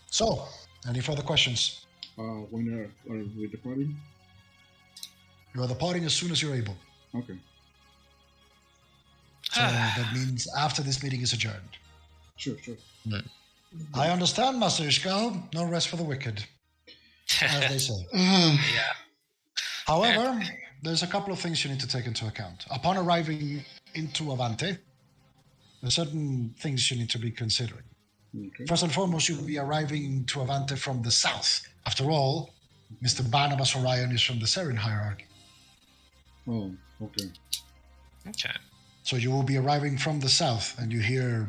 So, any further questions? When are we departing? You are departing as soon as you're able. Okay. So that means after this meeting is adjourned. Sure. I understand, Master Ishkal. No rest for the wicked, as they say. Yeah. However, there's a couple of things you need to take into account. Upon arriving into Avante, there are certain things you need to be considering. Okay. First and foremost, you'll be arriving to Avante from the south. After all, Mr. Barnabas Orion is from the Seren hierarchy. Oh, okay. Okay. So you will be arriving from the south, and you hear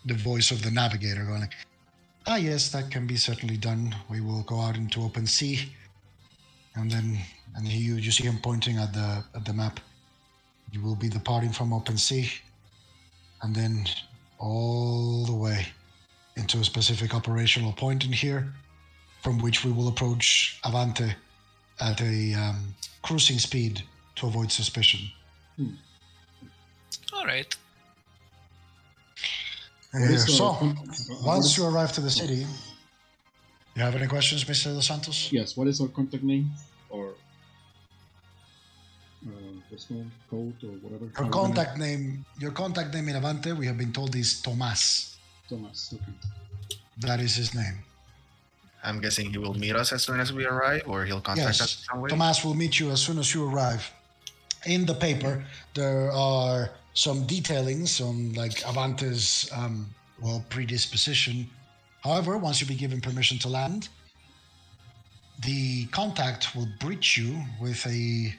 the voice of the navigator going like, yes, that can be certainly done. We will go out into open sea. And then you see him pointing at the map. You will be departing from open sea, and then all the way into a specific operational point in here, from which we will approach Avante at a cruising speed to avoid suspicion. All right. So, once you arrive to the city, you have any questions, Mr. Dos Santos? Yes. What is our contact name, or what's called code or whatever? Your contact name in Avante, we have been told, is Tomas. Thomas. Okay. That is his name. I'm guessing he will meet us as soon as we arrive, or he'll contact us Yes, some way. Tomas will meet you as soon as you arrive. In the paper, there are some detailings on Avante's predisposition. However, once you be given permission to land, the contact will breach you with a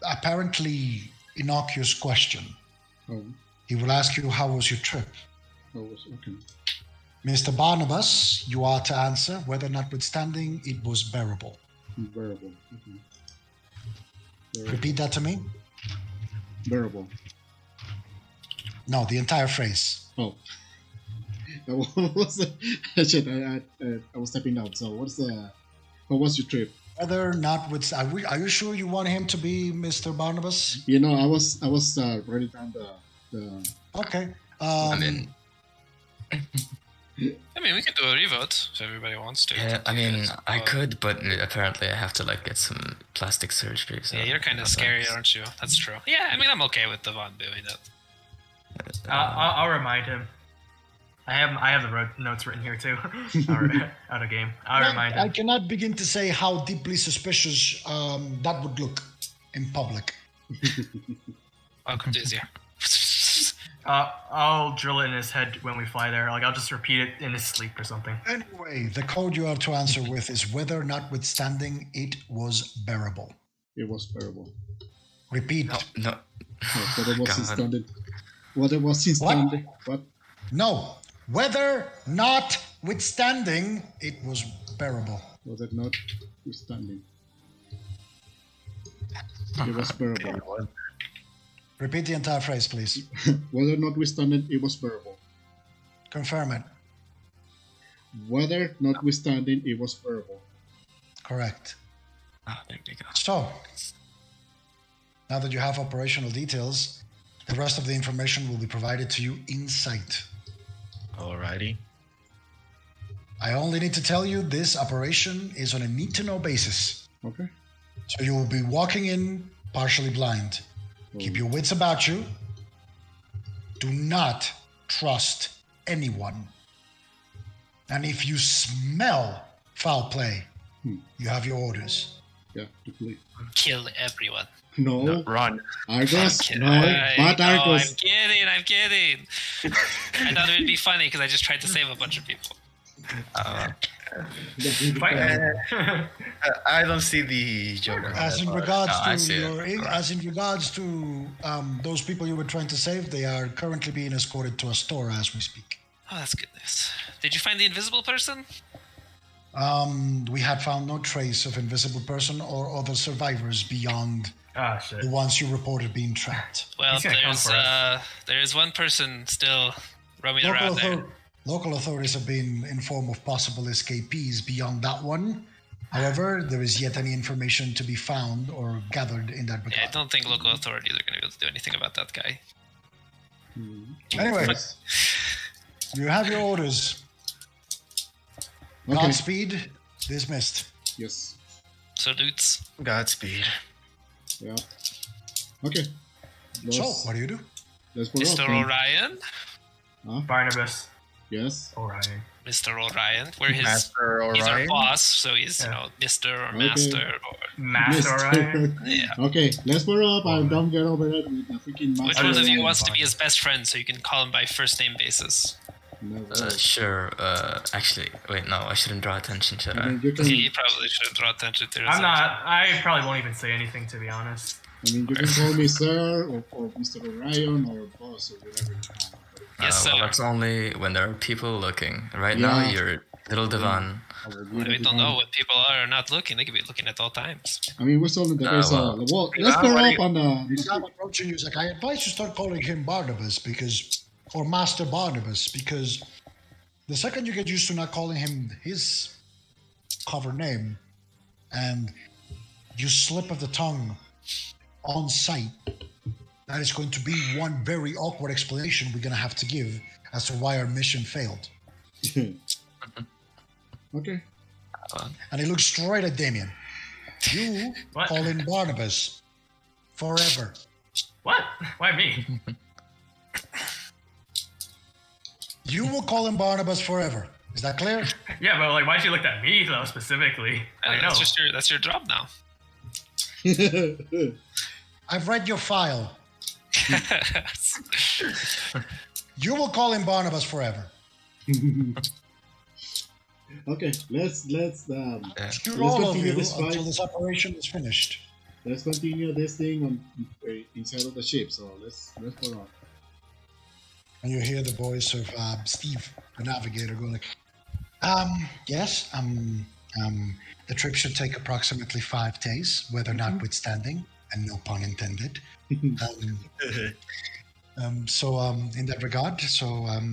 apparently innocuous question. Oh. He will ask you, how was your trip? Okay. Mr. Barnabas, you are to answer whether, notwithstanding, it was bearable. Bearable. Okay. Repeat that to me. Bearable. No, the entire phrase. Oh. What was the shit? I was typing out. So what was your trip? Whether not with, are you sure you want him to be Mr. Barnabas? You know, I was writing down the. Okay. I mean, we can do a revote if everybody wants to. yeah, I mean, I could, but apparently I have to like get some plastic surgery. So Yeah, you're kind of scary, aren't you? That's true. Yeah, I mean, I'm okay with Devon doing that. I'll remind him. I have the notes written here too. Out of game. I'll remind I him. cannot begin to say how deeply suspicious that would look in public. Welcome to Izzy. I'll drill it in his head when we fly there. Like I'll just repeat it in his sleep or something. Anyway, the code you are to answer with is whether, notwithstanding, it was bearable. It was bearable. Repeat. no. But it was God. instanded. What it was instanded? What? No. Whether, notwithstanding, it was bearable. Was it not withstanding? It was bearable. Repeat the entire phrase, please. Whether notwithstanding, it was bearable. Confirm it. Whether notwithstanding, it was bearable. Correct. Oh, there we go. So, now that you have operational details, the rest of the information will be provided to you in sight. Alrighty. I only need to tell you this operation is on a need-to-know basis. Okay. So you will be walking in partially blind. Keep your wits about you. Do not trust anyone. And if you smell foul play, you have your orders. Yeah, to flee. Kill everyone. No. Run. Argos? Okay, No. alright. But No, Argos. I'm kidding. I thought it would be funny because I just tried to save a bunch of people. I don't see the joke. As in regards No, I see to it. as in regards to those people you were trying to save, they are currently being escorted to a store as we speak. Oh, that's good news. Did you find the invisible person? We had found no trace of invisible person or other survivors beyond Ah, shit. the ones you reported being trapped. Well, He's gonna come for us. there's one person still roaming around there. Local authorities have been informed of possible escapees beyond that one. However, there is yet any information to be found or gathered in that Yeah, I regard. don't think local authorities are going to be able to do anything about that guy. Anyway, you have your orders. Okay. Godspeed. Dismissed. Yes. Salutes. Godspeed. Yeah. Okay. So, what do you do? Let's put Mr. up. Orion? Barnabas. Yes. Orion. Mr. Orion. We're his. Master He's our Orion. boss, so he's Mr. or Okay. Master or Master Orion. yeah. Okay, let's put up. I don't get over it with the freaking Which master. one of you Orion. wants to be his best friend so you can call him by first name basis? No, Sure. Actually, wait, no, I shouldn't draw attention, should I I? mean, you can. Yeah, you probably should draw attention to I'm not. I probably won't even say anything, to be honest. I mean, you can call me sir or Mr. Orion or boss or whatever you want. Yes, sir. Well, that's only when there are people looking. Right Yeah. now, you're little Devon. We don't know what people are or not looking. They could be looking at all times. I mean, we're still in the base. well. Well, let's put up on He's the. not approaching you. He's like, I advise you start calling him Barnabas or Master Barnabas, because the second you get used to not calling him his cover name and you slip of the tongue on sight, that is going to be one very awkward explanation we're going to have to give as to why our mission failed. Okay. And he looks straight at Damien. You What? call him Barnabas forever. What? Why me? You will call him Barnabas forever. Is that clear? Yeah, but like, why'd you look at me though specifically? I know. That's your job now. I've read your file. You will call him Barnabas forever. Okay, let's Shoot let's all of continue you this fight. until this operation is finished. Let's continue this thing on inside of the ship. So let's put up. And you hear the voice of Steve, the navigator, going like, the trip should take approximately 5 days, weather notwithstanding. and no pun intended. So in that regard,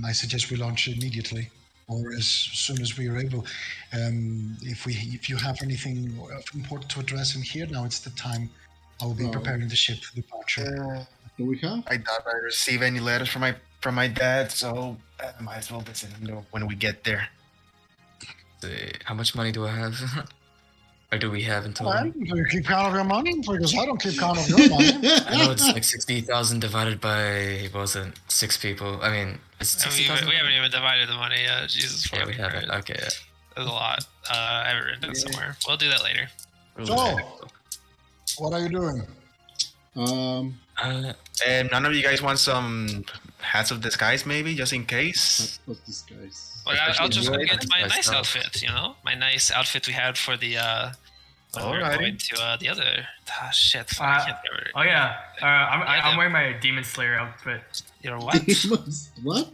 I suggest we launch immediately, or as soon as we are able. If you have anything important to address in here, now it's the time. I will be Well, preparing the ship for departure. Do we have? I doubt I receive any letters from my dad, so I might as well visit him when we get there. How much money do I have? Or do we have in total? Alright, do you keep count of your money? Because I don't keep count of your money. I know it's like 60,000 divided by, what was it, 6 people. I mean, it's We 60,000? haven't even divided the money yet. Jesus. Yeah, we fucking haven't. Christ. Okay, yeah. There's a lot. I have it written down somewhere. We'll do that later. So, what are you doing? And none of you guys want some hats of disguise, maybe, just in case? What's this, guys? Well, I'll just go Especially get my my nice stuff. outfit, you know? My nice outfit we had for the, when we were Alrighty. going to, the other... Ah, shit. Fuck, I can't remember. Oh yeah, I'm Yeah. wearing my Demon Slayer outfit. You know what? What?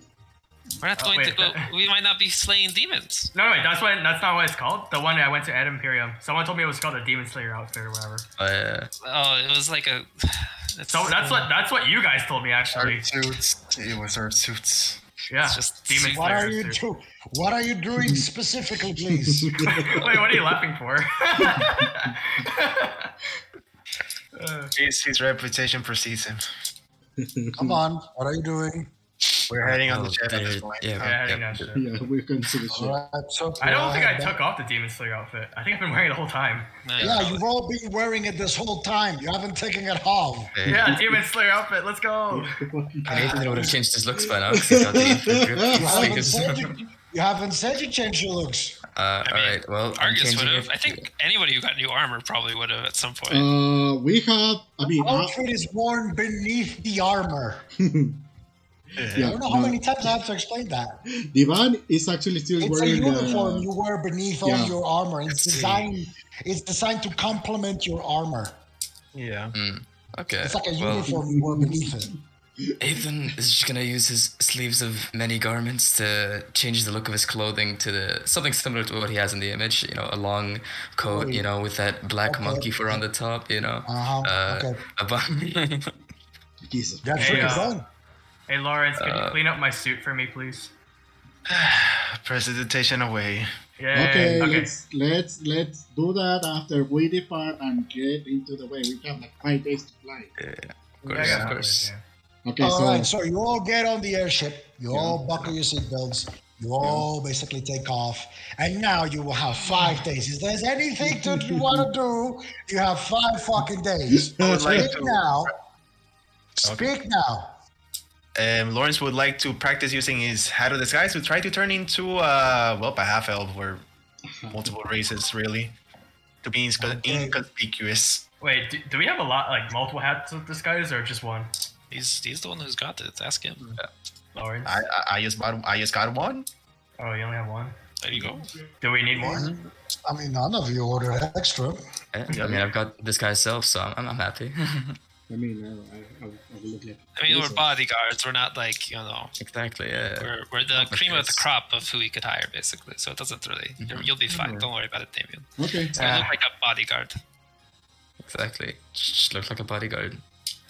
We're not Oh, going to wait, go... that- We might not be slaying demons. No, wait, that's not what it's called. The one I went to Ad Imperium. Someone told me it was called a Demon Slayer outfit or whatever. Oh, it was like a... It's, So that's what you guys told me actually. Our suits. It was our suits. Yeah, It's just Demon What Slayer. are you suit. doing? What are you doing specifically, please? Wait, what are you laughing for? His reputation precedes him. Come on, what are you doing? We're heading on the Oh, ship at this dude, point. yeah, Yeah, I think yeah. that's it. Yeah, we're going to the ship. All right, so I don't think I ahead. took off the Demon Slayer outfit. I think I've been wearing it the whole time. Yeah, you've all been wearing it this whole time. You haven't taken it off. Yeah, Demon Slayer outfit. Let's go. Nathan would have changed his looks by now because he got the infinite grip. You haven't, Sleeves. said you haven't said you changed your looks. Alright, well, I'm Argus changing would have. it. I think anybody who got new armor probably would have at some point. We have. I mean, Outfit is worn beneath the armor. I yeah, don't know how no, many times I have to explain that. Divan is actually still It's a wearing uniform the. you wear beneath all yeah. your armor. It's Let's see. designed. It's designed to complement your armor. Yeah. Okay. It's like a well, uniform you wear beneath it. Ethan is just gonna use his sleeves of many garments to change the look of his clothing to something similar to what he has in the image. You know, a long coat, you know, with that black Okay. monkey fur on the top. You know, Okay. a bun. Jesus. That's Hey, pretty uh, fun. Hey Lawrence, can you clean up my suit for me, please? Presentation away. Yeah. Okay, Okay. let's do that after we depart and get into the way. We have like 5 days to fly. Of course, Yeah, of course. Okay, All so right, so you all get on the airship. You all buckle your seatbelts. You all basically take off, and now you will have 5 days. If there's anything that you want to do, you have 5 fucking days. would like Speak to- now. Speak now. Lawrence would like to practice using his hat of disguise to try to turn into a half elf or multiple races, really, to be Okay. inconspicuous. Wait, do we have a lot, like multiple hats of disguise or just one? He's the one who's got it. Ask him. Lawrence? I just got one. Oh, you only have one? There you go. Do we need more? I mean, none of you ordered extra. I mean, I've got this guy's self, so I'm happy. I mean, I will look like. I mean, we're this. bodyguards. We're not like, you know, Exactly. Yeah. we're the Not cream of the this. crop of who we could hire, basically. So it doesn't really. You'll be fine. Don't worry about it, Damien. Okay. So you look like a bodyguard. Exactly. Just looks like a bodyguard.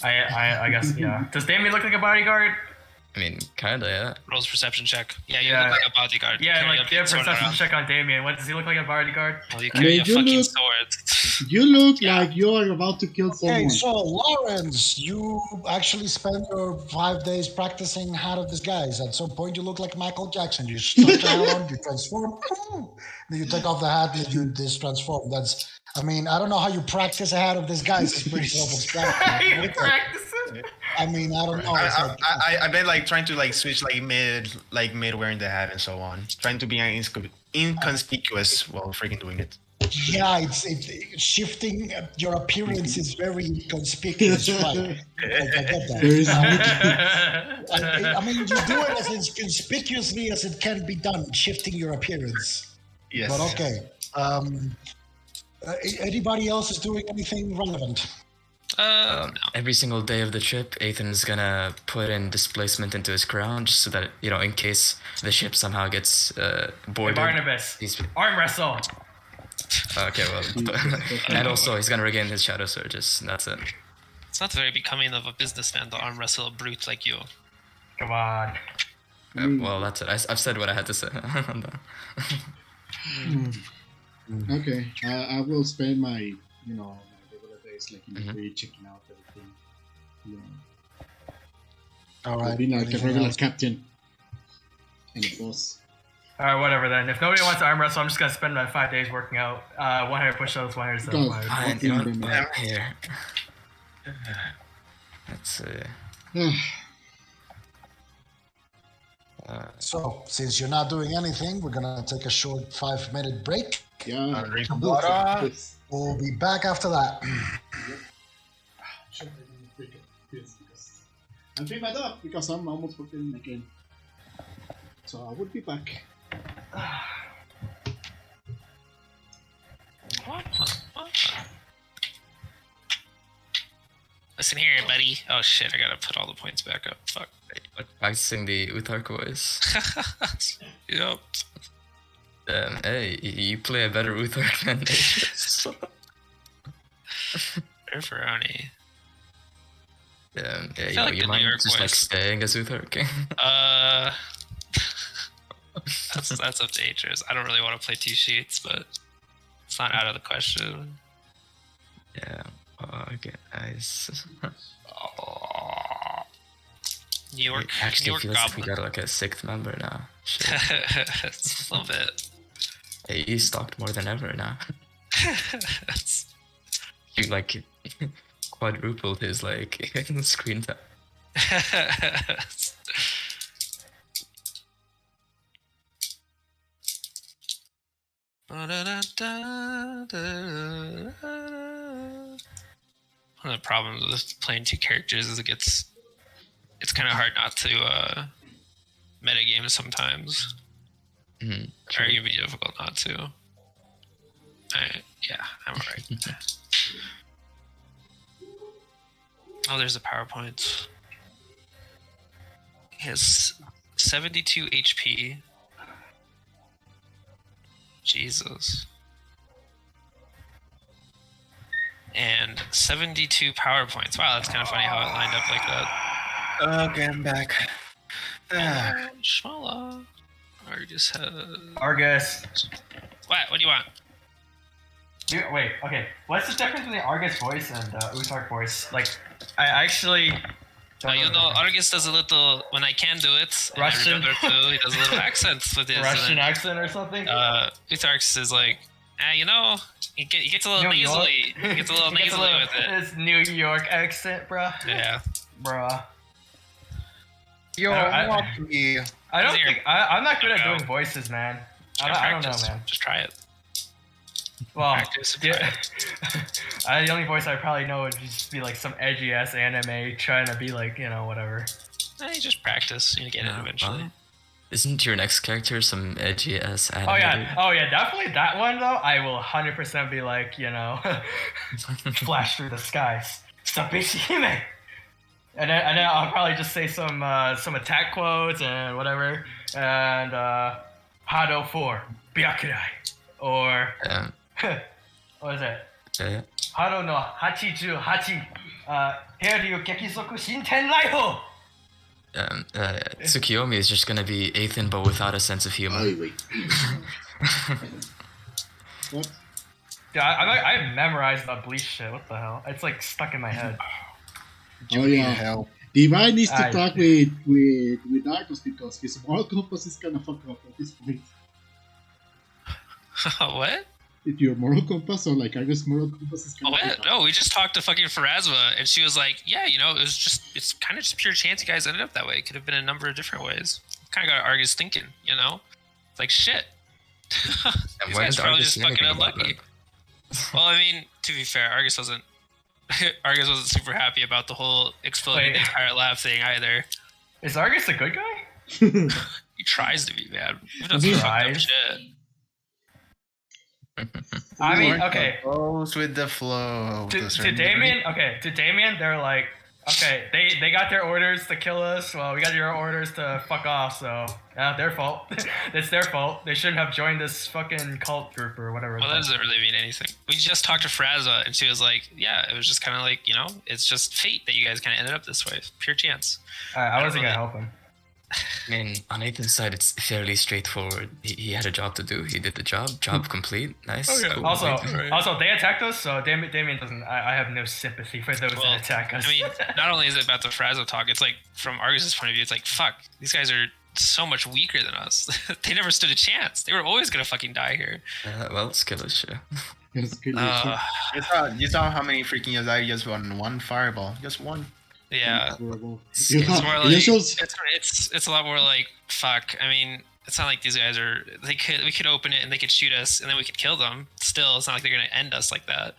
I guess, yeah. Does Damien look like a bodyguard? I mean, kinda, yeah. Rolls perception check. Yeah, you Yeah. look like a bodyguard. Yeah, Carry like a give a big sword perception around. check on Damien. What does he look like a bodyguard? Well, you I carry mean, a you fucking look- sword. You look like you are about to kill Okay, someone. so Lawrence, you actually spend your 5 days practicing hat of disguise. At some point, you look like Michael Jackson. You start on, you transform, then you take off the hat, and you transform. I mean, I don't know how you practice a hat of disguise. It's pretty self-explanatory. you practicing? I mean, I don't know. It's like, I've been like trying to like switch like mid wearing the hat and so on, trying to be inconspicuous while freaking doing it. yeah, it's shifting your appearance is very inconspicuous, right? Like, I get that. There is I mean, you do it as inconspicuously as it can be done, shifting your appearance. Yes. But okay. Anybody else is doing anything relevant? No. Every single day of the trip, Ethan's gonna put in displacement into his crown, just so that, you know, in case the ship somehow gets Hey, boarded. Barnabas, he's- arm wrestle. Okay, well, and also he's gonna regain his shadow surges. That's it. It's not very becoming of a businessman to arm wrestle a brute like you. Come on. Well, that's it. I've said what I had to say. Okay, I will spend my my regular days like in the fridge checking out everything. All right. Being like a anything regular else? captain and a boss. Alright, whatever then. If nobody wants to arm wrestle, I'm just gonna spend my 5 days working out. 100 push-ups, 100 stuff, Go. 100. Fine, you know what? Here. Let's see. So, since you're not doing anything, we're gonna take a short 5-minute break. Yeah. Drink some water. Yes. We'll be back after that. Should I break it? Yes, because I'm feeding my dog because I'm almost broken again. So I will be back. Listen here, buddy. Oh shit, I gotta put all the points back up. Fuck. Practicing the Uthark voice. Yep. Hey, you play a better Uthark than Aegis. Pepperoni. Yeah, feel like you the New mind York just like voice. staying as Uthark? That's up to Aegis. I don't really want to play 2 sheets, but it's not out of the question. Yeah. Okay, nice. New York. It actually New York feels like we Goblin. got like a 6th member now. Shit. It's a little bit. Hey, he's stalked more than ever now. You like quadrupled his like screen time. One of the problems with playing 2 characters is it's kind of hard not to metagame sometimes. Mhm, Or it can be difficult not to. Yeah, I'm alright. Oh, there's the PowerPoint. He has 72 HP. Jesus. And 72 PowerPoints. Wow, that's kind of funny how it lined up like that. Okay, I'm back. Shmala. Argus has... Argus. What? What do you want? Wait, okay. What's the difference between the Argus voice and Uthark voice? Like, I actually. You know, Argus does a little, when I can do it, and Russian. I remember too, he does a little accent with his. Russian accent or something? Uthark's is like, you know, he gets a little New York? nasally. He gets a little He gets nasally with it. It's New York accent, bruh. Yeah. Bruh. Yo, I- Monkey. I don't Easier. think. I'm not good at Go. doing voices, man. I Try don't know, practice. man. Just try it. Well, Practice, the, try the only voice I probably know would just be like some edgy ass anime trying to be like, whatever. You just practice. You get it Yeah, eventually. well, isn't your next character some edgy ass anime? Oh yeah, definitely that one though. I will 100% be like, flash through the skies, Sabishihime. And then I'll probably just say some attack quotes and whatever, and Hado 4, Byakurai, or what is it? Yeah. Hado no 88, Heiryu Kekisoku Shinten Raiho! Tsukiyomi is just gonna be Ethan, but without a sense of humor. Oh, wait. What? Dude, I memorized that Bleach shit, what the hell? It's like stuck in my head. Oh yeah. Help. Divine needs to I- talk with Argus because his moral compass is kind of fucked up at this point. What? If your moral compass or like Argus' moral compass is kind of What? fucked up. No, we just talked to fucking Pharasma, and she was like, yeah, it's kind of just pure chance you guys ended up that way. It could have been a number of different ways. Kind of got Argus thinking, It's like, shit. These why guys did probably Argus just say fucking anything about unlucky. Well, I mean, to be fair, Argus wasn't super happy about the whole exploding Wait. the entire lab thing either. Is Argus a good guy? He tries to be, man. He does He some fucked up tries. shit. I mean, okay. Goes with the flow. To Damien, they're like, Okay, they got their orders to kill us. Well, we got your orders to fuck off. So yeah, their fault. It's their fault. They shouldn't have joined this fucking cult group or whatever. Well, that doesn't really mean anything. We just talked to Fraza, and she was like, "Yeah, it was just kind of like, you know, it's just fate that you guys kind of ended up this way. Pure chance." I wasn't gonna help him. I mean, on Nathan's side, it's fairly straightforward. He had a job to do. He did the job. Job complete. Nice. Okay. Cool. Also, they attacked us. So Damien doesn't. I have no sympathy for those that attack us. I mean, not only is it about the Frazo talk, it's like from Argus's point of view, it's like, fuck, these guys are so much weaker than us. They never stood a chance. They were always gonna fucking die here. Well, skillish, yeah. You saw how many freaking years I just won one fireball. Just one. Yeah. It's It's more like it's a lot more like, fuck. I mean, it's not like these guys are. We could open it and they could shoot us and then we could kill them. Still, it's not like they're gonna end us like that,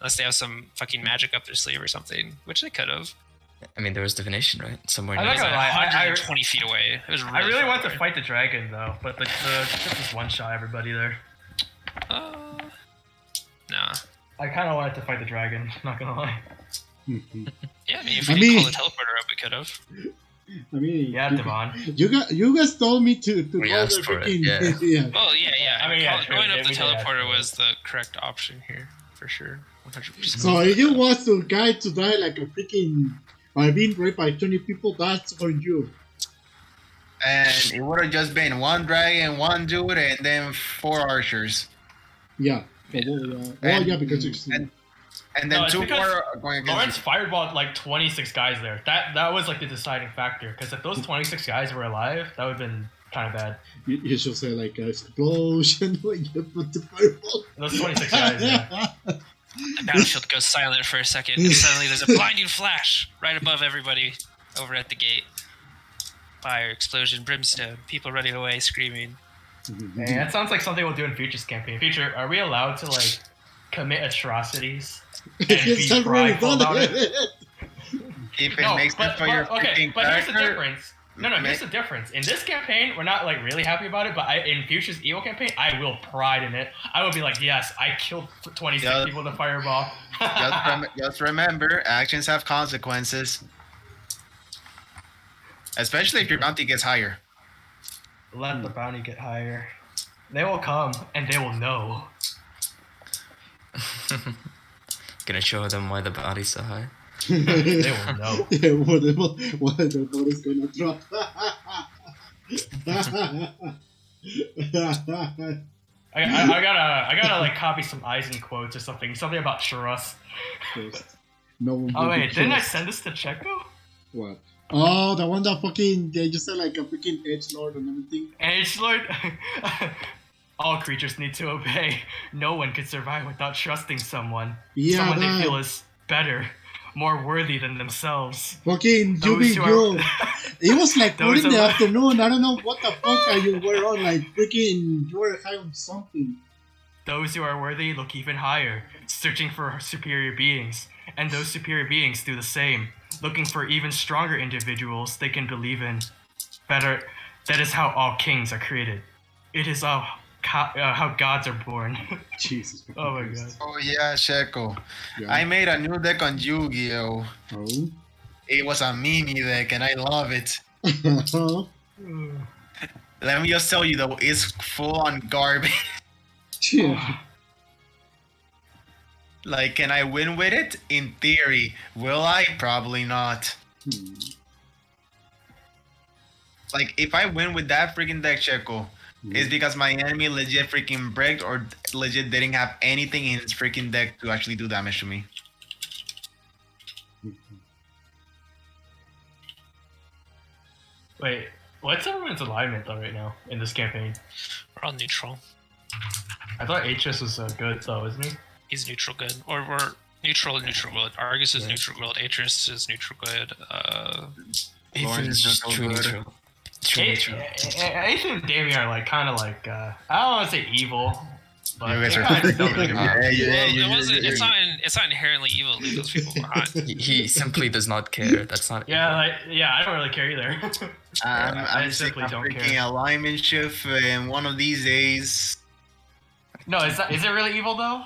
unless they have some fucking magic up their sleeve or something, which they could have. I mean, there was divination, right? Somewhere I'm near not gonna there. lie, 120 feet away. It was really I really far want to away. fight the dragon though, but the just one shot everybody there. Nah. I kind of wanted to fight the dragon. Not gonna lie. Yeah, I mean, if we didn't call the teleporter up, we could have. I mean, Yeah, Devon. you guys told me to We go asked the for it, freaking yeah. Well, yeah. I mean, yeah, true. Going up Yeah, the we did ask teleporter for it. was the correct option here, for sure. 100%. So if you want to guy to die like a freaking by being raped by 20 people, that's on you. And it would have just been one dragon, one dude, and then 4 archers. Yeah. Yeah, because it's And then No, it's 2 because more are going against Lawrence you. fireballed like 26 guys there. That was like the deciding factor. Because if those 26 guys were alive, that would have been kind of bad. you should say like explosion when you put the fireball. Those 26 guys, yeah. The battlefield goes silent for a second, and suddenly there's a blinding flash right above everybody over at the gate. Fire, explosion, brimstone, people running away, screaming. Man, that sounds like something we'll do in Future's campaign. Future, are we allowed to like commit atrocities and It's be not really prideful about it? If it No, makes sense for your okay, freaking but here's the character, difference. No, here's the difference. In this campaign, we're not like really happy about it, but in Future's Evil campaign, I will pride in it. I will be like, yes, I killed 26 Yeah. people with a fireball. just remember, actions have consequences. Especially if your bounty gets higher. Let the bounty get higher. They will come, and they will know. Gonna show them why the body's so high. They will know. Yeah, what the body's gonna drop. I gotta like copy some Eisen quotes or something. Something about trust. No one Oh will wait, be didn't I trust. send this to Checo? What? Oh, the one that fucking they just said like a freaking edgelord and everything. Edge Lord. All creatures need to obey. No one can survive without trusting someone. Yeah, Someone they that. feel is better, more worthy than themselves. Fucking you Those big who girl. are- It was like 4 Those in the are- afternoon. I don't know what the fuck are you were on. Like freaking, you were high on something. Those who are worthy look even higher, searching for superior beings. And those superior beings do the same, looking for even stronger individuals they can believe in. Better, that is how all kings are created. It is how gods are born. Jesus. fucking Oh my Christ. Oh yeah, Sheko. Yeah. I made a new deck on Yu-Gi-Oh! Oh. It was a mini deck and I love it. Let me just tell you though, it's full on garbage. Yeah. Like, can I win with it? In theory. Will I? Probably not. Like, if I win with that freaking deck, Checo, it's because my enemy legit freaking bricked or legit didn't have anything in his freaking deck to actually do damage to me. Wait, what's everyone's alignment though right now in this campaign? We're all neutral. I thought Atris was good though, isn't he? He's neutral good. Or we're neutral good. Argus is neutral good. Atris is neutral good. Ethan's just true neutral. True neutral. Aethan and Damien are like kind of like I don't want to say evil, but You guys they are- kinda just don't really give a Yeah, fuck. yeah, Well, yeah, it wasn't. yeah, It's yeah. not. It's not inherently evil. Leave those people behind. He simply does not care. That's not. Yeah, I don't really care either. I'm simply simply don't freaking care. alignment shift, and one of these days, No, is it really evil though?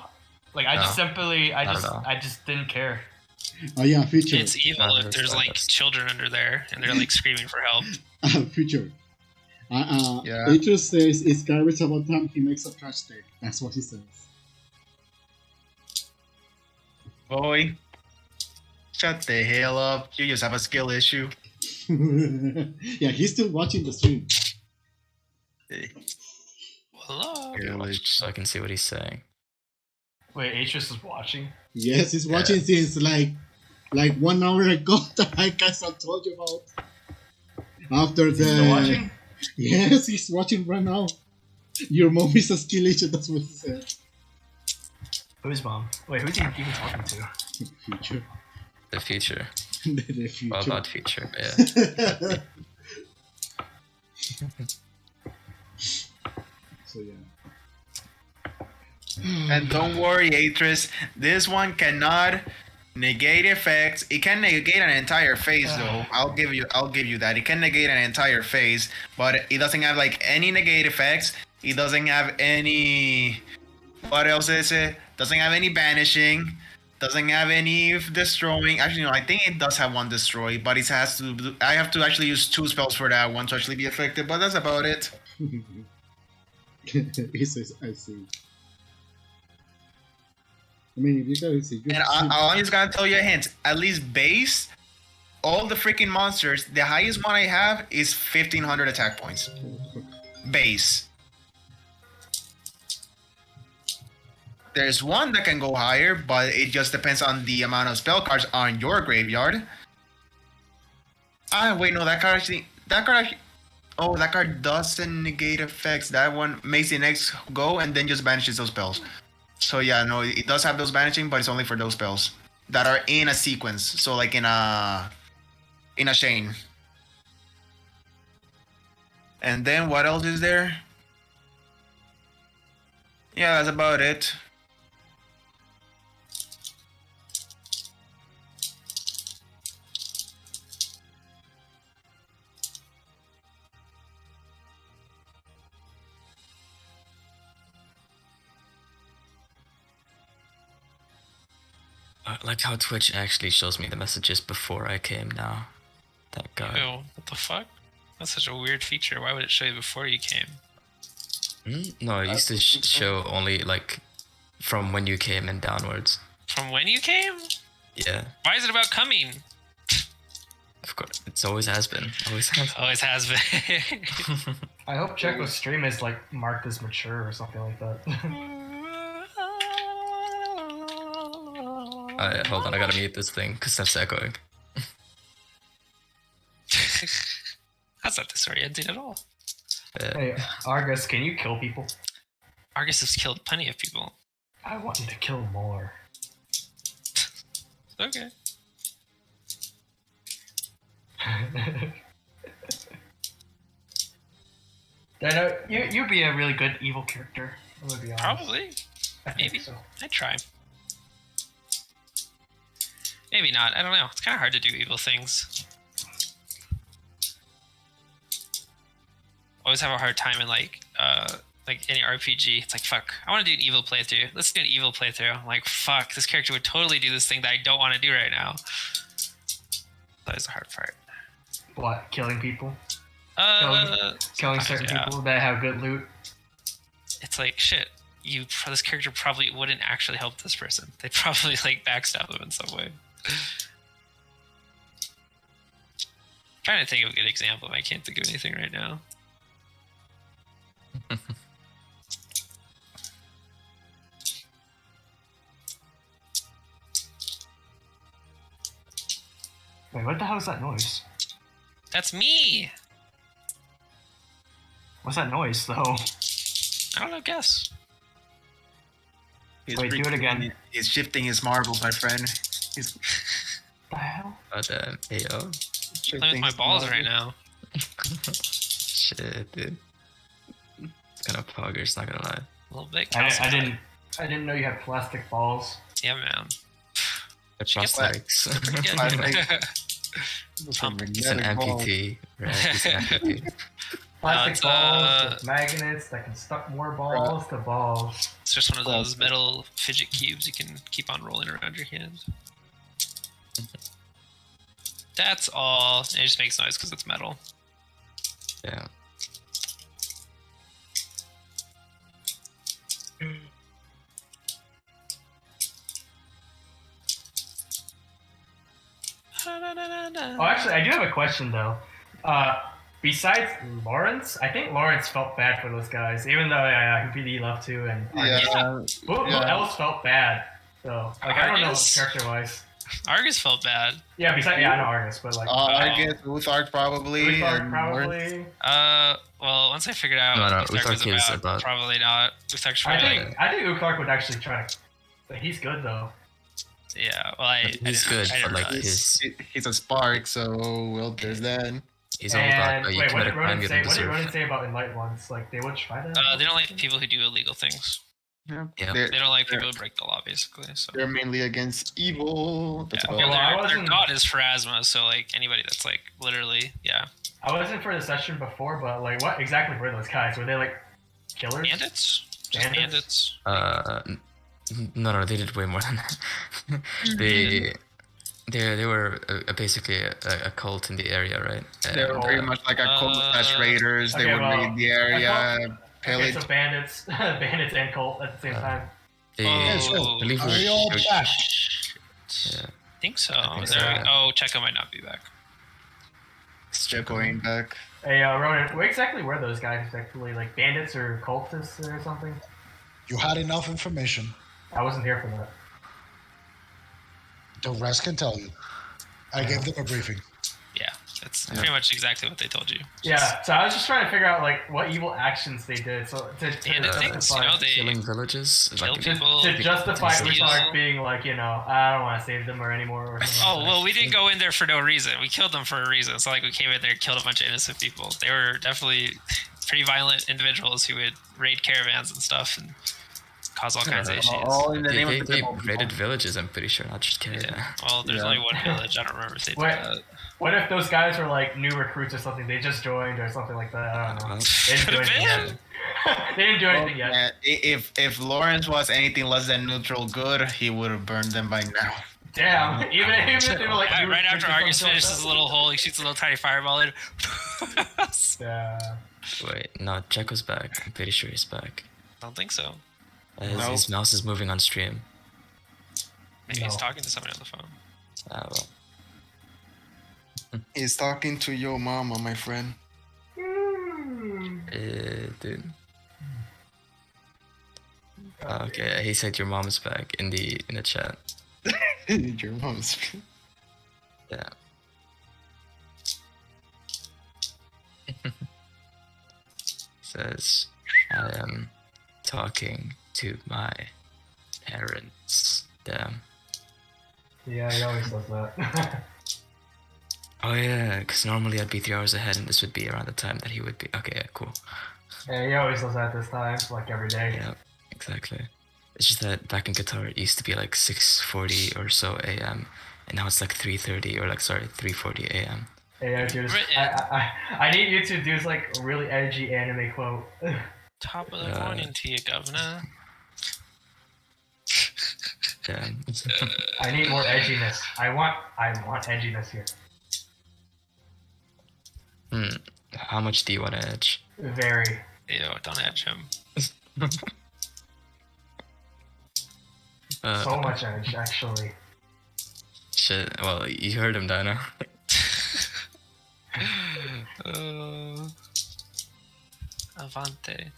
Like I just No, simply, not at all. I just didn't care. Oh yeah, future. It's evil Nah, if that's there's not like us. children under there and they're like screaming for help. Future. Yeah. Atreus says it's garbage about time he makes a trash take. That's what he says. Boy, shut the hell up. You just have a skill issue. Yeah, he's still watching the stream. Hello. Maybe watch so I can see what he's saying. Wait, Atreus is watching. Yes, he's watching since like 1 hour ago. That I guess I told you about. After Is he still watching? Yes, he's watching right now. Your mom is a skill issue. That's what he said. Who's mom? Wait, who's he even talking to? Future. The future. The future. Well, not future, but yeah. So yeah. And don't worry, Atreus. This one cannot negate effects. It can negate an entire phase, though. I'll give you that. It can negate an entire phase, but it doesn't have like any negate effects. It doesn't have any. What else is it? Doesn't have any banishing. Doesn't have any destroying. Actually, no. I think it does have one destroy, but it has to. I have to actually use 2 spells for that one to actually be effective. But that's about it. He says, I see. I mean, if you guys see good And I'm just gonna tell you a hint. At least base, all the freaking monsters, the highest one I have is 1500 attack points. Base. There's one that can go higher, but it just depends on the amount of spell cards on your graveyard. Wait, no, that card oh, that card doesn't negate effects. That one makes the next go and then just banishes those spells. So yeah, no, it does have those banishing, but it's only for those spells that are in a sequence. So like in a chain. And then what else is there? Yeah, that's about it. I like how Twitch actually shows me the messages before I came now. Thank God. Ew, what the fuck? That's such a weird feature. Why would it show you before you came? No, it used to show only like from when you came and downwards. From when you came? Yeah, Why is it about coming? of course. It's always has been. Always has. Always has been. I hope Checo's stream is like marked as mature or something like that. Hold on, I gotta mute this thing because that's echoing. That's not disorienting at all. Hey, Argus, can you kill people? Argus has killed plenty of people. I want you to kill more. Okay. I know you'd be a really good evil character. I'm gonna be honest. Probably. I think Maybe. so. I'd try. Maybe not. I don't know. It's kind of hard to do evil things. Always have a hard time in like any RPG. It's like, fuck, I want to do an evil playthrough. Let's do an evil playthrough. I'm like, fuck, this character would totally do this thing that I don't want to do right now. That is the hard part. What? Killing people? Killing sometimes, certain yeah. people that have good loot? It's like, shit, this character probably wouldn't actually help this person. They'd probably like backstab them in some way. Trying to think of a good example. I can't think of anything right now. Wait, what the hell is that noise? That's me. What's that noise, though? I don't know. Guess. Wait, do it again. He's shifting his marbles, my friend. He's The hell? But hey yo, Playing with shifting my his balls marbles. right now. shit, dude. It's kind of poggers, not gonna lie. A little bit. I didn't know you had plastic balls. Yeah, man. The Should get prosthetics. Pretty good. Those are He's an magnetic balls. amputee, right? He's an amputee. Plastic it's, balls with magnets that can stuck more balls to balls. It's just one of those metal fidget cubes you can keep on rolling around your hand. That's all. It just makes noise because it's metal. Yeah. Oh, actually, I do have a question though. Besides Lawrence, I think Lawrence felt bad for those guys, even though PD loved to, and who else felt bad? So, like, I don't know Argus? character-wise. Argus felt bad. Yeah, I know Argus, but like, Argus, Uthark probably. Uthark and probably. Well, once I figured out No, what no, Uthark was Uthark is about, about- probably not. Uthark's I probably think Uthark would actually try to. But he's good though. yeah. Well, I He's didn't- good, I didn't but like realize. He's a spark, so well, there's that. he's all about And you wait, what commit a did crime Ronan you say? don't What did deserve. Ronan say about Enlightened Ones? Like they would try that. They don't like people who do illegal things. Yeah. They're, They don't like people who break the law, basically. So. they're mainly against evil. That's Yeah. about Okay, Well, well, I their wasn't- god is Pharasma, so like anybody that's like literally, yeah, I wasn't for the session before, but like, what exactly were those guys? Were they like killers? bandits, just Bandits? bandits. No, they did way more than that. they were basically a cult in the area, right? They're And, pretty much like a cult slash raiders. They okay, would well, raid the area, Okay, pillage. so bandits, bandits and cult at the same time. they, Oh, I believe Are we we all back? Yeah. I think so. think There so. we- Oh, Checo might not be back. Check going back. Hey, Ronan, what exactly were those guys exactly? Like bandits or cultists or something? You had enough information. I wasn't here for that. The rest can tell you. I gave them a briefing. Yeah, that's pretty much exactly what they told you. Yeah, so I was just trying to figure out like what evil actions they did. So to Bandit things, you know, they Killing villages. kill Like, people. to justify steal. Uthark being like, you know, I don't want to save them or anymore. Or something Oh like well, we didn't go in there for no reason. We killed them for a reason. It's not like we came in there and killed a bunch of innocent people. They were definitely pretty violent individuals who would raid caravans and stuff and cause all kinds of issues. All in the name they of the devil. raided villages, I'm pretty sure, not just caravan. Yeah. Well, there's only one village. I don't remember if they did What? that. What if those guys were like new recruits or something? They just joined or something like that. I don't know. Well, They didn't do Could've anything been. yet. They didn't do anything yet. If Lawrence was anything less than neutral good, he would have burned them by now. Damn. Even if they were like Yeah, new right recruits after or Argus something like finishes that. a little hole, he shoots a little tiny fireball in. Yeah. Wait, no, Checo's back. I'm pretty sure he's back. I don't think so. His mouse is moving on stream. Maybe he's No. talking to somebody on the phone. Well. He's talking to your mama, my friend. Dude. Okay, he said your mom's back in the chat. Your mom's. Yeah. Says, I am talking to my parents. Damn. Yeah, he always does that. Oh yeah, because normally I'd be 3 hours ahead and this would be around the time that he would be. Okay, yeah, cool. Yeah, he always does that this time, like every day. Yeah, exactly. It's just that back in Qatar it used to be like 6:40 or so a.m. and now it's like 3:30 or like 3:40 a.m. Hey, dude, I need you to do like a really edgy anime quote. Top of the morning to you, governor. Yeah. I need more edginess. I want edginess here. How much do you want to edge? Very. Ew, don't edge him. So much edge, actually. Shit. Well, you heard him, Dino. Avante.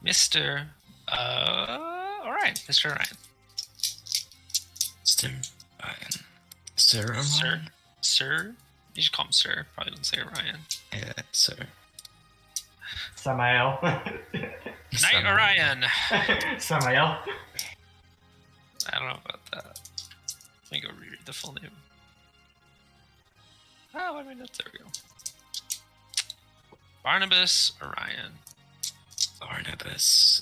Mr. Alright, Mr. Ryan. Sir Ryan. Sir Ryan? Sir? Sir? You should call him Sir. Probably don't say Ryan. Yeah, sir. Samael. Knight Orion. Samael. I don't know about that. Let me go reread the full name. Oh, wait a minute. There we go. Barnabas Orion. Barnabas.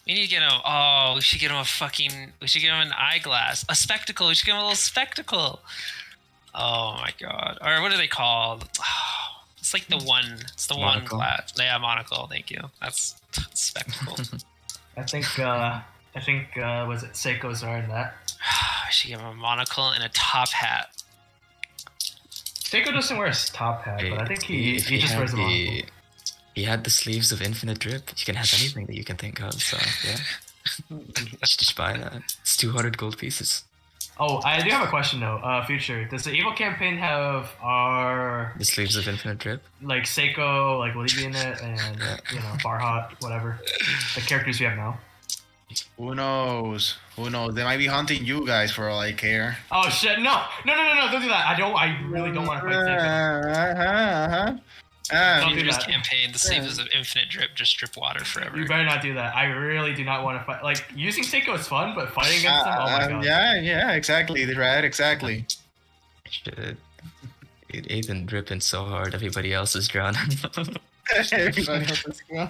We need to get him. Oh, we should get him a fucking. We should get him an eyeglass, a spectacle. We should get him a little spectacle. Oh my god. Or what are they called? Oh, it's like the one. It's the Monocle? one glass. Yeah, monocle. Thank you. That's spectacle. I think I think was it Seiko's are in that. I should give him a monocle and a top hat. Seiko doesn't wear a top hat, but I think he If just had wears a monocle. he had the sleeves of Infinite Drip. You can have anything that you can think of. So yeah, just buy that. It's 200 gold pieces. Oh, I do have a question though. Future, does the Evil campaign have our The sleeves of Infinite Drip. like Seiko, like will he be in it, and Farhat, whatever, the characters we have now? Who knows? Who knows? They might be hunting you guys for all I care. Oh shit! No! Don't do that. I really don't want to fight Seiko. Don't do Future's that. campaign, the sleeves of Infinite Drip just drip water forever. You better not do that. I really do not want to fight. Like using Seiko is fun, but fighting against him, oh my god. Yeah, exactly. Right, exactly. Shit. Dude, Ethan dripping so hard, everybody else is drowning. Everybody else is gone.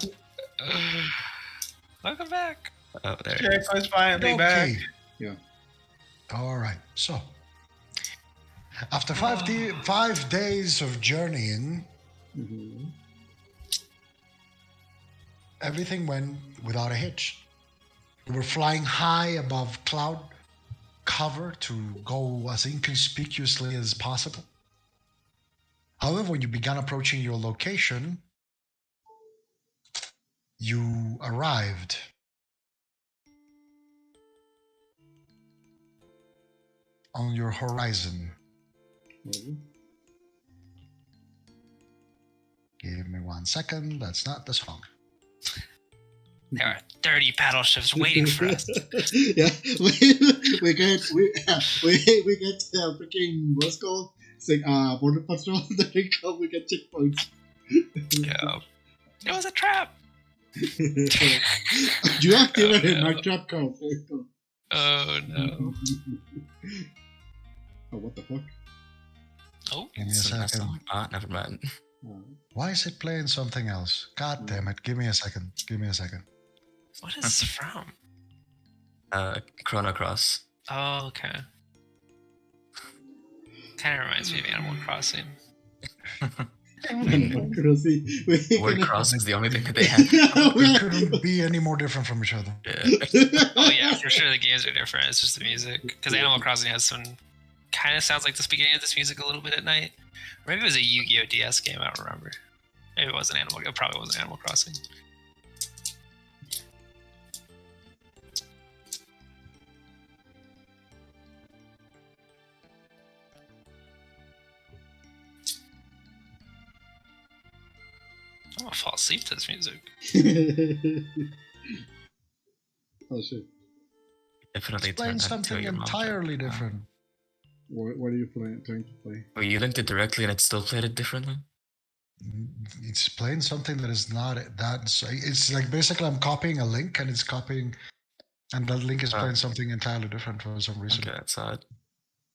Welcome back. Oh, there it Check is. was finally back. Okay. Yeah. All right. So, after 5 days of journeying, Mm-hmm. everything went without a hitch. We were flying high above cloud cover to go as inconspicuously as possible. However, when you began approaching your location, you arrived. On your horizon. Mm-hmm. Give me 1 second. That's not the song. There are 30 battleships waiting for us. Yeah, we get freaking what's it called? It's like border patrol. Then we get checkpoints. Yeah. It was a trap. You activated my trap card. Oh no. Oh, what the fuck? Oh, Give me a It's a nice second. song. Ah, never mind. Why is it playing something else? God damn it. Give me a second. Give me a second. what is this from? Chrono Cross. Oh, okay. Kind of reminds me of Animal Crossing. Word Cross is the only thing that they have. We couldn't be any more different from each other. Yeah. Oh yeah, for sure the games are different. It's just the music. Because Animal Crossing has some kind of sounds like the beginning of this music a little bit at night. Or maybe it was a Yu-Gi-Oh! DS game. I don't remember. Maybe it wasn't Animal. It probably wasn't Animal Crossing. I'm gonna fall asleep to this music. Oh shit! Definitely It's playing turn that into something your mom entirely joke. different. What are you trying to play? Oh, you linked it directly and it still played it differently? It's playing something that is not that. It's like basically I'm copying a link and it's copying, and that link is playing something entirely different for some reason. Okay, that's odd.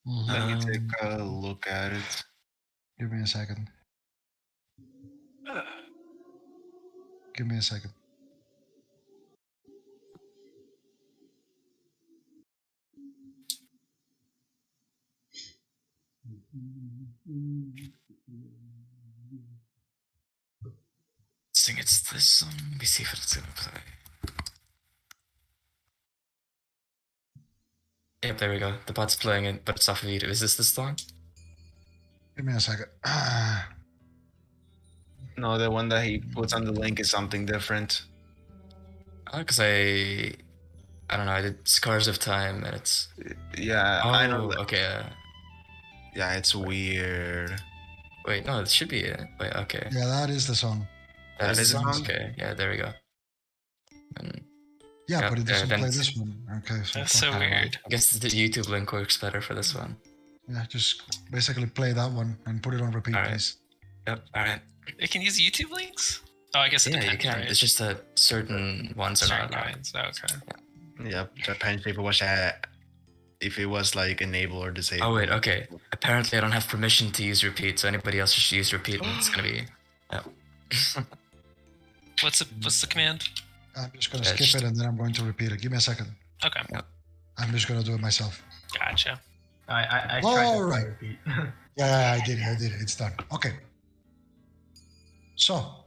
Mhm. Let me take a look at it. Give me a second. Give me a second. I think it's this song. Let me see if it's gonna play. Yep, there we go. The bot's playing it, but it's off of YouTube. Is this song? Give me a second. No, the one that he puts on the link is something different. Because I don't know. I did Scars of Time, and it's. Yeah, Oh, I know. okay. Yeah, it's weird. Wait, no, it should be it. Wait, okay. Yeah, that is the song. That is is the the song? song? Okay, yeah, there we go. And Yeah, Yeah, but it doesn't then play it's- this one. Okay, so That's fuck so it. I don't know. weird. I guess the YouTube link works better for this one. Yeah, just basically play that one and put it on repeat, Alright. please. Yep, alright. It can use YouTube links? Oh, I guess it Yeah, you depends, can. right? It's just that certain ones are Certain not allowed. kinds. Okay. Yep, depends if it was like enable or disable. Oh wait, okay. Apparently I don't have permission to use repeat, so anybody else should use repeat and it's gonna be What's the command? I'm just gonna Yeah, skip just- it and then I'm going to repeat it. Give me a second. Okay. I'm just gonna do it myself. Gotcha. I tried All to right. repeat. Yeah, I did it. It's done. Okay. So,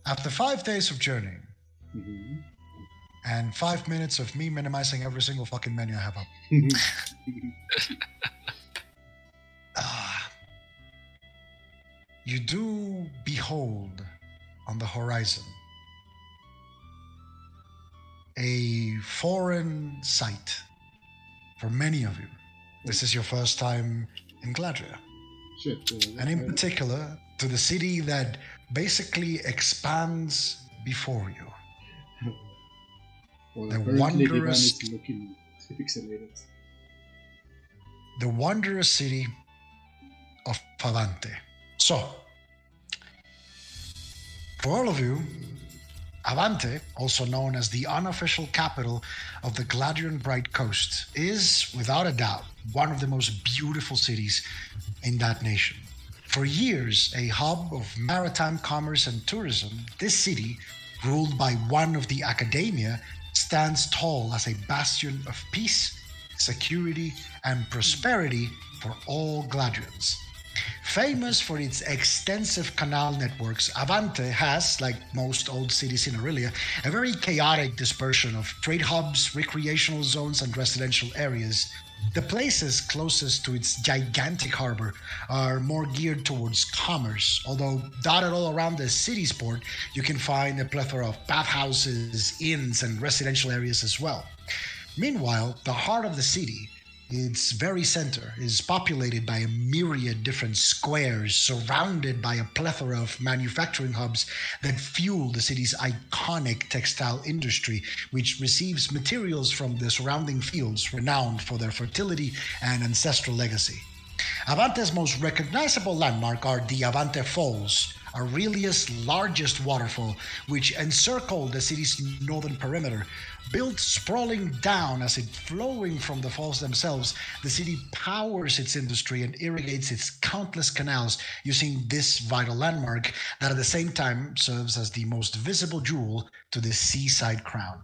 after 5 days of journeying, Mhm. and 5 minutes of me minimizing every single fucking menu I have up. Ah, you do behold on the horizon a foreign sight for many of you. This is your first time in Gladria, Shit. and in particular to the city that basically expands before you. Well, The apparently Divan wondrous, is looking pixelated. the wondrous city of Favante. So, for all of you, Avante, also known as the unofficial capital of the Gladrian Bright Coast, is, without a doubt, one of the most beautiful cities in that nation. For years, a hub of maritime commerce and tourism, this city, ruled by one of the academia, stands tall as a bastion of peace, security, and prosperity for all Gladrians. Famous for its extensive canal networks, Avante has, like most old cities in Arilia, a very chaotic dispersion of trade hubs, recreational zones, and residential areas. The places closest to its gigantic harbor are more geared towards commerce, although dotted all around the city's port, you can find a plethora of bathhouses, inns, and residential areas as well. Meanwhile, the heart of the city, its very center, is populated by a myriad different squares surrounded by a plethora of manufacturing hubs that fuel the city's iconic textile industry, which receives materials from the surrounding fields renowned for their fertility and ancestral legacy. Avante's most recognizable landmark are the Avante Falls, Arelia's largest waterfall, which encircle the city's northern perimeter. Built sprawling down as it flowing from the falls themselves, the city powers its industry and irrigates its countless canals using this vital landmark that at the same time serves as the most visible jewel to the seaside crown.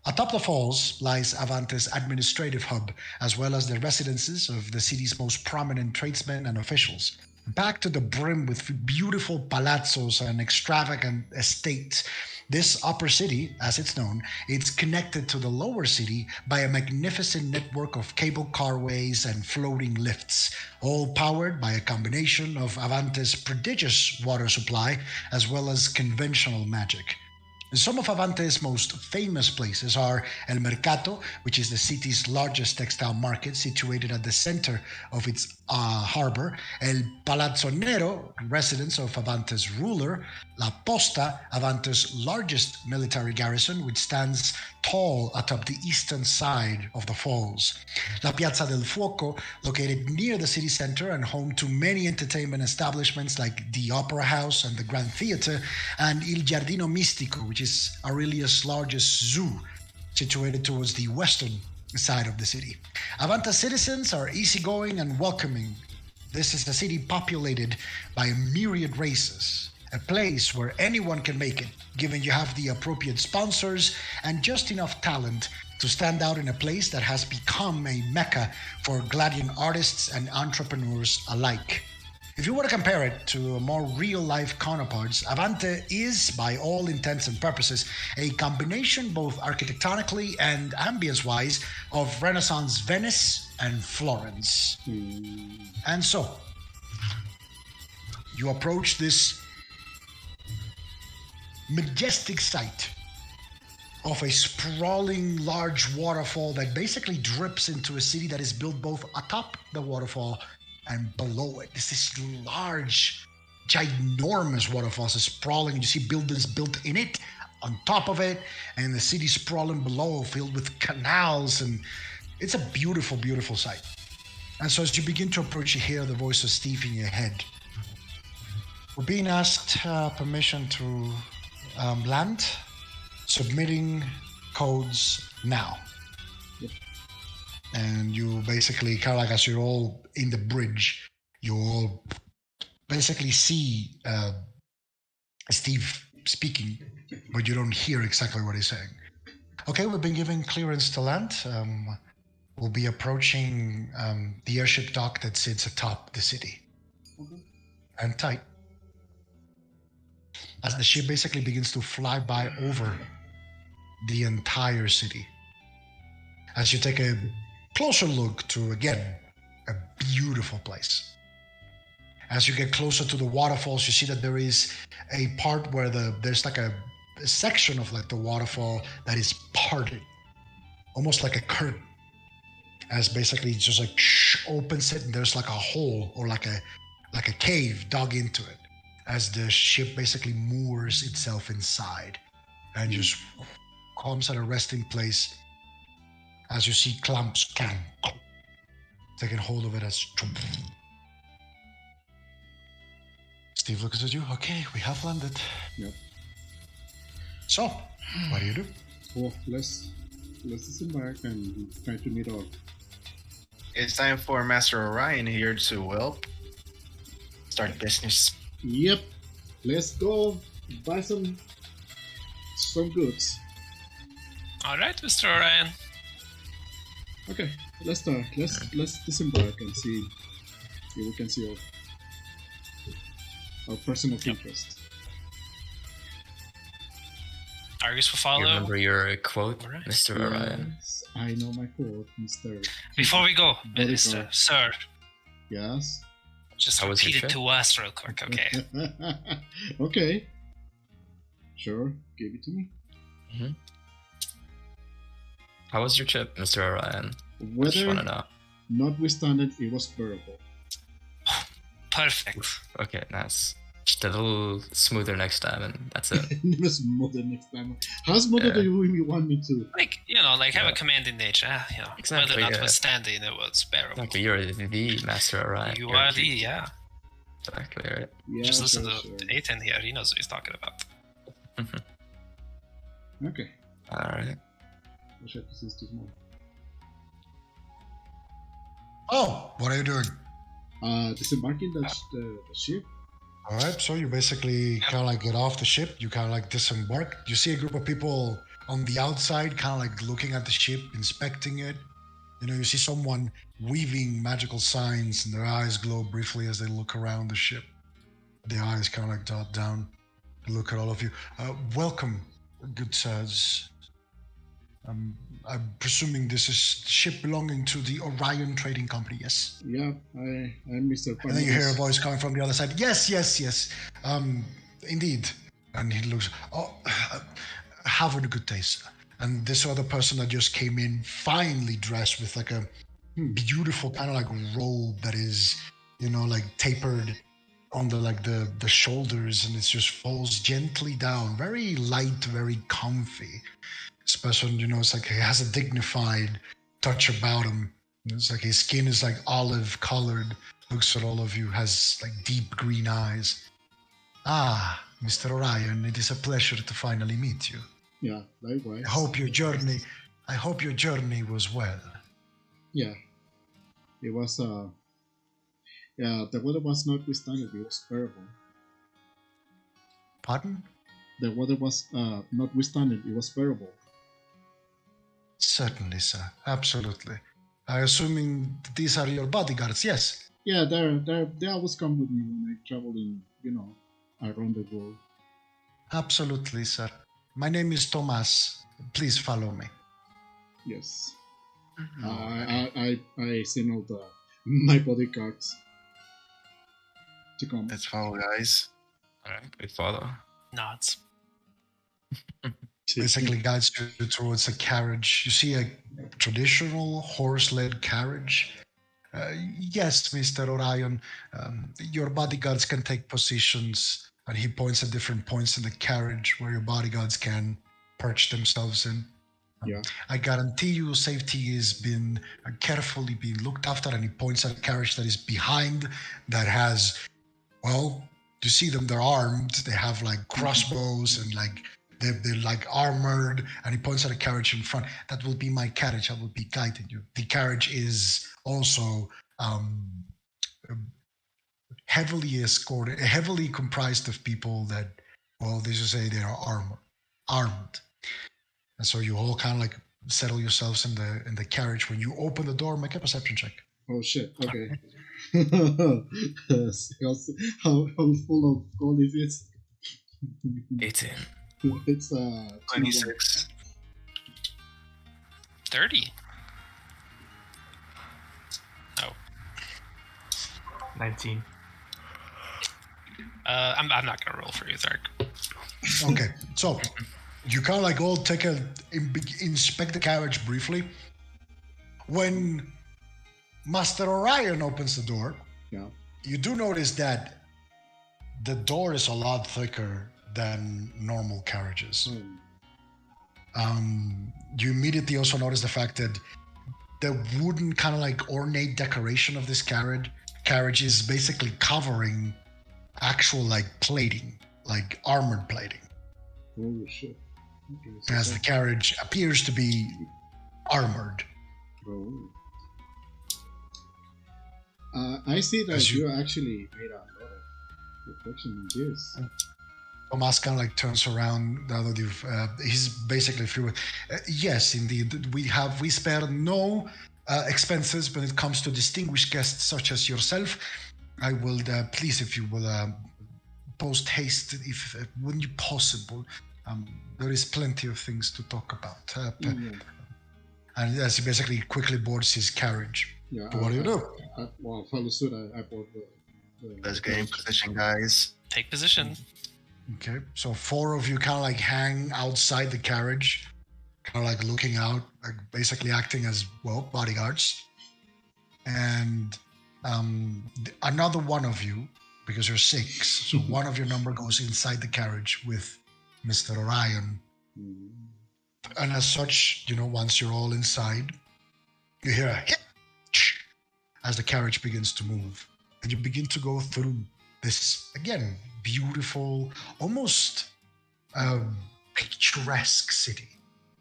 Atop the falls lies Avante's administrative hub, as well as the residences of the city's most prominent tradesmen and officials. Packed to the brim with beautiful palazzos and extravagant estates, this upper city, as it's known, it's connected to the lower city by a magnificent network of cable carways and floating lifts, all powered by a combination of Avante's prodigious water supply as well as conventional magic. Some of Avante's most famous places are El Mercato, which is the city's largest textile market situated at the center of its harbor, El Palazzo Nero, residence of Avante's ruler, La Posta, Avante's largest military garrison, which stands tall atop the eastern side of the falls, La Piazza del Fuoco, located near the city center and home to many entertainment establishments like the Opera House and the Grand Theater, and Il Giardino Mistico, which is Arelia's largest zoo, situated towards the western side of the city. Avanta citizens are easygoing and welcoming. This is a city populated by a myriad races, a place where anyone can make it, given you have the appropriate sponsors and just enough talent to stand out in a place that has become a mecca for Gladian artists and entrepreneurs alike. If you were to compare it to more real-life counterparts, Avante is, by all intents and purposes, a combination both architectonically and ambience-wise of Renaissance Venice and Florence. And so, you approach this majestic sight of a sprawling large waterfall that basically drips into a city that is built both atop the waterfall and below it. This large, ginormous waterfall is sprawling, and you see buildings built in it, on top of it, and the city sprawling below, filled with canals, and it's a beautiful, beautiful sight. And so as you begin to approach, you hear the voice of Steve in your head. We're being asked permission to land, submitting codes now. And you basically, kind of like as you're all in the bridge, you all basically see Steve speaking, but you don't hear exactly what he's saying. Okay, we've been given clearance to land. We'll be approaching the airship dock that sits atop the city. And tight. As the ship basically begins to fly by over the entire city. As you take a closer look to, again, a beautiful place. As you get closer to the waterfalls, you see that there is a part where there's like a section of like the waterfall that is parted, almost like a curtain. As basically just like opens it, and there's like a hole or like a cave dug into it. As the ship basically moors itself inside, and just comes at a resting place. As you see clamps taking hold of it as Steve looks at you. Okay, we have landed. Yep. So, what do you do? Well, let's disembark and try to meet up. It's time for Master Orion here to start business. Yep. Let's go buy some goods. All right, Mr. Orion. Okay, let's start. Let's disembark and see if we can see our person of interest. Argus will You follow. remember your quote, Alright. Mr. Orion? Yes, I know my quote, Mr. Before we go, Bodyguard. Minister, sir, Yes. just How was your repeat it trip? to us real quick, okay? Okay. Sure, give it to me. How was your trip, Mr. Orion? Just want to Whether, know. notwithstanding, it was bearable. Perfect. Okay, nice. Just a little smoother next time, and that's it. It was smoother next time. How smoother Yeah. do you really want me to? Like, have Yeah. a commanding nature, Exactly, whether yeah. notwithstanding it was bearable. Exactly, you're the Master Orion. You You're are the, yeah. Exactly, right? Yeah, Just listen sure. to Ethan here, he knows what he's talking about. Okay. Alright. Wish I could see this more. Oh, what are you doing? Disembarking the ship. All right, so you basically kind of like get off the ship. You kind of like disembark. You see a group of people on the outside, kind of like looking at the ship, inspecting it. You see someone weaving magical signs, and their eyes glow briefly as they look around the ship. Their eyes kind of like dot down, look at all of you. Welcome, good sirs. I'm presuming this is ship belonging to the Orion Trading Company, yes? Yeah, I'm Mr. And then you hear a Parnadas. voice coming from the other side. Yes. Indeed. And he looks, have a good day, sir. And this other person that just came in, finely dressed with like a beautiful kind of like robe that is, like tapered on the shoulders, and it just falls gently down. Very light, very comfy. This person, it's like he has a dignified touch about him. It's like his skin is like olive colored, looks at all of you, has like deep green eyes. Ah, Mr. Orion, it is a pleasure to finally meet you. Yeah, likewise. I hope your journey was well. Yeah. It was, yeah, the weather was notwithstanding, it was bearable. Pardon? The weather was, notwithstanding, it was bearable. Certainly, sir. Absolutely. I'm assuming these are your bodyguards, yes? Yeah, they always come with me when I travel in, around the world. Absolutely, sir. My name is Tomas. Please follow me. Yes. I signaled my bodyguards to come. Let's follow, guys. Alright, we follow. Nods. Basically guides you towards a carriage. You see a traditional horse-led carriage. Yes, Mr. Orion, your bodyguards can take positions, and he points at different points in the carriage where your bodyguards can perch themselves in. Yeah. I guarantee you safety is been carefully being looked after, and he points at a carriage that is behind that has, well, you see them, they're armed, they have like crossbows and like they're like armored, and he points at a carriage in front. That will be my carriage. I will be guiding you. The carriage is also heavily escorted, heavily comprised of people that, well, they should say they are armed. And so you all kind of like settle yourselves in the carriage. When you open the door, make a perception check. Oh shit, okay. how full of gold is it? 18. It's 26. 30. Oh. 19. I'm not gonna roll for you, Zark. Okay, so you kind of like all take inspect the carriage briefly. When Master Orion opens the door, Yeah. you do notice that the door is a lot thicker than normal carriages. You immediately also notice the fact that the wooden kind of like ornate decoration of this carriage is basically covering actual like plating, like armored plating, Oh shit. Okay, so as the carriage appears to be armored. Oh. I see that As you actually made a lot of reflection in this. Tomas kind of like turns around now that he's basically through. Yes, indeed, we spare no expenses when it comes to distinguished guests such as yourself. I will please, if you will, post haste if when you possible. There is plenty of things to talk about. And as he basically quickly boards his carriage. Yeah. What do you do? Well, if I understood, I bought the Let's get in position, guys. Take position. Okay, so 4 of you kind of like hang outside the carriage, kind of like looking out, like basically acting as, well, bodyguards. And another one of you, because you're 6, so one of your number goes inside the carriage with Mr. Orion. And as such, once you're all inside, you hear a hit as the carriage begins to move. And you begin to go through this, again, beautiful, almost picturesque city.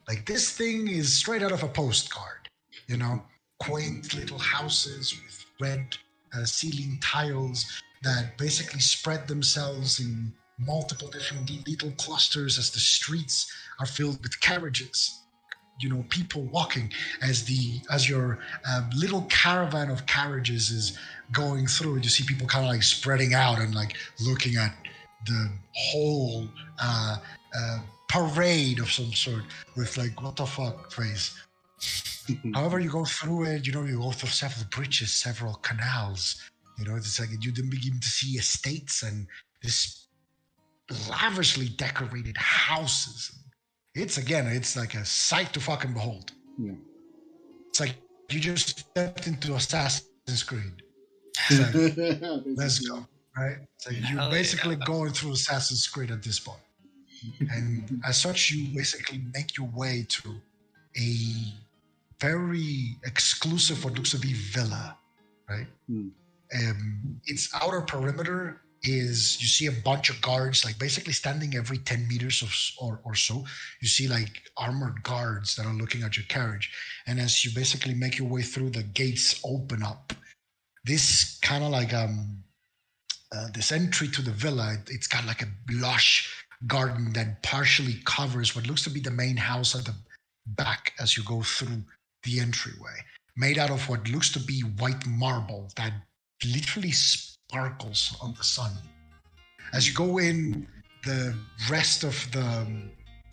Like, this thing is straight out of a postcard, quaint little houses with red ceiling tiles that basically spread themselves in multiple different little clusters as the streets are filled with carriages. People walking as your little caravan of carriages is going through. You see people kind of like spreading out and like looking at the whole parade of some sort with like, what the fuck face. However you go through it, you go through several bridges, several canals. It's like you then begin to see estates and this lavishly decorated houses. It's like a sight to fucking behold. Yeah. It's like you just stepped into Assassin's Creed. It's like, let's go, right? So you're basically going through Assassin's Creed at this point. And as such, you basically make your way to a very exclusive, what looks to be villa, right? Its outer perimeter is, you see a bunch of guards, like basically standing every 10 meters or so. You see like armored guards that are looking at your carriage. And as you basically make your way through, the gates open up. This kind of like this entry to the villa, it's got like a lush garden that partially covers what looks to be the main house at the back as you go through the entryway, made out of what looks to be white marble that literally sparkles on the sun. As you go in, the rest of the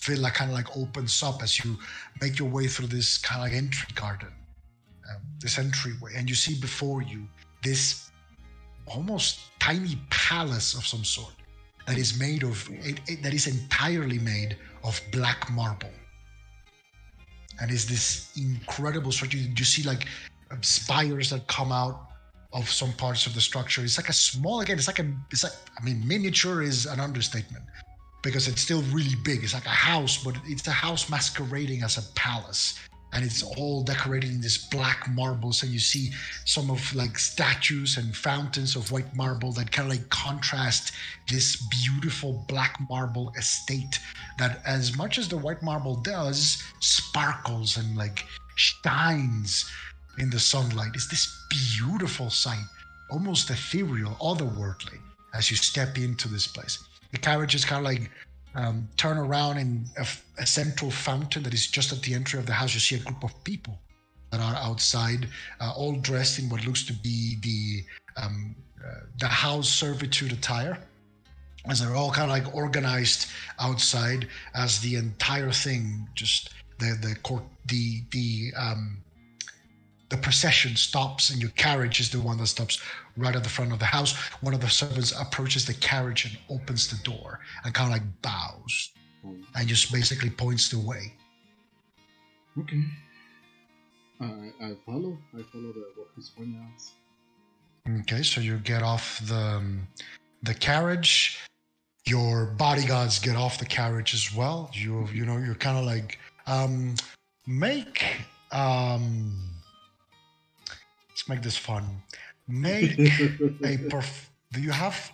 villa kind of like opens up as you make your way through this kind of like entry garden, this entryway, and you see before you this almost tiny palace of some sort that is made of that is entirely made of black marble, and is this incredible structure. You see like spires that come out of some parts of the structure. It's like a small, again, miniature is an understatement because it's still really big. It's like a house, but it's a house masquerading as a palace. And it's all decorated in this black marble. So you see some of like statues and fountains of white marble that kind of like contrast this beautiful black marble estate that, as much as the white marble does, sparkles and like shines in the sunlight. It's this beautiful sight, almost ethereal, otherworldly, as you step into this place. The carriages kind of like turn around in a central fountain that is just at the entry of the house. You see a group of people that are outside, all dressed in what looks to be the house servitude attire, as they're all kind of like organized outside as the entire thing just the procession stops, and your carriage is the one that stops right at the front of the house. One of the servants approaches the carriage and opens the door and kind of like bows and just basically points the way. Okay. I follow. What he's pointing out. Okay, so you get off the carriage. Your bodyguards get off the carriage as well. You're kind of like make let's make this fun. Make do you have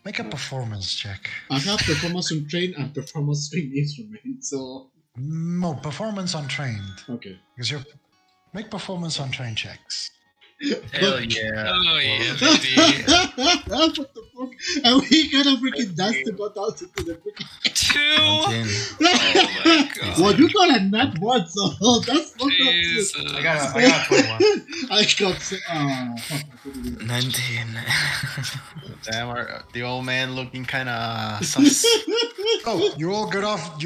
make a performance check? I have performance on train and performance on instrument, so No, performance untrained. okay. Because you're make performance untrained checks. Hell yeah. Oh yeah, baby. What the fuck? And we kind of freaking danced to go down to the freaking. 2. 19. Oh my god. Well, you got a nut one, so that's fucked up too. Jesus. I got a 21. I got fuck, I couldn't do it. 19. Damn, the old man looking kind of sus. Oh, you all get off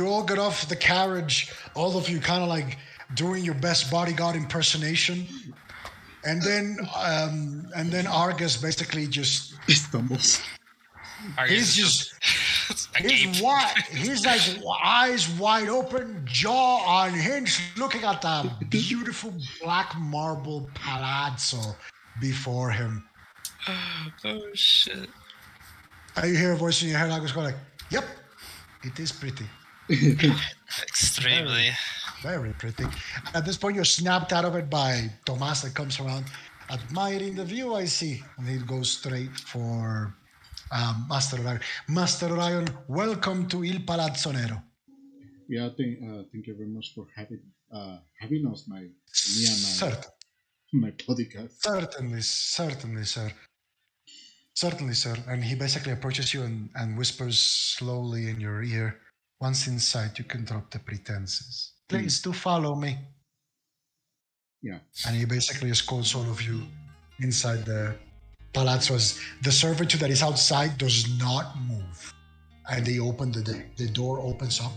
the carriage. All of you kind of like doing your best bodyguard impersonation. And then Argus basically just He stumbles. he's just Agape. he's like eyes wide open, jaw unhinged, looking at the beautiful black marble palazzo before him. Oh shit. And you hear a voice in your head, Argus going like, "Yep, it is pretty, Extremely. very pretty." At this point, you're snapped out of it by Tomas that comes around, admiring the view. I see, and he goes straight for Master Orion. Master Orion, welcome to Il Palazzo Nero. Yeah, thank you very much for having us, me and my podcast. Certainly, sir. Certainly, sir. And he basically approaches you and whispers slowly in your ear, "Once inside, you can drop the pretenses. Please do follow me." Yeah. And he basically escorts all of you inside the palazzo. The servitor that is outside does not move. And they open the door opens up.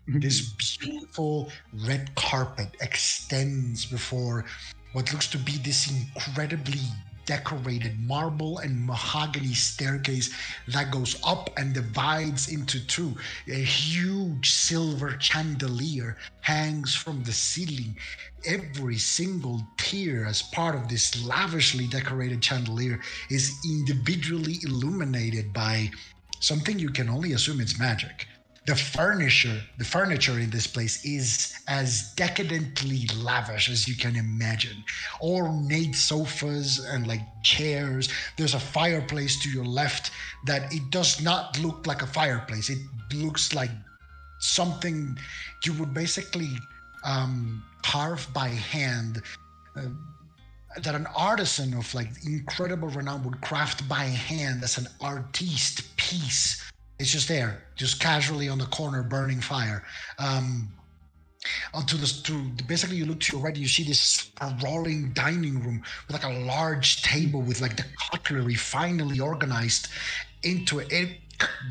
This beautiful red carpet extends before what looks to be this incredibly decorated marble and mahogany staircase that goes up and divides into two. A huge silver chandelier hangs from the ceiling. Every single tier as part of this lavishly decorated chandelier is individually illuminated by something you can only assume it's magic. The furniture in this place is as decadently lavish as you can imagine. Ornate sofas and like chairs. There's a fireplace to your left that it does not look like a fireplace. It looks like something you would basically carve by hand. That an artisan of like incredible renown would craft by hand as an artiste piece. It's just there, just casually on the corner, burning fire. Basically, you look to your right, you see this sprawling dining room with like a large table with like the cutlery finally organized into it.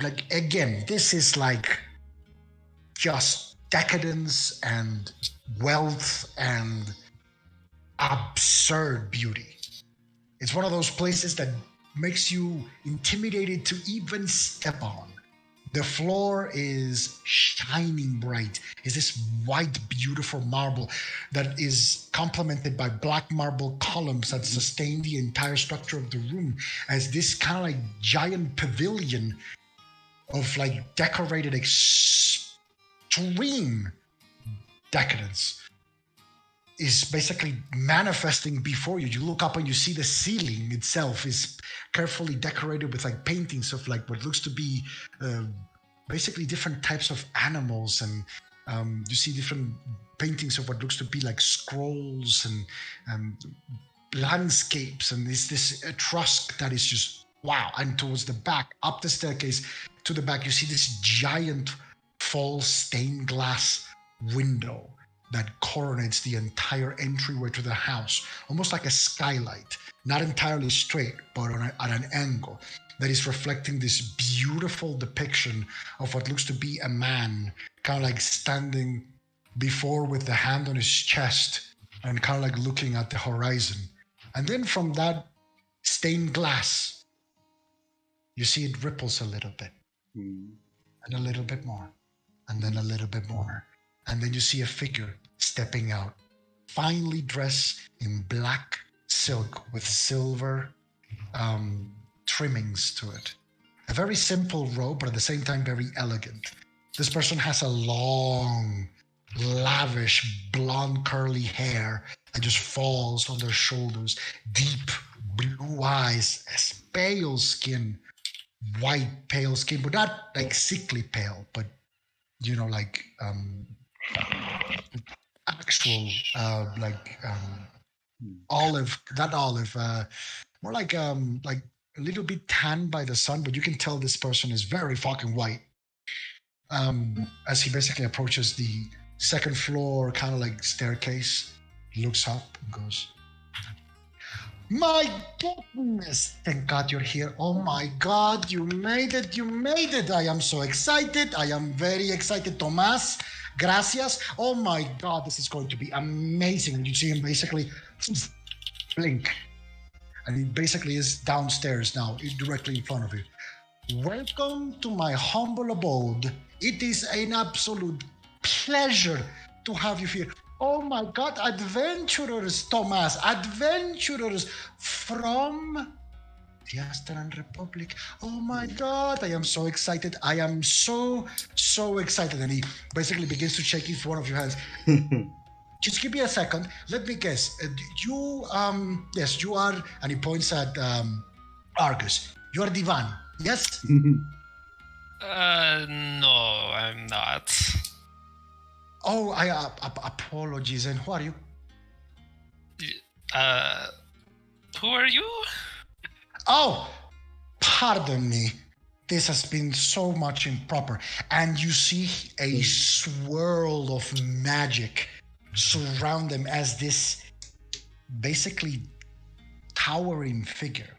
Like again, this is like just decadence and wealth and absurd beauty. It's one of those places that makes you intimidated to even step on. The floor is shining bright. It's this white, beautiful marble that is complemented by black marble columns that sustain the entire structure of the room as this kind of like giant pavilion of like decorated extreme decadence is basically manifesting before you. You look up and you see the ceiling itself is carefully decorated with like paintings of like what looks to be basically different types of animals, and you see different paintings of what looks to be like scrolls and landscapes, and there's this Etrusc that is just wow. And towards the back, up the staircase to the back, you see this giant false stained glass window that coronates the entire entryway to the house, almost like a skylight, not entirely straight, but at an angle that is reflecting this beautiful depiction of what looks to be a man, kind of like standing before with the hand on his chest and kind of like looking at the horizon. And then from that stained glass, you see it ripples a little bit, and a little bit more, and then a little bit more. And then you see a figure stepping out, finely dressed in black silk with silver trimmings to it. A very simple robe, but at the same time very elegant. This person has a long, lavish, blonde curly hair that just falls on their shoulders, deep blue eyes, pale skin, white pale skin, but not like sickly pale, but like actual olive, not olive, more like a little bit tanned by the sun, but you can tell this person is very fucking white. As he basically approaches the second floor kind of like staircase, he looks up and goes, "My goodness, thank God you're here. Oh my God, you made it, you made it. I am so excited. I am very excited, Tomas. Gracias. Oh my God, this is going to be amazing." You see him basically blink. And he basically is downstairs now, directly in front of you. "Welcome to my humble abode. It is an absolute pleasure to have you here. Oh my God, adventurers, Thomas, adventurers from the Astran Republic. Oh my God, I am so excited. I am so excited." And he basically begins to shake each one of your hands. "Just give me a second. Let me guess. Yes, you are," and he points at Argus. "You are Divan, yes?" No, I'm not. "Oh, I apologies. And who are you?" Who are you? "Oh, pardon me. This has been so much improper." And you see a swirl of magic surround them as this basically towering figure,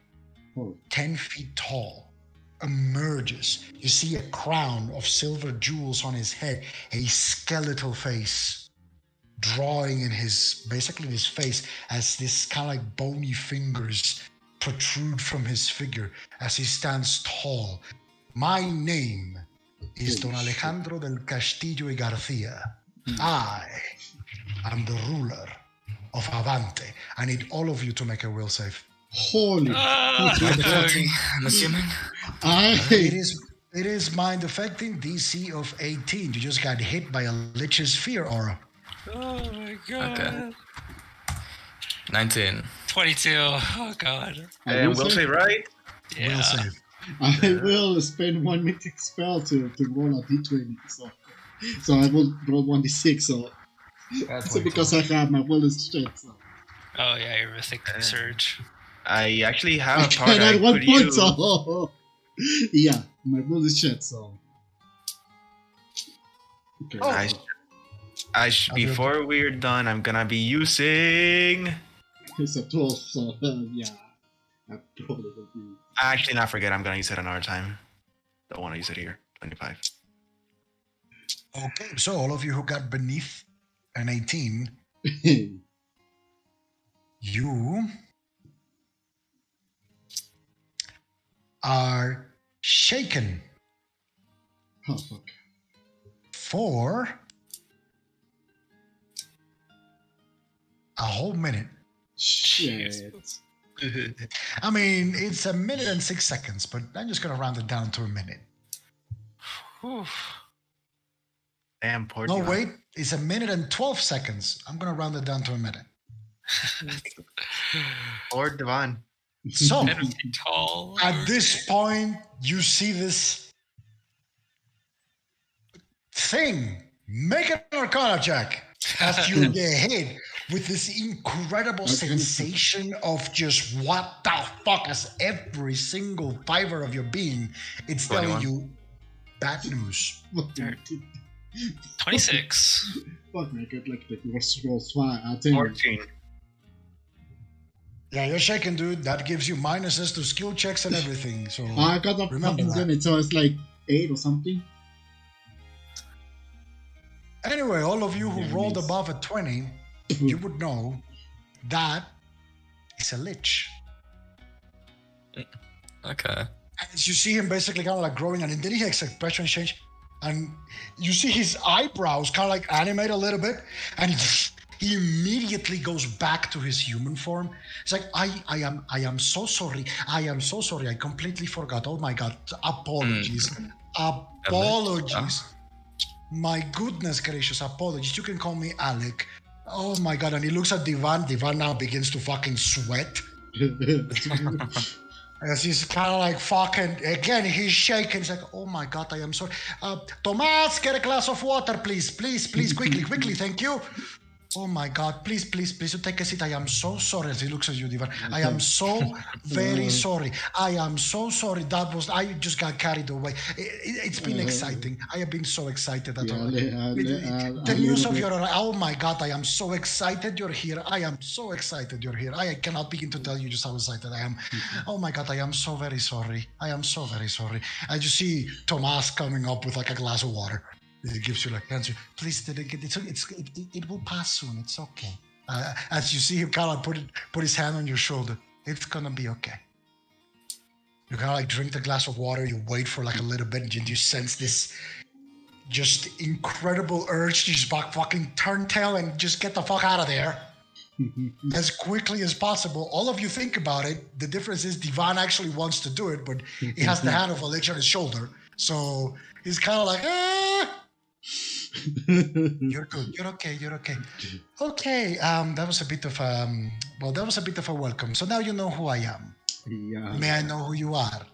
10 feet tall, emerges. You see a crown of silver jewels on his head, a skeletal face, drawing in his face as this kind of like bony fingers protrude from his figure as he stands tall. "My name is Don Alejandro del Castillo y Garcia. I'm the ruler of Avante. I need all of you to make a will save." Holy. I'm assuming. It is mind affecting, DC of 18. You just got hit by a Lich's fear aura. Oh my God. Okay. 19. 22. Oh God. And we'll say right. Yeah. Will save. I will spend one mythic spell to roll a d20. So I will roll 1d6. So because I have my will is shit. So. Oh yeah, your mythic surge. I actually have a I part I at one could point, use. so yeah, my will is shit. So okay. Before we're done, I'm gonna be using. It's a 12, so yeah, I probably will be. Actually, not forget. I'm gonna use it another time. Don't want to use it here. 25. Okay, so all of you who got beneath an 18, you are shaken Oh fuck! for a whole minute. Shit. I mean, it's a minute and 6 seconds, but I'm just gonna round it down to a minute. Whew. Damn, poor No, Divan. wait, it's a minute and 12 seconds. I'm gonna round it down to a minute. Poor Divan. So, 10 feet tall. at this point, you see this thing. Make an Arcana check as you get hit with this incredible sensation of just what the fuck, as every single fiber of your being, it's telling 21. you bad news. 26. Fuck me, I get like the worst rolls 10. 14. Yeah, you're shaking, dude. That gives you minuses to skill checks and everything. So I got a remember fucking that. damage, so it's like 8 or something. Anyway, all of you who Yeah, rolled nice. above a 20, you would know that is a lich. Okay. As you see him basically kind of like growing, and then his expression change, and you see his eyebrows kind of like animate a little bit, and he immediately goes back to his human form. It's like I am so sorry. I am so sorry. I completely forgot. Oh my god. Apologies. Apologies. My goodness gracious, apologies. You can call me Alec. Oh my god. And he looks at Divan. Divan now begins to fucking sweat. As he's kind of like fucking, again, he's shaking. He's like, oh my god, I am sorry. Tomas, get a glass of water, please. Please, quickly, thank you. Oh my god, please, you take a seat. I am so sorry. As he looks at you, Divan. I am so very sorry. I am so sorry. I just got carried away. It's been exciting. I have been so excited. The news of your, oh my god, I am so excited you're here. I am so excited you're here. I cannot begin to tell you just how excited I am. Oh my god, I am so very sorry. I am so very sorry. I just see Tomas coming up with like a glass of water. It gives you like answer. Please, it will pass soon. It's okay. As you see him kind of put his hand on your shoulder. It's gonna be okay. You kind of like drink the glass of water. You wait for like a little bit, and you sense this just incredible urge to just fucking turn tail and just get the fuck out of there as quickly as possible. All of you think about it. The difference is Divan actually wants to do it, but he has the hand of a lich on his shoulder, so he's kind of like, You're good. You're okay. Okay. That was a bit of a welcome. So now you know who I am. Yeah. May I know who you are?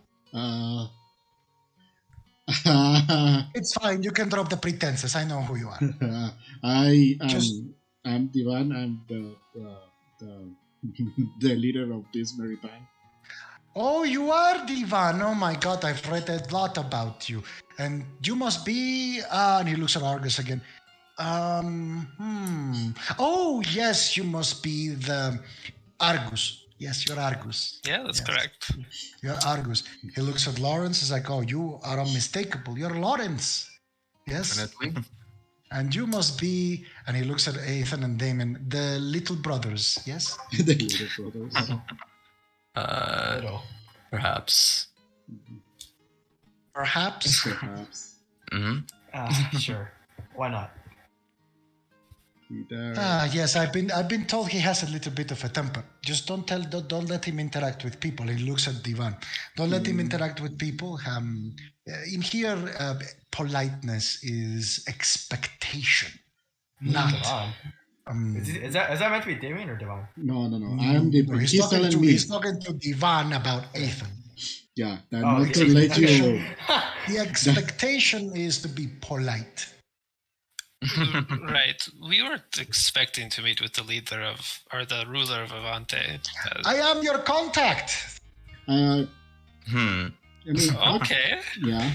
It's fine. You can drop the pretenses. I know who you are. I'm Divan. I'm the leader of this merry band. Oh, you are Divan. Oh my god, I've read a lot about you. And you must be and he looks at Argus again. Oh yes, you must be the Argus. Yes, you're Argus. Yeah, that's correct. You're Argus. He looks at Lawrence. He's like, oh, you are unmistakable. You're Lawrence. Yes. Definitely. And you must be, and he looks at Ethan and Damon, the little brothers. Yes. The little brothers. Perhaps. Perhaps. Perhaps. Mm-hmm. Sure. Why not? Yes, I've been told he has a little bit of a temper. Just don't let him interact with people. He looks at Divan. Don't let him interact with people. In here, politeness is expectation, not. Devon. Is that meant to be Damien or Devon? No. I am the. He's telling me. He's talking to Divan about Ethan. Yeah, not to let you. The expectation is to be polite. Right. We weren't expecting to meet with the ruler of Avante. I am your contact. I mean, Okay. Yeah.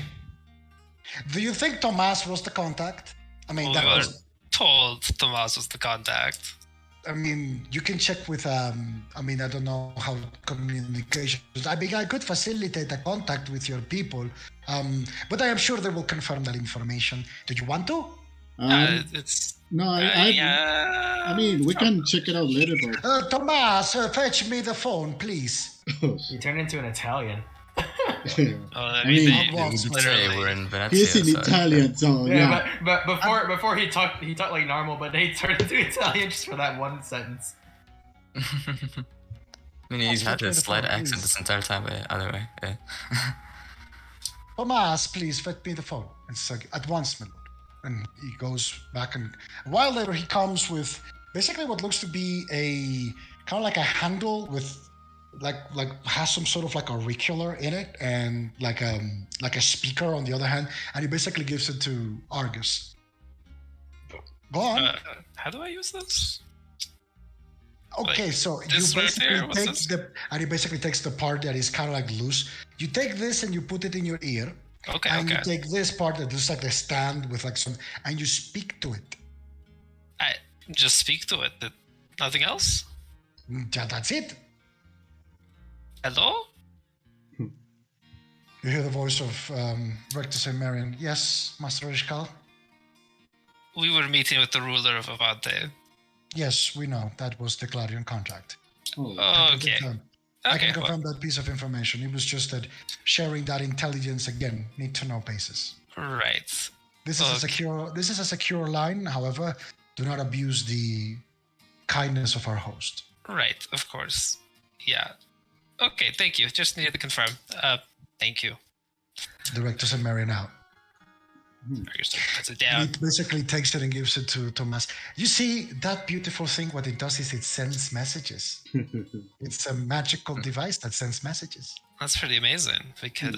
Do you think Tomas was the contact? I mean, We were told Tomas was the contact. I mean, you can check with. I don't know how communication. I mean, I could facilitate a contact with your people, but I am sure they will confirm that information. Do you want to? It's No, I mean, we can check it out later, but Tomas, fetch me the phone, please. You turned into an Italian. I mean, We're in Venezia. he's in Italian, so yeah. But before he talked like normal, but then he turned into Italian just for that one sentence. I mean, he's had a slight accent this entire time, but either way, yeah. Tomas, please fetch me the phone. It's like, at once, my lord. And he goes back, and a while later he comes with basically what looks to be a kind of like a handle with like has some sort of like auricular in it, and like a speaker on the other hand, and he basically gives it to Argus. Go on. How do I use this? Okay, like, so you this right basically here? What's take this? and he basically takes the part that is kind of like loose. You take this and you put it in your ear, Okay, And okay. you take this part that looks like a stand with like some, and you speak to it. I just speak to it. Nothing else? Yeah, that's it. Hello? You hear the voice of Rectus and Marion. Yes, Master Ishkal? We were meeting with the ruler of Avante. Yes, we know. That was the Clarion contract. Oh, I Okay. can Okay, confirm that piece of information. It was just that sharing that intelligence again, need to know basis. right. This is a secure line, however, do not abuse the kindness of our host. Right, of course. Yeah. Okay, thank you. Just needed to confirm. Thank you. The Rectus and Marion out. Puts it down. It basically takes it and gives it to Thomas. You see, that beautiful thing, what it does is it sends messages. It's a magical device that sends messages. That's pretty amazing. We could,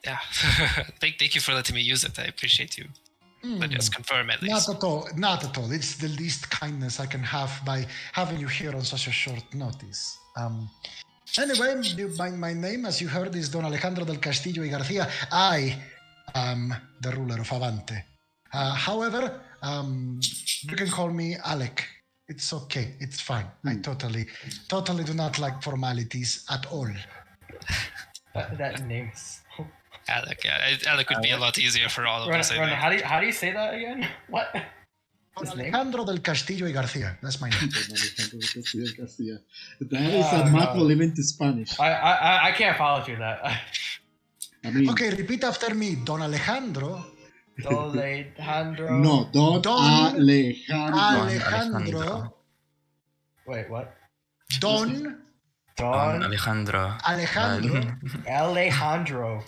yeah. Thank you for letting me use it. I appreciate you. Let us confirm at least. Not at all. It's the least kindness I can have by having you here on such a short notice. Anyway, my name, as you heard, is Don Alejandro del Castillo y Garcia. I am the ruler of Avante. However, you can call me Alec. It's okay. It's fine. I totally do not like formalities at all. That name is. Alec, yeah. Alec would be a lot easier for all of us, I Rona, think. how do you say that again? What? His name? Alejandro del Castillo y Garcia. That's my name. Castilla. That is a macro even to Spanish. I can't follow through that. I mean, Okay, repeat after me. Don Alejandro. Alejandro. no, Don Alejandro. Alejandro. Wait, what? Don Don Alejandro. Alejandro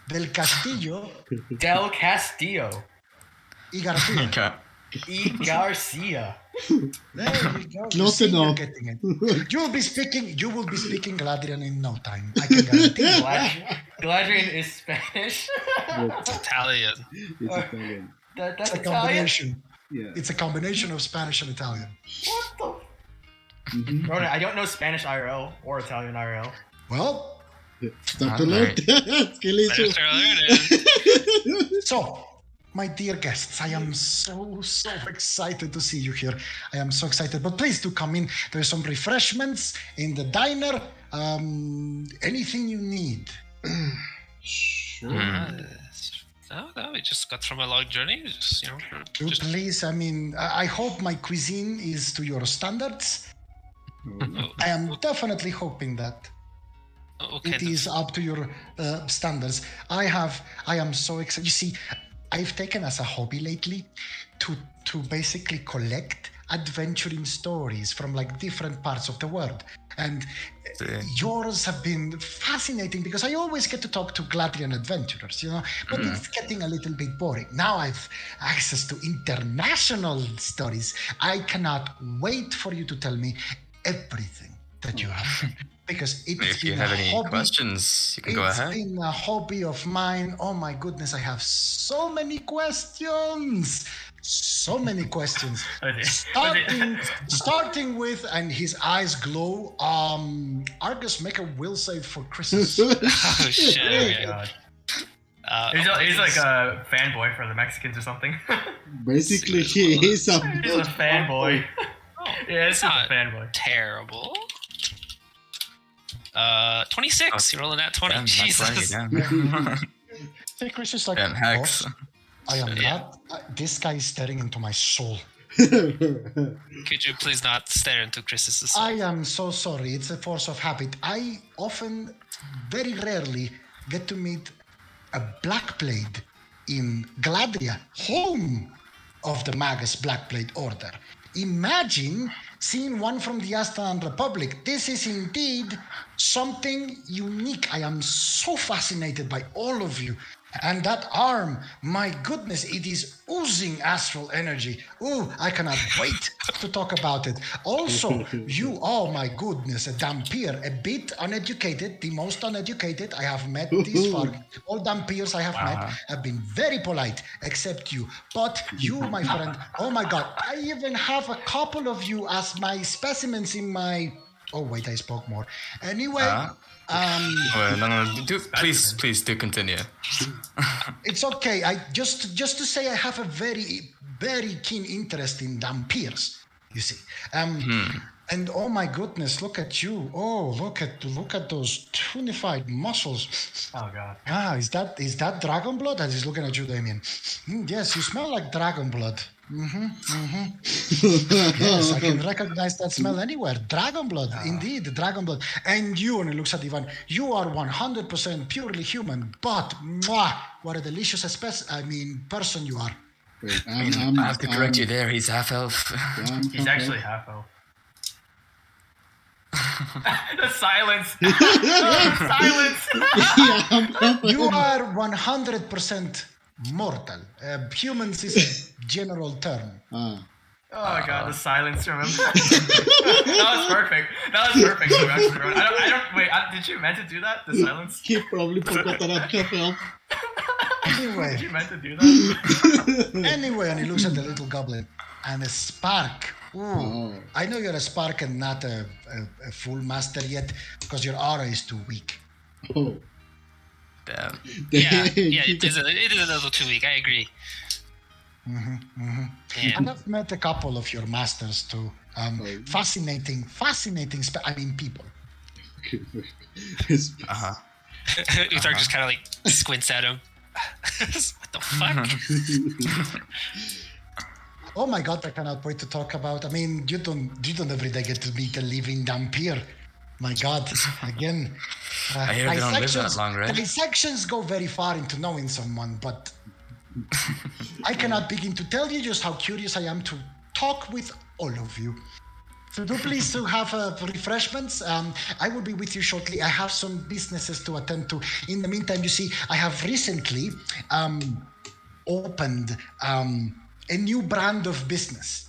del Castillo del Castillo y Garcia. y Garcia. There you go. Close You see, enough. you're getting it. You will be speaking Gladrian in no time. I can guarantee you. Gladrian is Spanish. It's Italian. It's Italian. That's It's a Italian. combination. Yeah. It's a combination of Spanish and Italian. What the? Mhm. Rona, I don't know Spanish IRL or Italian IRL. Well, Start to learn. Es que le hizo- There it is. so, my dear guests, I am so excited to see you here. I am so excited. But please do come in. There's some refreshments in the diner. Anything you need. No, we just got from a long journey. Just, Do please, I mean, I hope my cuisine is to your standards. I am definitely hoping that okay. it is up to your standards. I am so excited. You see, I've taken as a hobby lately to basically collect adventuring stories from like different parts of the world. And yours have been fascinating because I always get to talk to Gladrian adventurers, but it's getting a little bit boring. Now I've access to international stories. I cannot wait for you to tell me everything that you have. Because it's If you been have a any hobby. questions, you can go It's ahead. been a hobby of mine. Oh my goodness, I have so many questions. So many questions. Starting with, and his eyes glow. Argus, make a will save for Chris's. Oh, shit. Okay. God. Argus- He's like a fanboy for the Mexicans or something. Basically, he is a. He's a fanboy. Yeah, It's it's not not a fanboy. terrible. 26. You're rolling at 20. Damn, Jesus. that's right, Hey, Chris is like, Damn, Hex. "Boss, I am not. This guy is staring into my soul. Could you please not stare into Chris's soul? I am so sorry. It's a force of habit. I often, very rarely, get to meet a Blackblade in Gladria, home of the Magus Blackblade Order. Imagine seeing one from the Astan Republic. This is indeed something unique. I am so fascinated by all of you. And that arm, my goodness, it is oozing astral energy. Ooh, I cannot wait to talk about it. Also, you, oh my goodness, a Dampier, a bit uneducated, the most uneducated I have met this far. All Dampiers I have met have been very polite, except you. But you, my friend, oh my God, I even have a couple of you as my specimens in my Oh wait, I spoke more. Anyway, Well, no, please do continue. it's okay. I just to say I have a very keen interest in Dampiers. You see, and oh my goodness, look at you! Oh, look at those tonified muscles. Oh god. Ah, is that dragon blood? That is looking at you, Damien. Yes, you smell like dragon blood. Yes, I can recognize that smell anywhere. Dragon blood, indeed, dragon blood. And you, and he looks at Ivan, you are 100% purely human, but what a delicious person you are. Wait, I have to correct you there. He's half elf. He's actually half elf. The silence. Silence. You are 100% mortal. Humans is a general term. Oh my god, the silence from him. That was perfect. I don't wait. Did you meant to do that? The silence. He probably forgot that I'm half elf. Anyway. Did you meant to do that? Anyway, and he looks at the little goblin. And a spark. Ooh. I know you're a spark and not a full master yet, because your aura is too weak. Oh. Damn. Yeah, it is a little too weak. I agree. Yeah. And I've met a couple of your masters too. Fascinating people. Uther just kind of like squints at him. What the fuck? Oh my god, I cannot wait to talk about. I mean, you don't every day get to meet a living Dampier. My god, again. I hear they don't live that long, right? Dissections go very far into knowing someone, but I cannot begin to tell you just how curious I am to talk with all of you. So do please to have refreshments. I will be with you shortly. I have some businesses to attend to. In the meantime, you see, I have recently opened a new brand of business.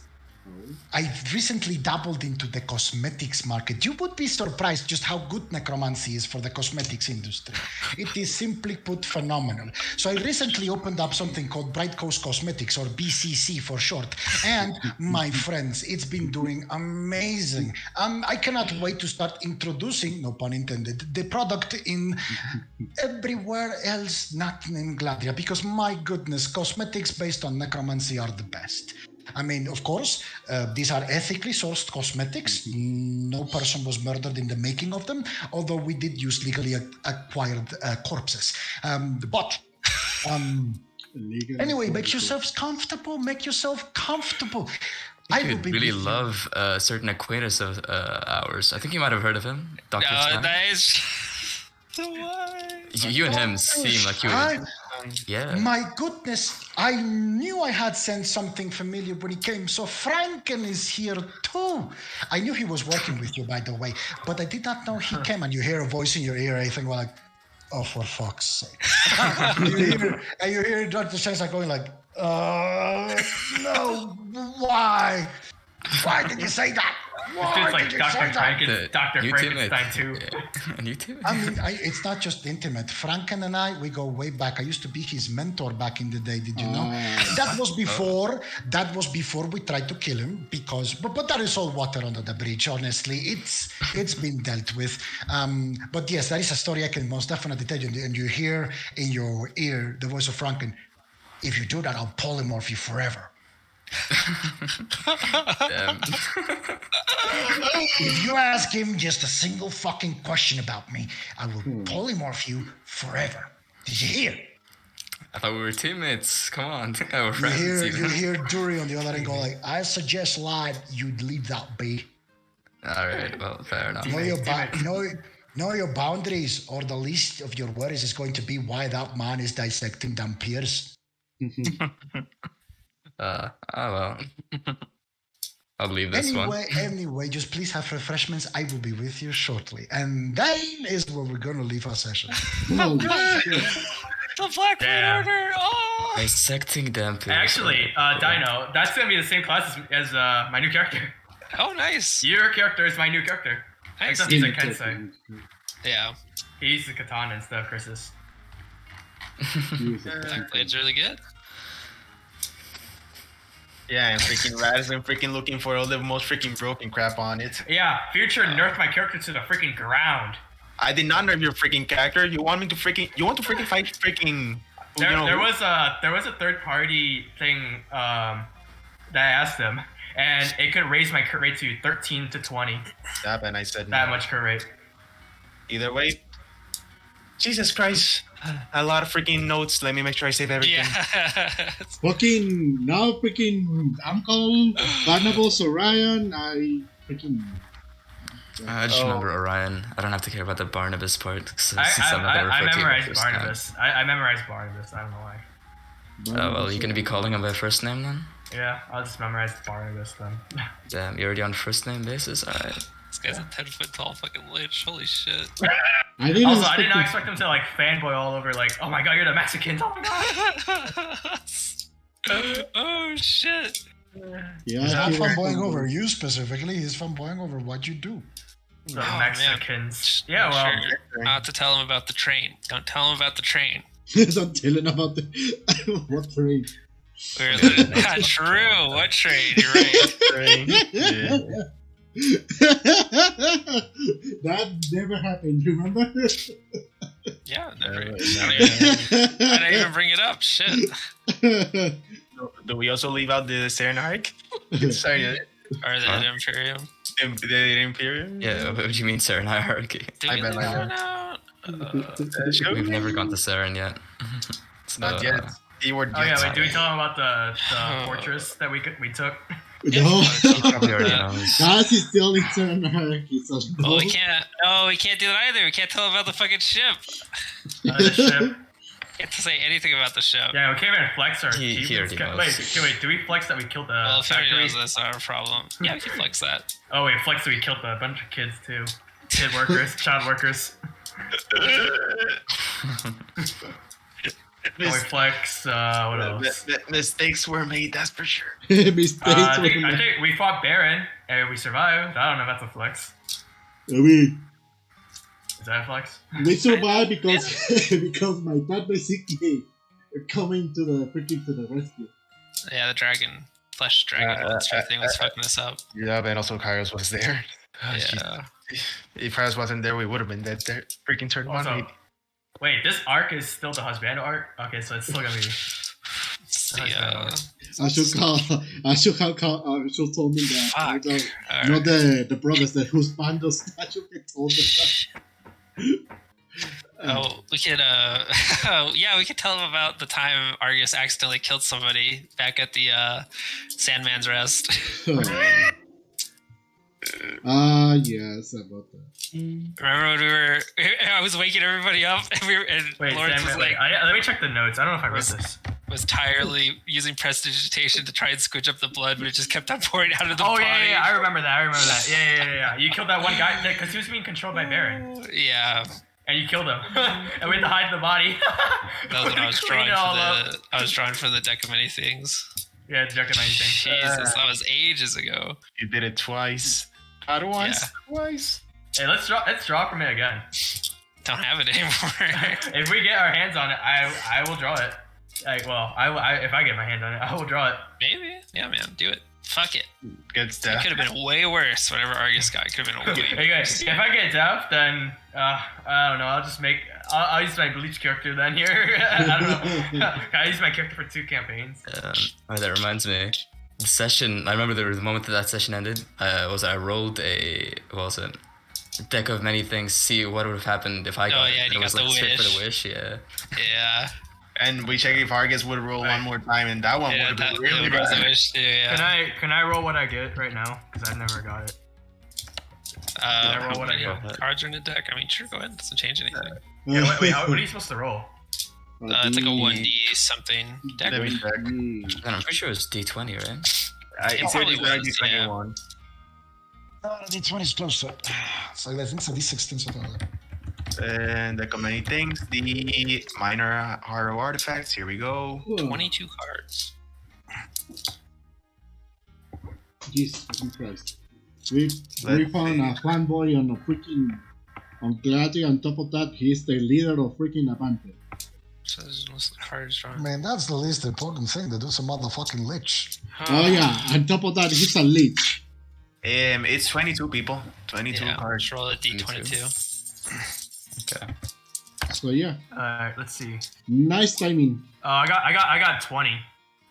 I recently dabbled into the cosmetics market. You would be surprised just how good necromancy is for the cosmetics industry. It is simply put phenomenal. So I recently opened up something called Bright Coast Cosmetics, or BCC for short. And my friends, it's been doing amazing. I cannot wait to start introducing, no pun intended, the product in everywhere else, not in Gladria, because my goodness, cosmetics based on necromancy are the best. I mean, of course, these are ethically sourced cosmetics. No person was murdered in the making of them, although we did use legally acquired corpses. Anyway, make yourselves comfortable. Make yourself comfortable. I would really love a certain acquaintance of ours. I think you might have heard of him, Dr. Stein. Nice. You and him seem like you would... Yeah. My goodness, I knew I had sensed something familiar when he came. So Franken is here too. I knew he was working with you, by the way, but I did not know he came. And you hear a voice in your ear, I think, like, oh, for fuck's sake. you hear Dr. Stein going like, no, why? Why did you say that? It's like Dr. Frankenstein too. And you too? I mean, it's not just intimate. Franken and I, we go way back. I used to be his mentor back in the day. Did you know? That was before we tried to kill him. But that is all water under the bridge. Honestly, it's been dealt with. But yes, that is a story I can most definitely tell you. And you hear in your ear the voice of Franken. If you do that, I'll polymorph you forever. If you ask him just a single fucking question about me, I will polymorph you forever. Did you hear? I thought we were teammates. Come on, I were friends. You hear Dury on the other end go like, I suggest, lad, you'd leave that be. All right, well, fair enough. Know your boundaries, or the least of your worries is going to be why that man is dissecting Dampiers. Oh well. I'll leave this one. Anyway, just please have refreshments. I will be with you shortly. And then is where we're going to leave our session. Oh, shit. The Black Order! Oh! Dissecting Dampiers. Actually, Dino, that's going to be the same class as my new character. Oh, nice. Your character is my new character. Nice. Except he's a Kensei. Yeah. He's the katana instead of Chris's. That play's really good. Yeah, and freaking Rat has been freaking looking for all the most freaking broken crap on it. Yeah, Future nerfed my character to the freaking ground. I did not nerf your freaking character. You want to freaking fight freaking? There was a third party thing that I asked them, and it could raise my crit rate to 13 to 20. Yeah, and I said That no. much crit rate. Either way, Jesus Christ, a lot of freaking notes. Let me make sure I save everything. Yeah. Fucking now, freaking Uncle Barnabas Orion. I freaking. I just remember Orion. I don't have to care about the Barnabas part. Since I'm not gonna I refer to you by memorized first name. Barnabas. I memorized Barnabas. I don't know why. Oh, well, you're gonna be calling him by first name then? Yeah, I'll just memorize Barnabas then. Damn, you're already on first name basis? Alright. This guy's a 10-foot tall fucking lich. Holy shit. I didn't Also, I did expect not it- expect him to like fanboy all over like, oh my god, you're the Mexicans. Oh my god. Oh shit. Yeah, He's I not feel like fanboying I'm- over you specifically. He's fanboying over what you do. The Oh, Mexicans. man. Yeah, well, Sure. Not to tell him about the train. Don't tell him about the train. Don't tell him about the what train. We're not true. What train? You're right. That never happened. Remember? Yeah, never. Uh, I didn't even bring it up. Shit. Do we also leave out the Saren arc? Sorry, Or the Imperium. the Imperium? Yeah, what do you mean Saren hierarchy? Did I we bet leave I that out? We've never gone to Saren yet. So, Not yet. Keyword oh yeah, yet. wait, do we tell him about the fortress that we took? No, he probably already knows. guys, he's still in certain hierarchy. So no. Oh, we can't. No, we can't do that either. We can't tell him about the fucking ship. The ship. Can't say anything about the ship. Yeah, we can't even flex our He achievements. already Wait, knows. wait, do we flex that we killed the Well, if he already factory? knows that's not a problem. Yeah, we can flex that. Oh wait, flex that we killed a bunch of kids too. Kid workers, child workers. Oh, we flex, what else? Mistakes were made, that's for sure. Mistakes. I were think made. we fought Baron and we survived. I don't know if that's a flex. we Is that a flex? we survived because because my dad basically coming to the rescue. Yeah, the flesh dragon monster thing was fucking us up. Yeah, and also Kairos was there. Yeah. If Kairos wasn't there, we would have been dead there. Freaking turn one. Also, wait, this arc is still the Husbando arc? Okay, so it's still gonna be... I should have told me that. Fuck. Not the brothers that whose bandos. I should have told them. Oh, we could, yeah, we could tell him about the time Argus accidentally killed somebody back at the Sandman's Rest. Yes, about that. Remember when I was waking everybody up, and Wait, Lawrence Sam, was wait, like, let me check the notes. I don't know if I wrote this. was tirelessly using prestidigitation to try and squidge up the blood, but it just kept on pouring out of the Oh, body. yeah, I remember that. Yeah. You killed that one guy, because he was being controlled by Baron. Yeah, And you killed him. And we had to hide the body. that was when I was Clean drawing it all for the deck of many things. Yeah, it's joking anything. Jesus, that was ages ago. You did it twice. Not once, twice. Hey, let's draw from it again. Don't have it anymore. If we get our hands on it, I will draw it. Like, well, if I get my hand on it, I will draw it. Maybe, yeah, man, do it. Fuck it. Good It stuff. could have been way worse. Whatever Argus got, it could have been way Okay, worse. if I get deaf, then I don't know. I'll use my bleach character then here. I don't know. I use my character for 2 campaigns. Oh, that reminds me. The session, I remember the moment that session ended, I rolled a deck of many things, see what would have happened if I got yeah, it. you It was got the like straight for the wish. wish, yeah. Yeah. And we check if Argus would roll one more time, and that one would Yeah, have that been really was a bad. wish too, yeah. Can I roll what I get right now? Because I've never got it. I roll what I how get? many cards are in a deck? I mean, sure, go ahead. It doesn't change anything. Yeah, wait, what are you supposed to roll? It's like a 1D something deck. Let me check. And I'm pretty sure it was D20, right? It's probably already was, 21. D20 is closer. So I think it's a D16 something like that. And the many things, the minor horror artifacts. Here we go. 22 cards. Jesus fucking Christ. We Let's found a fanboy on a freaking on Gladi. On top of that, he's the leader of freaking Avante. Says most of the cards drawn. Man, that's the least important thing to do some motherfucking lich. Oh yeah, on top of that, he's a leech. It's 22 people. 22 Yeah, cards. just roll a d22. Okay. So yeah, Let's see. nice timing. I got 20.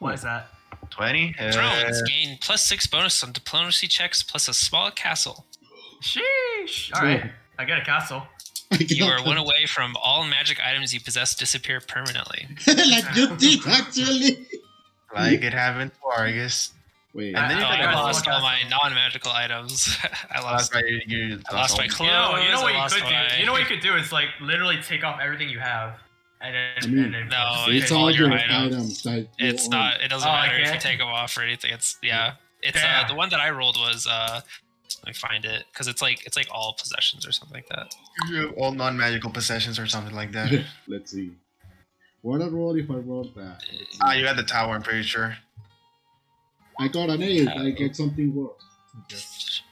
What is that? 20. Drones gain +6 bonus on diplomacy checks plus a small castle. Sheesh. All right, I get a castle. You are one away from all magic items you possess disappear permanently. Like you did actually. Like it happened to Argus. Wait, And then you I got lost all my non-magical items. I lost you I lost my clothes. You know what I you lost could do? my- You know what you could do is like literally take off everything you have, and then I mean, No, it's all your items that you It's own. not. It doesn't Oh, matter I if you can't? take them off or anything. It's It's Damn. the one that I rolled was let me find it because it's like all possessions or something like that. all non-magical possessions or something like that. Let's see. What I roll if I rolled that? You got the tower, I'm pretty sure. I got an 8. I get something worse.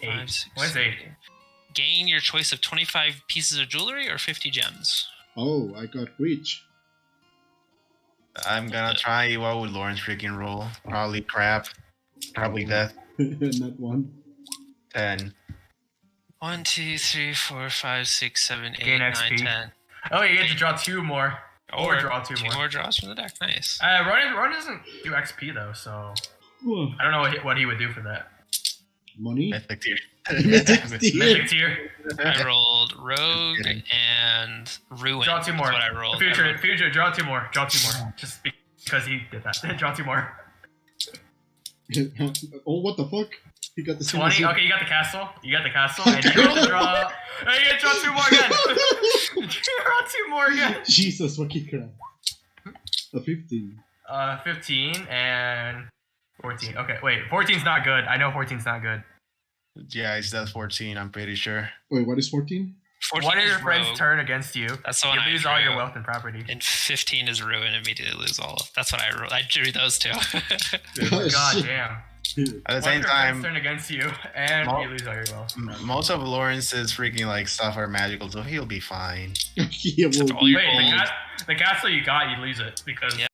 8. What's 8? Gain your choice of 25 pieces of jewelry or 50 gems. Oh, I got reach. I'm gonna try what would Lawrence freaking roll. Probably crap. Probably death. Not one. 10. 1, 2, 3, 4, 5, 6, 7, 8, Gain 9, XP. 10. Oh, you get to draw 2 more. Or draw two more. draws from the deck. Nice. Ron doesn't do XP though, so Whoa. I don't know what he would do for that. Money? Mythic tier. Mythic tier. I rolled Rogue Kidding. and Ruin. Draw 2 more. That's what I rolled. Future, draw 2 more. Draw 2 more. Just because he did that. Draw 2 more. Oh, what the fuck? He got the same 20. as you. Okay, you got the castle. You got the castle, and you get to draw. Hey, you get to draw 2 more again. Draw 2 more again. Jesus fucking crap. A 15. 15 and 14. Okay, wait. 14's not good. I know 14's not good. Yeah, it's death 14, I'm pretty sure. Wait, what is 14? 14 One of is your friends Rogue, turn against you. That's the one I You lose all drew. your wealth and property. and 15 is Ruin. Immediately lose all. That's what I rolled. I drew those two. Oh, God shit. damn. At the One of same your friends time, turn against you, and Mo- you lose all your wealth. most of Lawrence's freaking like stuff are magical, so he'll be fine. Yeah, Except well, all your Wait, gold. the castle you got, you lose it because Yeah,